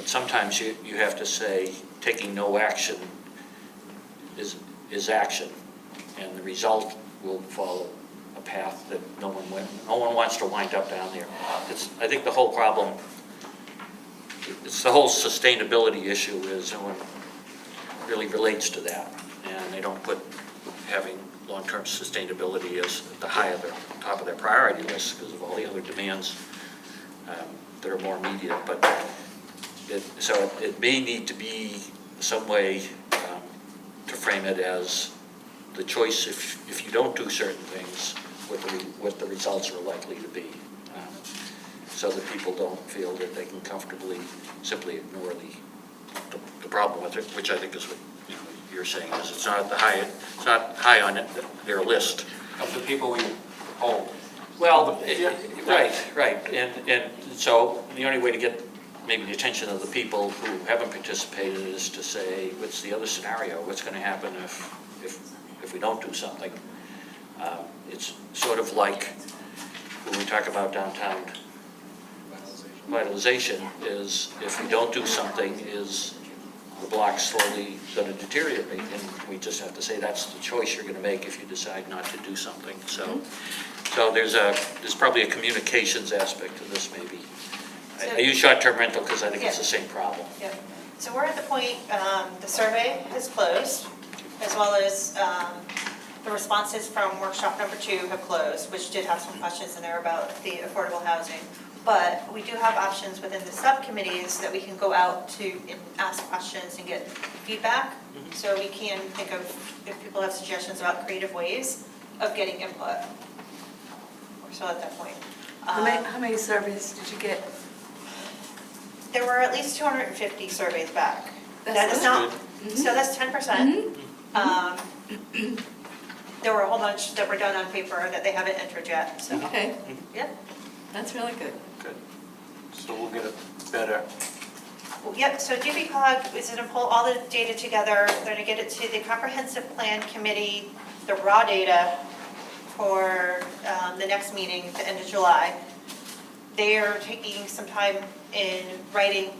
Speaker 3: sometimes you have to say taking no action is action, and the result will follow a path that no one wants to wind up down there. I think the whole problem, it's the whole sustainability issue is no one really relates to that, and they don't put having long-term sustainability as at the top of their priority list because of all the other demands that are more immediate. But so it may need to be some way to frame it as the choice if you don't do certain things, what the results are likely to be, so that people don't feel that they can comfortably simply ignore the problem with it, which I think is what you're saying is it's not high on their list
Speaker 2: Of the people we polled.
Speaker 3: Well, right, and so the only way to get maybe the attention of the people who haven't participated is to say, what's the other scenario? What's going to happen if we don't do something? It's sort of like when we talk about downtown vitalization, is if we don't do something, is the block slowly going to deteriorate? And we just have to say that's the choice you're going to make if you decide not to do something. So there's probably a communications aspect to this maybe. I use short-term rental because I think it's the same problem.
Speaker 8: Yeah. So we're at the point, the survey has closed, as well as the responses from workshop number 2 have closed, which did have some questions in there about the affordable housing. But we do have options within the subcommittees that we can go out to and ask questions and get feedback. So we can think of, if people have suggestions about creative ways of getting input. We're still at that point.
Speaker 4: How many surveys did you get?
Speaker 8: There were at least 250 surveys back.
Speaker 4: That's
Speaker 8: That is not,
Speaker 4: good.
Speaker 8: so that's 10%. There were a whole bunch that were done on paper that they haven't entered yet, so,
Speaker 4: Okay,
Speaker 8: yeah.
Speaker 4: that's really good.
Speaker 5: Good. So we'll get a better,
Speaker 8: Yep, so DPCOG is going to pull all the data together. They're going to get it to the Comprehensive Plan Committee, the raw data, for the next meeting at the end of July. They are taking some time in writing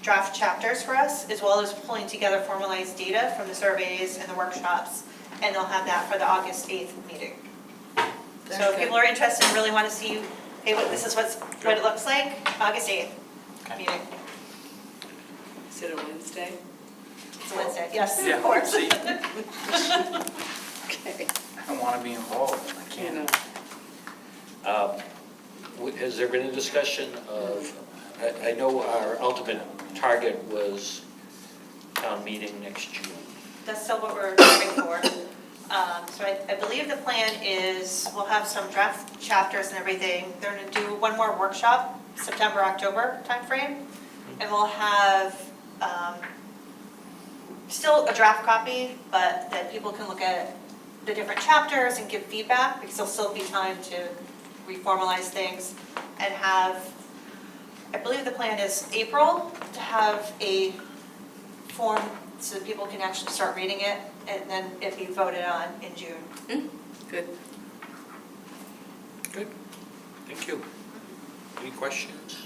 Speaker 8: draft chapters for us, as well as pulling together formalized data from the surveys and the workshops, and they'll have that for the August 8th meeting. So if people are interested and really want to see, hey, this is what it looks like, August 8th
Speaker 5: Okay.
Speaker 8: meeting.
Speaker 4: Is it a Wednesday?
Speaker 8: It's a Wednesday, yes,
Speaker 5: Yeah,
Speaker 8: of course.
Speaker 5: see.
Speaker 4: Okay.
Speaker 5: I don't want to be involved, I
Speaker 4: You
Speaker 5: can't.
Speaker 4: know.
Speaker 3: Has there been a discussion of, I know our ultimate target was town meeting next June.
Speaker 8: That's still what we're aiming for. So I believe the plan is, we'll have some draft chapters and everything. They're going to do one more workshop, September, October timeframe. And we'll have still a draft copy, but that people can look at the different chapters and give feedback, because there'll still be time to reformalize things and have, I believe the plan is April, to have a form so that people can actually start reading it, and then it be voted on in June.
Speaker 4: Good.
Speaker 3: Good, thank you. Any questions?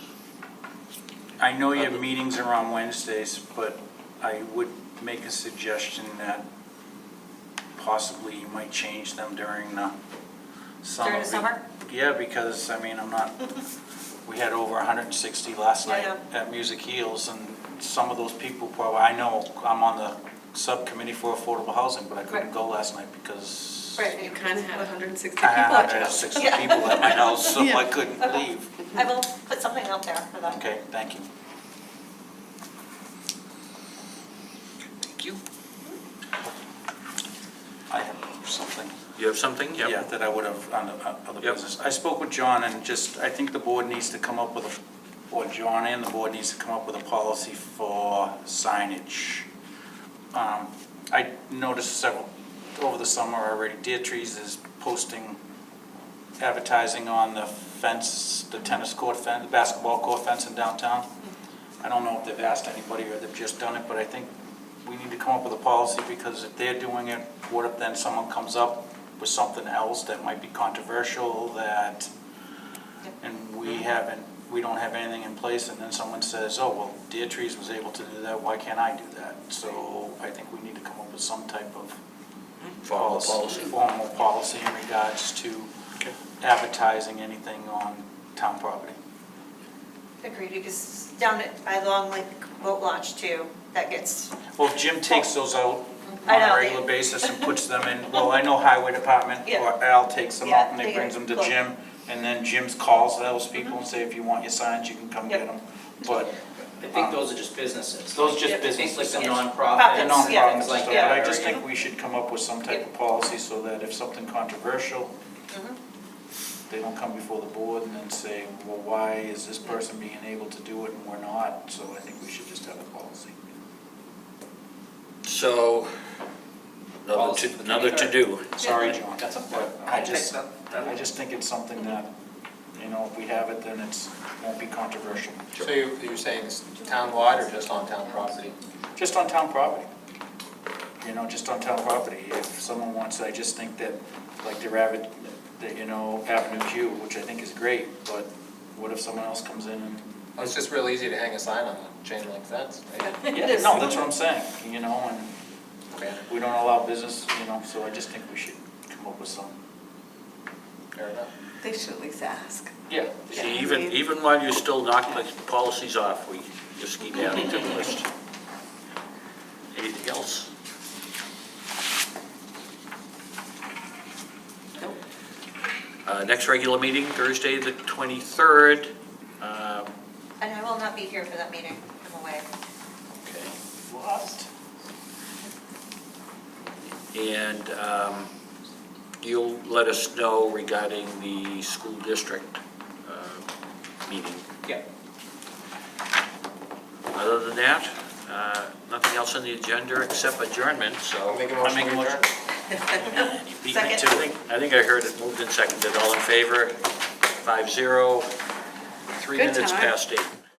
Speaker 5: I know your meetings are on Wednesdays, but I would make a suggestion that possibly you might change them during the summer.
Speaker 8: During the summer?
Speaker 5: Yeah, because, I mean, I'm not, we had over 160 last night
Speaker 8: Yeah,
Speaker 5: at Music Heels, and some of those people probably, I know I'm on the subcommittee for affordable housing, but I couldn't
Speaker 8: Right.
Speaker 5: go last night because
Speaker 8: Right.
Speaker 4: You kind of had 160
Speaker 5: I
Speaker 4: people
Speaker 5: had
Speaker 4: at your house.
Speaker 5: 160
Speaker 8: Yeah.
Speaker 5: people at my house, so
Speaker 4: Yeah.
Speaker 5: I couldn't leave.
Speaker 8: I will put something out there for that.
Speaker 5: Okay, thank you.
Speaker 3: Thank you.
Speaker 5: I have something.
Speaker 3: You have something? Yep.
Speaker 5: Yeah, that I would have on other
Speaker 3: Yep.
Speaker 5: business. I spoke with John, and just, I think the board needs to come up with or John and the board needs to come up with a policy for signage. I noticed several, over the summer already, Deer Trees is posting advertising on the fence, the tennis court fence, the basketball court fence in downtown. I don't know if they've asked anybody or they've just done it, but I think we need to come up with a policy, because if they're doing it, what if then someone comes up with something else that might be controversial, that, and we don't have anything in place, and then someone says, oh, well, Deer Trees was able to do that, why can't I do that? So I think we need to come up with some type of
Speaker 3: Formal policy.
Speaker 5: formal policy in regards to
Speaker 3: Okay.
Speaker 5: advertising anything on town property.
Speaker 8: Agreed, because down by Long Lake Boat Launch too, that gets,
Speaker 5: Well, if Jim takes those out
Speaker 8: I
Speaker 5: on
Speaker 8: know.
Speaker 5: a regular basis and puts them in, well, I know Highway Department
Speaker 8: Yeah.
Speaker 5: or Al takes them out and
Speaker 8: Yeah,
Speaker 5: they
Speaker 8: they
Speaker 5: brings
Speaker 8: get
Speaker 5: them to
Speaker 8: close.
Speaker 5: Jim, and then Jim calls those people and say, if you want your signs, you can come get
Speaker 8: Yep.
Speaker 5: them. But
Speaker 6: I think those are just businesses.
Speaker 5: those are just
Speaker 8: Yeah,
Speaker 6: I think
Speaker 5: businesses.
Speaker 6: like the
Speaker 5: and
Speaker 6: nonprofits.
Speaker 8: Profits,
Speaker 5: non-profits
Speaker 8: yeah.
Speaker 5: and stuff,
Speaker 6: Yeah.
Speaker 5: but I just think we should come up with some type of policy so that if something controversial, they don't come before the board and then say, well, why is this person being able to do it and we're not? So I think we should just have a policy.
Speaker 3: So, another to-do.
Speaker 5: Sorry, John.
Speaker 6: That's okay.
Speaker 5: But I just think it's something that, you know, if we have it, then it's, won't be controversial.
Speaker 2: So you're saying it's town-wide or just on town property?
Speaker 5: Just on town property. You know, just on town property. If someone wants, I just think that, like their Avenue Q, which I think is great, but what if someone else comes in and...
Speaker 2: Well, it's just real easy to hang a sign on a chain link fence, right?
Speaker 5: Yeah, no, that's what I'm saying, you know, and
Speaker 2: Okay,
Speaker 5: we don't allow business, you know, so I just think we should come up with some.
Speaker 2: fair enough.
Speaker 4: They should at least ask.
Speaker 5: Yeah.
Speaker 3: See, even while you still knock the policies off, Just keep adding to the list. Anything else? Next regular meeting, Thursday, the 23rd.
Speaker 8: And I will not be here for that meeting, I'm away.
Speaker 3: Okay.
Speaker 5: What?
Speaker 3: And you'll let us know regarding the school district meeting.
Speaker 6: Yeah.
Speaker 3: Other than that, nothing else on the agenda except adjournment, so.
Speaker 2: I'll make a motion to adjourn.
Speaker 3: You beat me
Speaker 8: Second.
Speaker 3: to it. I think I heard it moved and seconded. All in favor? 5-0. 3
Speaker 4: Good
Speaker 3: minutes
Speaker 4: time.
Speaker 3: past 8.